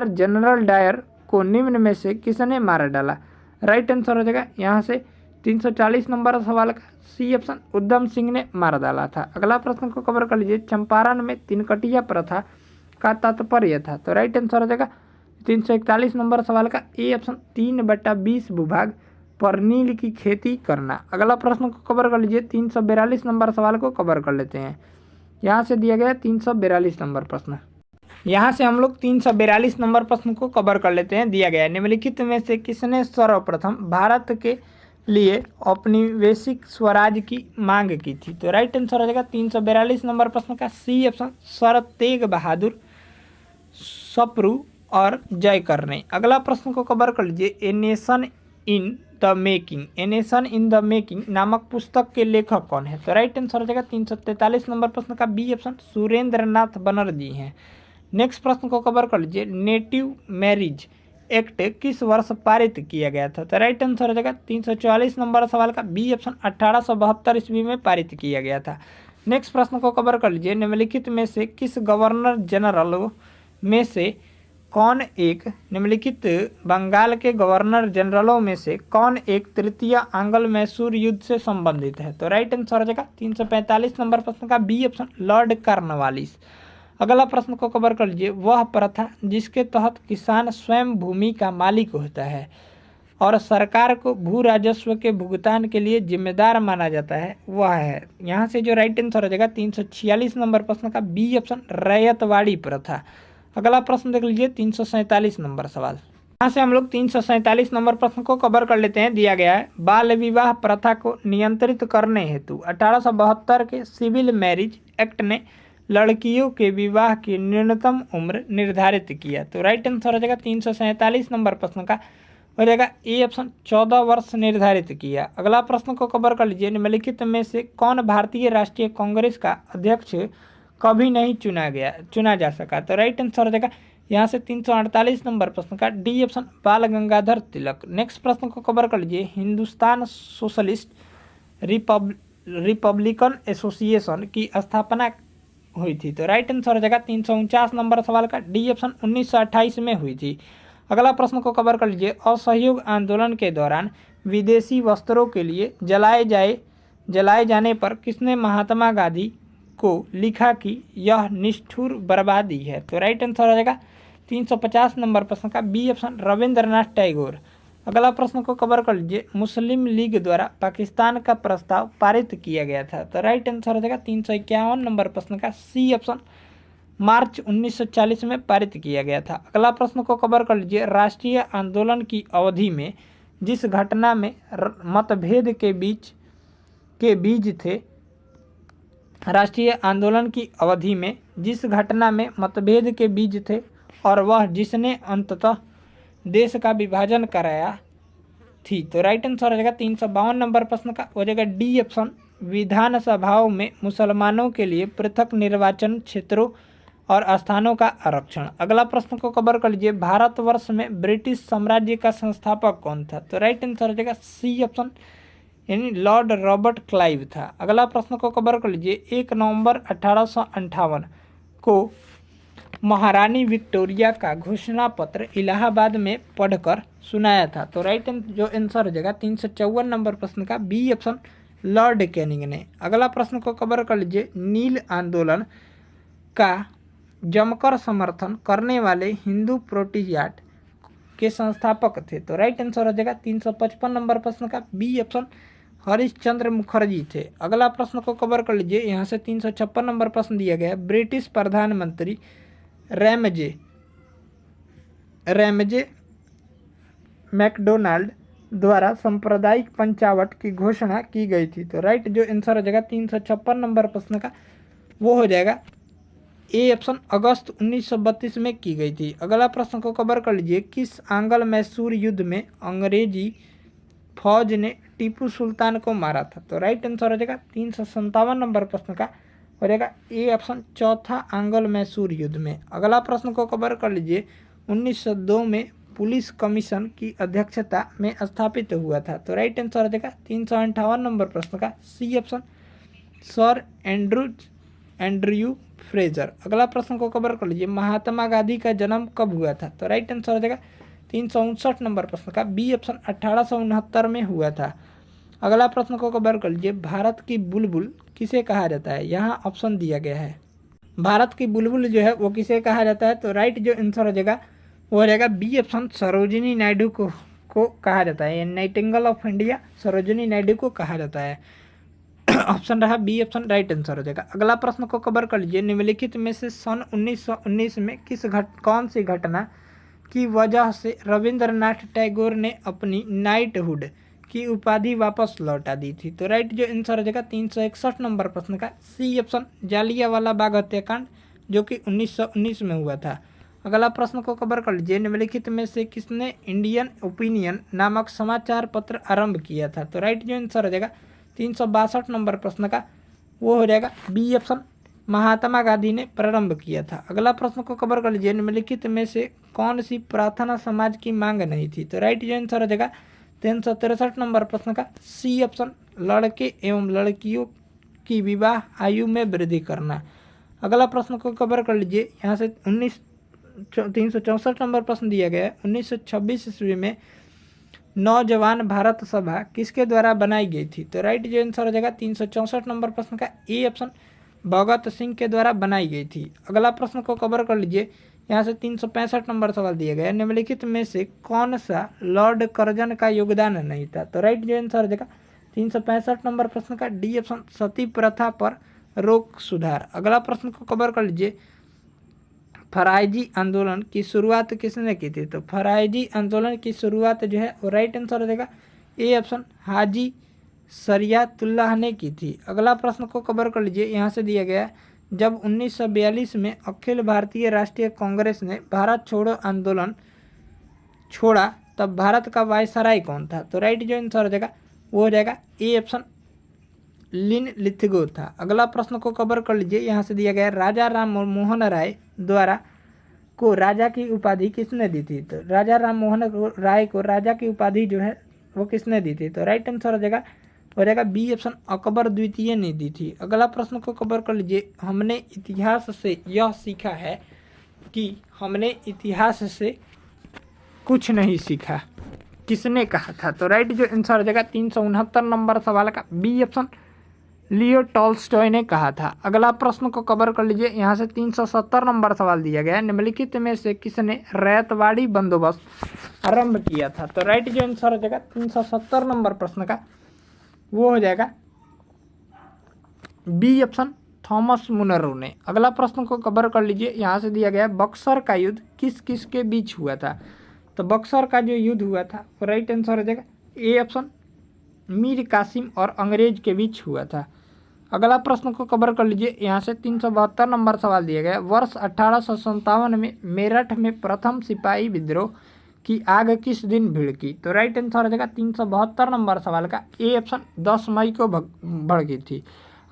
जनरल डायर को निम्न में से किसने मार डाला? राइट आंसर हो जाएगा यहाँ से 340 नंबर सवाल का सी ऑप्शन उधम सिंह ने मार डाला था। अगला प्रश्न को कवर कर लीजिए, चंपारण में तिनकटिया प्रथा का तात्पर्य था? तो राइट आंसर हो जाएगा 341 नंबर सवाल का ए ऑप्शन 3/20 भूभाग पर नील की खेती करना। अगला प्रश्न को कवर कर लीजिए, 342 नंबर सवाल को कवर कर लेते हैं। यहाँ से दिया गया 342 नंबर प्रश्न, यहाँ से हम लोग 342 नंबर प्रश्न को कवर कर लेते हैं। दिया गया, निम्नलिखित में से किसने सर्वप्रथम भारत के लिए औपनिवेशिक स्वराज की मांग की थी? तो राइट आंसर हो जाएगा 342 नंबर प्रश्न का C option sir Tegh Bahadur Sapru और जयकर ने। अगला प्रश्न को कवर कर लीजिए, a nation in the making नामक पुस्तक के लेखक कौन है? तो राइट आंसर हो जाएगा 343 नंबर प्रश्न का बी ऑप्शन सुरेंद्र नाथ बनर्जी हैं। नेक्स्ट प्रश्न को कवर कर लीजिए, नेटिव मैरिज एक्ट किस वर्ष पारित किया गया था? तो राइट आंसर हो जाएगा 344 नंबर सवाल का बी ऑप्शन 1872 ईस्वी में पारित किया गया था। नेक्स्ट प्रश्न को कवर कर लीजिए, निम्नलिखित में से किस गवर्नर जनरलों में से कौन एक निम्नलिखित बंगाल के गवर्नर जनरलों में से कौन एक तृतीय आंग्ल मैसूर युद्ध से संबंधित है? तो राइट आंसर हो जाएगा 345 नंबर प्रश्न का बी ऑप्शन लॉर्ड कॉर्नवालिस। अगला प्रश्न को कवर कर लीजिए, वह प्रथा जिसके तहत किसान स्वयं भूमि का मालिक होता है? और सरकार को भू राजस्व के भुगतान के लिए जिम्मेदार माना जाता है वह है। यहाँ से जो राइट आंसर हो जाएगा 346 नंबर प्रश्न का बी ऑप्शन रैयतवाड़ी प्रथा। अगला प्रश्न देख लीजिए 347 नंबर सवाल। यहाँ से हम लोग 347 नंबर प्रश्न को कवर कर लेते हैं। दिया गया है बाल विवाह प्रथा को नियंत्रित करने हेतु 1872 के सिविल मैरिज एक्ट ने लड़कियों के विवाह की न्यूनतम उम्र निर्धारित किया। तो राइट आंसर हो जाएगा 347 नंबर प्रश्न का हो जाएगा ए ऑप्शन 14 वर्ष निर्धारित किया। अगला प्रश्न को कवर कर लीजिए। निम्नलिखित में से कौन भारतीय राष्ट्रीय कांग्रेस का अध्यक्ष कभी नहीं चुना जा सका। तो राइट आंसर हो जाएगा यहाँ से 348 नंबर प्रश्न का डी ऑप्शन बाल गंगाधर तिलक। नेक्स्ट प्रश्न को कवर कर लीजिए। हिंदुस्तान सोशलिस्ट रिपब्लिकन एसोसिएशन की स्थापना हुई थी। तो राइट आंसर हो जाएगा 349 नंबर सवाल का डी ऑप्शन 1928 में हुई थी। अगला प्रश्न को कवर कर लीजिए। असहयोग आंदोलन के दौरान विदेशी वस्त्रों के लिए जलाए जाने पर किसने महात्मा गांधी को लिखा कि यह निष्ठुर बर्बादी है। तो राइट आंसर हो जाएगा 350 नंबर प्रश्न का बी ऑप्शन रविंद्रनाथ टैगोर। अगला प्रश्न को कवर कर लीजिए। मुस्लिम लीग द्वारा पाकिस्तान का प्रस्ताव पारित किया गया था। तो राइट आंसर हो जाएगा 351 नंबर प्रश्न का सी ऑप्शन मार्च 1940 में पारित किया गया था। अगला प्रश्न को कवर कर लीजिए। राष्ट्रीय आंदोलन की अवधि में जिस घटना में मतभेद के बीज थे राष्ट्रीय आंदोलन की अवधि में जिस घटना में मतभेद के बीज थे और वह जिसने अंततः देश का विभाजन कराया थी। तो राइट आंसर हो जाएगा 352 नंबर प्रश्न का हो जाएगा डी ऑप्शन विधानसभाओं में मुसलमानों के लिए पृथक निर्वाचन क्षेत्रों और स्थानों का आरक्षण। अगला प्रश्न को कवर कर लीजिए। भारतवर्ष में ब्रिटिश साम्राज्य का संस्थापक कौन था। तो राइट आंसर हो जाएगा सी ऑप्शन यानी लॉर्ड रॉबर्ट क्लाइव था। अगला प्रश्न को कवर कर लीजिए। 1 नवंबर 1858 को महारानी विक्टोरिया का घोषणा पत्र इलाहाबाद में पढ़कर सुनाया था। तो राइट जो आंसर हो जाएगा 354 नंबर प्रश्न का बी ऑप्शन लॉर्ड कैनिंग ने। अगला प्रश्न को कवर कर लीजिए। नील आंदोलन का जमकर समर्थन करने वाले हिंदू प्रोटेस्टेंट के संस्थापक थे। तो राइट आंसर हो जाएगा 355 नंबर प्रश्न का बी ऑप्शन हरिश्चंद्र मुखर्जी थे। अगला प्रश्न को कवर कर लीजिए। यहाँ से 356 नंबर प्रश्न दिया गया है। ब्रिटिश प्रधानमंत्री रैमजे मैकडोनाल्ड द्वारा सांप्रदायिक पंचावट की घोषणा की गई थी। तो राइट जो आंसर हो जाएगा 356 नंबर प्रश्न का वो हो जाएगा ए ऑप्शन अगस्त 1932 में की गई थी। अगला प्रश्न को कवर कर लीजिए। किस आंग्ल मैसूर युद्ध में अंग्रेजी फौज ने टीपू सुल्तान को मारा था। तो राइट आंसर हो जाएगा 357 नंबर प्रश्न का हो जाएगा ए ऑप्शन चौथा आंग्ल मैसूर युद्ध में। अगला प्रश्न को कवर कर लीजिए। 1902 में पुलिस कमीशन की अध्यक्षता में स्थापित हुआ था। तो राइट आंसर हो जाएगा 358 नंबर प्रश्न का C option sir Andrew Fraser. अगला प्रश्न को कवर कर लीजिए। महात्मा गांधी का जन्म कब हुआ था। तो राइट आंसर हो जाएगा 359 नंबर प्रश्न का बी ऑप्शन 1869 में हुआ था। अगला प्रश्न को कवर कर लीजिए। भारत की बुलबुल किसे कहा जाता है। यहाँ ऑप्शन दिया गया है। भारत की बुलबुल जो है वो किसे कहा जाता है। तो राइट जो आंसर हो जाएगा वो हो जाएगा बी ऑप्शन सरोजिनी नायडू को कहा जाता है। Nightingale of India Sarojini Naidu को कहा जाता है। ऑप्शन रहा बी ऑप्शन राइट आंसर हो जाएगा। अगला प्रश्न को कवर कर लीजिए। निम्नलिखित में से सन 1919 में कौन सी घटना की वजह से रविंद्रनाथ टैगोर ने अपनी नाइटहुड की उपाधि वापस लौटा दी थी। तो राइट जो आंसर हो जाएगा 361 नंबर प्रश्न का सी ऑप्शन जालियांवाला बाग हत्याकांड जो कि 1919 में हुआ था। अगला प्रश्न को कवर कर लीजिए। निम्नलिखित में से किसने इंडियन ओपिनियन नामक समाचार पत्र आरंभ किया था। तो राइट जो आंसर हो जाएगा 362 नंबर प्रश्न का वो हो जाएगा बी ऑप्शन महात्मा गांधी ने प्रारंभ किया था। अगला प्रश्न को कवर कर लीजिए। निम्नलिखित में से कौन सी प्रार्थना समाज की मांग नहीं थी। तो राइट जो आंसर हो जाएगा 363 नंबर प्रश्न का सी ऑप्शन लड़के एवं लड़कियों की विवाह आयु में वृद्धि करना। अगला प्रश्न को कवर कर लीजिए। यहाँ से 364 नंबर प्रश्न दिया गया है। 1926 ईस्वी में नौजवान भारत सभा किसके द्वारा बनाई गई थी। तो राइट जो आंसर हो जाएगा 364 नंबर प्रश्न का ए ऑप्शन भगत सिंह के द्वारा बनाई गई थी। अगला प्रश्न को कवर कर लीजिए। यहाँ से 365 नंबर सवाल दिया गया है, निम्नलिखित में से कौन सा लॉर्ड कर्जन का योगदान नहीं था। तो राइट जो आंसर हो जाएगा 365 नंबर प्रश्न का डी ऑप्शन, सती प्रथा पर रोक सुधार। अगला प्रश्न को कवर कर लीजिए, फराइजी आंदोलन की शुरुआत किसने की थी। तो फराइजी आंदोलन की शुरुआत जो है वो राइट आंसर हो जाएगा ए ऑप्शन, हाजी शरियतुल्लाह ने की थी। अगला प्रश्न को कवर कर लीजिए, यहाँ से दिया गया है, जब 1942 में अखिल भारतीय राष्ट्रीय कांग्रेस ने भारत छोड़ो आंदोलन छोड़ा तब भारत का वायसराय कौन था। तो राइट जो आंसर हो जाएगा वो हो जाएगा ए ऑप्शन, लिन लिथगो था। अगला प्रश्न को कवर कर लीजिए, यहाँ से दिया गया है, राजा राम मोहन राय द्वारा को राजा की उपाधि किसने दी थी। तो राजा राम मोहन राय को राजा की उपाधि जो है वो किसने दी थी। तो राइट आंसर हो जाएगा बी ऑप्शन, अकबर द्वितीय ने दी थी। अगला प्रश्न को कवर कर लीजिए, हमने इतिहास से यह सीखा है कि हमने इतिहास से कुछ नहीं सीखा, किसने कहा था। तो राइट जो आंसर हो जाएगा 369 नंबर सवाल का बी ऑप्शन, लियो टॉल्स्टॉय ने कहा था। अगला प्रश्न को कवर कर लीजिए, यहाँ से 370 नंबर सवाल दिया गया है, निम्नलिखित में से किसने रैयतवाड़ी बंदोबस्त आरंभ किया था। तो राइट जो आंसर हो जाएगा 370 नंबर प्रश्न का वो हो जाएगा बी ऑप्शन, थॉमस मुनरो ने। अगला प्रश्न को कवर कर लीजिए, यहाँ से दिया गया, बक्सर का युद्ध किस किस के बीच हुआ था। तो बक्सर का जो युद्ध हुआ था वो राइट आंसर हो जाएगा ए ऑप्शन, मीर कासिम और अंग्रेज के बीच हुआ था। अगला प्रश्न को कवर कर लीजिए, यहाँ से 372 नंबर सवाल दिया गया, वर्ष 1857 में मेरठ में प्रथम सिपाही विद्रोह की आग किस दिन भिड़की। तो राइट आंसर हो जाएगा 372 नंबर सवाल का ए ऑप्शन, 10 मई को भड़की थी।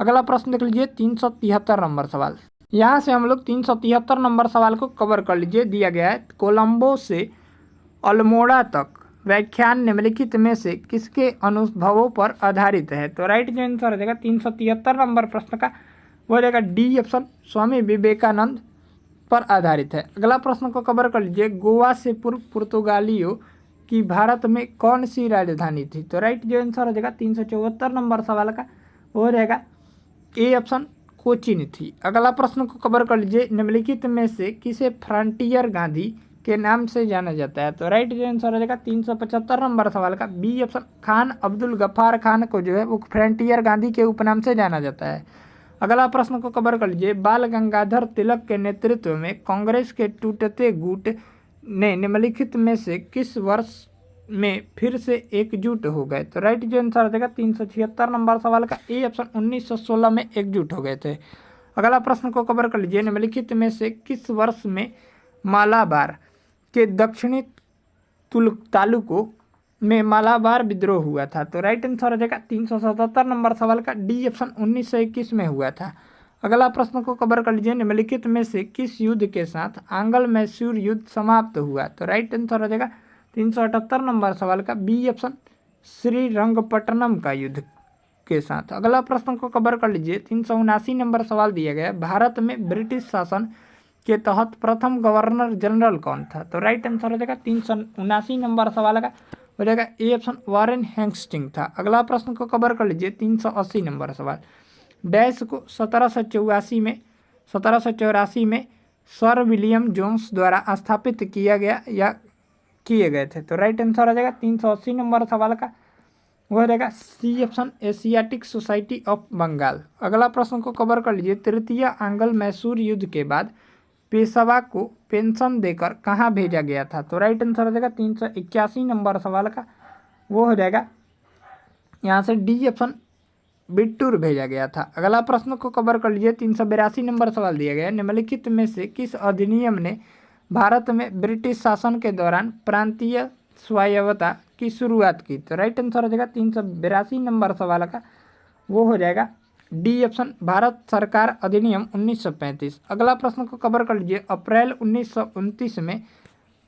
अगला प्रश्न देख लीजिए 373 नंबर सवाल, यहाँ से हम लोग 373 नंबर सवाल को कवर कर लीजिए। दिया गया है, कोलंबो से अल्मोड़ा तक व्याख्यान निम्नलिखित में से किसके अनुभवों पर आधारित है। तो राइट जो आंसर हो जाएगा 373 नंबर प्रश्न का वो हो जाएगा डी ऑप्शन, स्वामी विवेकानंद पर आधारित है। अगला प्रश्न को कवर कर लीजिए, गोवा से पूर्व पुर्तगालियों की भारत में कौन सी राजधानी थी। तो राइट जो आंसर हो जाएगा 374 नंबर सवाल का वो हो जाएगा ए ऑप्शन, कोचीन थी। अगला प्रश्न को कवर कर लीजिए, निम्नलिखित में से किसे फ्रंटियर गांधी के नाम से जाना जाता है। तो राइट जो आंसर हो जाएगा 375 नंबर सवाल का बी ऑप्शन, खान अब्दुल गफ्फार खान को जो है वो फ्रंटियर गांधी के उपनाम से जाना जाता है। अगला प्रश्न को कवर कर लीजिए, बाल गंगाधर तिलक के नेतृत्व में कांग्रेस के टूटते गुट ने निम्नलिखित में से किस वर्ष में फिर से एकजुट हो गए। तो राइट जो आंसर हो जाएगा 376 नंबर सवाल का ए ऑप्शन, 1916 में एकजुट हो गए थे। अगला प्रश्न को कवर कर लीजिए, निम्नलिखित में से किस वर्ष में मालाबार के दक्षिणी तालुकों में मालाबार विद्रोह हुआ था। तो राइट आंसर हो जाएगा 377 नंबर सवाल का डी ऑप्शन, 1921 में हुआ था। अगला प्रश्न को कवर कर लीजिए, निम्नलिखित में से किस युद्ध के साथ आंग्ल मैसूर युद्ध समाप्त हुआ। तो राइट आंसर हो जाएगा 378 नंबर सवाल का बी ऑप्शन, श्रीरंगपट्टनम का युद्ध के साथ। अगला प्रश्न को कवर कर लीजिए, 379 नंबर सवाल दिया गया, भारत में ब्रिटिश शासन के तहत प्रथम गवर्नर जनरल कौन था। तो राइट आंसर हो जाएगा 379 नंबर सवाल का हो जाएगा ए ऑप्शन, वारेन हेस्टिंग था। अगला प्रश्न को कवर कर लीजिए, 380 नंबर सवाल, डैश को 1784 में सर विलियम जोन्स द्वारा स्थापित किया गया या किए गए थे। तो राइट आंसर हो जाएगा 380 नंबर सवाल का वो हो जाएगा C option, Asiatic Society of Bengal. अगला प्रश्न को कवर कर लीजिए, तृतीय आंग्ल मैसूर युद्ध के बाद पेशवा को पेंशन देकर कहाँ भेजा गया था। तो राइट आंसर हो जाएगा 381 नंबर सवाल का वो हो जाएगा यहाँ से डी ऑप्शन, बिट्टूर भेजा गया था। अगला प्रश्न को कवर कर लीजिए, 382 नंबर सवाल दिया गया, निम्नलिखित में से किस अधिनियम ने भारत में ब्रिटिश शासन के दौरान प्रांतीय स्वायत्तता की शुरुआत की। तो राइट आंसर हो जाएगा 382 नंबर सवाल का वो हो जाएगा डी ऑप्शन, भारत सरकार अधिनियम 1935। अगला प्रश्न को कवर कर लीजिए, अप्रैल 1929 में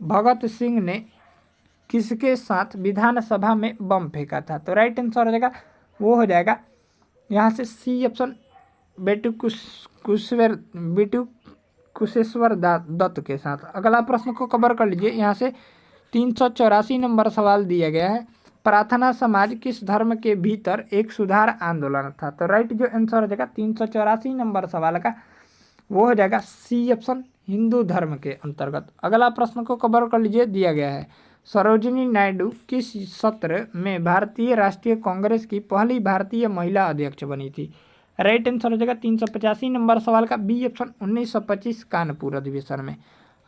भगत सिंह ने किसके साथ विधानसभा में बम फेंका था। तो राइट आंसर हो जाएगा वो हो जाएगा यहाँ से सी ऑप्शन, बेटू कुशेश्वर दत्त के साथ। अगला प्रश्न को कवर कर लीजिए, यहाँ से 384 नंबर सवाल दिया गया है, प्रार्थना समाज किस धर्म के भीतर एक सुधार आंदोलन था। तो राइट जो आंसर हो जाएगा 384 नंबर सवाल का वो हो जाएगा सी ऑप्शन, हिंदू धर्म के अंतर्गत। अगला प्रश्न को कवर कर लीजिए, दिया गया है सरोजिनी नायडू किस सत्र में भारतीय राष्ट्रीय कांग्रेस की पहली भारतीय महिला अध्यक्ष बनी थी। राइट आंसर हो जाएगा 385 नंबर सवाल का बी ऑप्शन 1925 कानपुर अधिवेशन में।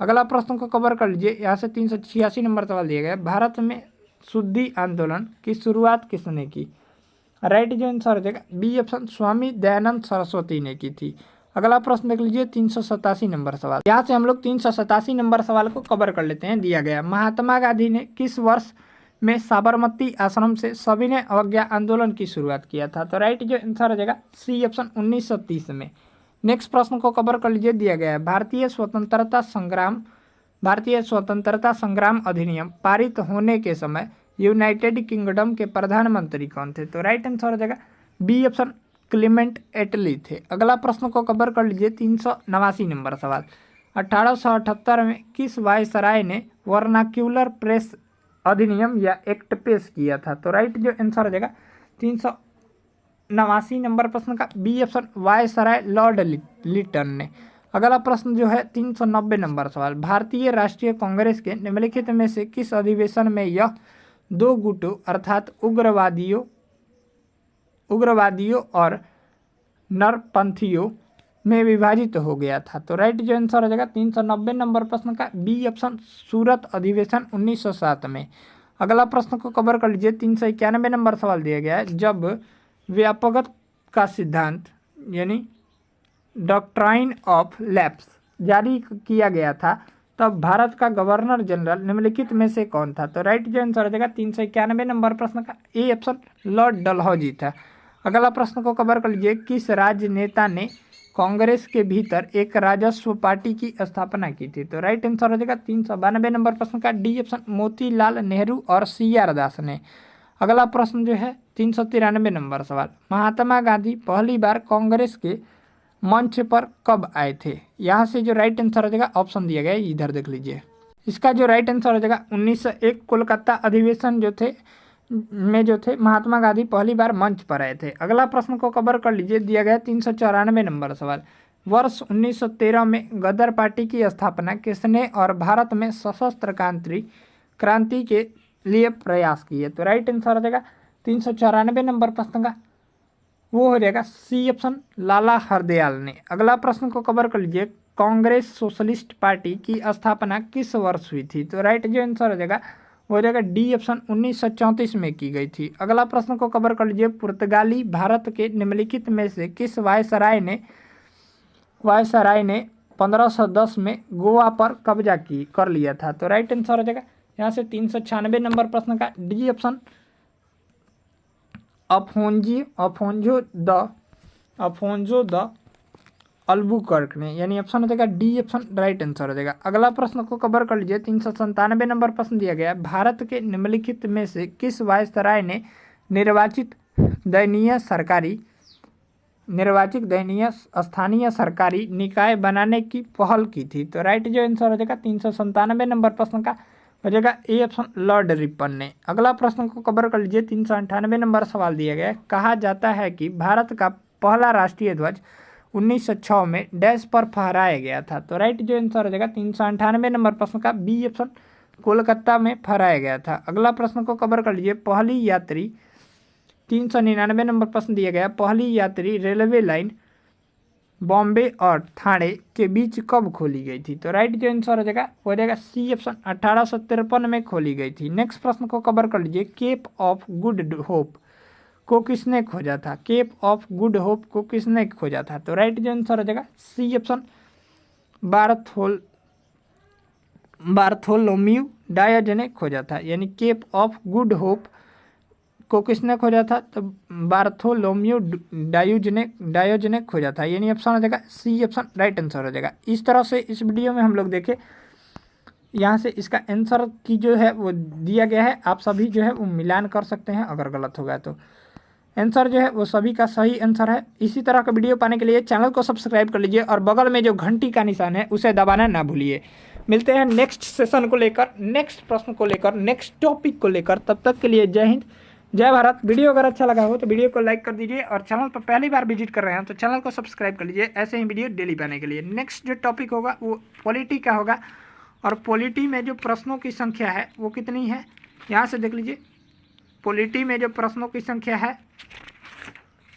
अगला प्रश्न को कवर कर लीजिए, यहाँ से 386 नंबर सवाल दिया गया है भारत में शुद्धि आंदोलन की शुरुआत किसने की। राइट जो आंसर हो जाएगा बी ऑप्शन स्वामी दयानंद सरस्वती ने की थी। अगला प्रश्न देख लीजिए 387 नंबर सवाल, यहाँ से हम लोग 387 नंबर सवाल को कवर कर लेते हैं। दिया गया महात्मा गांधी ने किस वर्ष में साबरमती आश्रम से सविनय अवज्ञा आंदोलन की शुरुआत किया था। तो राइट जो आंसर हो जाएगा सी ऑप्शन 1930 में। नेक्स्ट प्रश्न को कवर कर लीजिए, दिया गया है भारतीय स्वतंत्रता संग्राम अधिनियम पारित होने के समय यूनाइटेड किंगडम के प्रधानमंत्री कौन थे। तो राइट आंसर हो जाएगा बी ऑप्शन क्लीमेंट एटली थे। अगला प्रश्न को कवर कर लीजिए 389 नंबर सवाल, 1878 में किस वायसराय ने वर्नाक्यूलर प्रेस अधिनियम या एक्ट पेश किया था। तो राइट जो आंसर हो जाएगा 389 नंबर प्रश्न का B option viceroy Lord Lytton ने। अगला प्रश्न जो है 390 नंबर सवाल, भारतीय राष्ट्रीय कांग्रेस के निम्नलिखित में से किस अधिवेशन में यह दो गुटों अर्थात उग्रवादियों और नरपंथियों में विभाजित हो गया था। तो राइट जो आंसर हो जाएगा 390 नंबर प्रश्न का बी ऑप्शन सूरत अधिवेशन 1907 में। अगला प्रश्न को कवर कर लीजिए 391 नंबर सवाल दिया गया है, जब व्यापकता का सिद्धांत यानी डॉक्ट्राइन ऑफ लैप्स जारी किया गया था तब भारत का गवर्नर जनरल निम्नलिखित में से कौन था। तो राइट जो आंसर हो जाएगा 391 नंबर प्रश्न का ए ऑप्शन लॉर्ड डलहौजी था। अगला प्रश्न को कवर कर लीजिए, किस राजनेता ने कांग्रेस के भीतर एक राजस्व पार्टी की स्थापना की थी। तो राइट आंसर हो जाएगा 392 नंबर प्रश्न का डी ऑप्शन मोतीलाल नेहरू और CR दास ने। अगला प्रश्न जो है 393 नंबर सवाल, महात्मा गांधी पहली बार कांग्रेस के मंच पर कब आए थे। यहाँ से जो राइट आंसर हो जाएगा ऑप्शन दिया गया है, इधर देख लीजिए। इसका जो राइट आंसर हो जाएगा 1901 कोलकाता अधिवेशन जो थे महात्मा गांधी पहली बार मंच पर आए थे। अगला प्रश्न को कवर कर लीजिए, दिया गया 394 नंबर सवाल, वर्ष 1913 में गदर पार्टी की स्थापना किसने और भारत में सशस्त्र क्रांति के लिए प्रयास किए। तो राइट आंसर हो जाएगा 394 नंबर प्रश्न का वो हो जाएगा सी ऑप्शन लाला हरदयाल ने। अगला प्रश्न को कवर कर लीजिए, कांग्रेस सोशलिस्ट पार्टी की स्थापना किस वर्ष हुई थी। तो राइट जो आंसर हो जाएगा वो हो जाएगा डी ऑप्शन 1934 में की गई थी। अगला प्रश्न को कवर कर लीजिए, पुर्तगाली भारत के निम्नलिखित में से किस वायसराय ने 1510 में गोवा पर कब्जा कर लिया था। तो राइट आंसर हो जाएगा यहाँ से 396 नंबर प्रश्न का डी ऑप्शन अफोंजो द अल्बुकर्क ने, यानी ऑप्शन हो जाएगा डी ऑप्शन राइट आंसर हो जाएगा। अगला प्रश्न को कवर कर लीजिए 397 नंबर प्रश्न दिया गया है, भारत के निम्नलिखित में से किस वायसराय ने निर्वाचित दयनीय स्थानीय सरकारी निकाय बनाने की पहल की थी। तो राइट जो आंसर हो जाएगा 397 नंबर प्रश्न का हो जाएगा ए ऑप्शन लॉर्ड रिपन ने। अगला प्रश्न को कवर कर लीजिए 398 नंबर सवाल दिया गया है, कहा जाता है कि भारत का पहला राष्ट्रीय ध्वज 1906 में डैश पर फहराया गया था। तो राइट जो आंसर हो जाएगा 398 नंबर प्रश्न का बी ऑप्शन कोलकाता में फहराया गया था। अगला प्रश्न को कवर कर लीजिए, पहली यात्री 399 नंबर प्रश्न दिया गया, पहली यात्री रेलवे लाइन बॉम्बे और ठाणे के बीच कब खोली गई थी। तो राइट जो आंसर हो जाएगा वो हो जाएगा सी ऑप्शन 1853 में खोली गई थी। नेक्स्ट प्रश्न को कवर कर लीजिए, केप ऑफ गुड होप को किसने खोजा था। केप ऑफ गुड होप को किसने खोजा था। तो राइट जो आंसर हो जाएगा सी ऑप्शन बार्थोलोम्यू डायोज ने खोजा था, यानी केप ऑफ गुड होप को किसने खोजा था। तो बार्थोलोम्यू डायोज ने खोजा था, यानी ऑप्शन हो जाएगा सी ऑप्शन राइट आंसर हो जाएगा। इस तरह से इस वीडियो में हम लोग देखें, यहाँ से इसका आंसर की जो है वो दिया गया है, आप सभी जो है वो मिलान कर सकते हैं, अगर गलत होगा तो आंसर जो है वो सभी का सही आंसर है। इसी तरह का वीडियो पाने के लिए चैनल को सब्सक्राइब कर लीजिए और बगल में जो घंटी का निशान है उसे दबाना ना भूलिए। मिलते हैं नेक्स्ट सेशन को लेकर, नेक्स्ट प्रश्न को लेकर, नेक्स्ट टॉपिक को लेकर। तब तक के लिए जय हिंद, जय भारत। वीडियो अगर अच्छा लगा हो तो वीडियो को लाइक कर दीजिए और चैनल पर पहली बार विजिट कर रहे हैं तो चैनल को सब्सक्राइब कर लीजिए ऐसे ही वीडियो डेली पाने के लिए। नेक्स्ट जो टॉपिक होगा वो पॉलिटी का होगा और पॉलिटी में जो प्रश्नों की संख्या है वो कितनी है यहाँ से देख लीजिए। पॉलिटी में जो प्रश्नों की संख्या है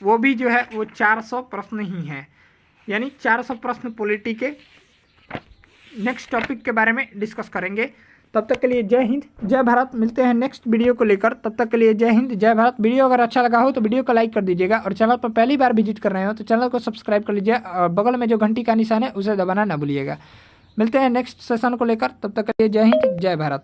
वो भी जो है वो 400 प्रश्न ही हैं, यानी 400 प्रश्न पॉलिटी के नेक्स्ट टॉपिक के बारे में डिस्कस करेंगे। तब तक के लिए जय हिंद जय भारत। मिलते हैं नेक्स्ट वीडियो को लेकर, तब तक के लिए जय हिंद जय भारत। वीडियो अगर अच्छा लगा हो तो वीडियो को लाइक कर दीजिएगा और चैनल पर पहली बार विजिट कर रहे हो तो चैनल को सब्सक्राइब कर लीजिए और बगल में जो घंटी का निशान है उसे दबाना ना भूलिएगा। मिलते हैं नेक्स्ट सेशन को लेकर, तब तक के लिए जय हिंद जय भारत।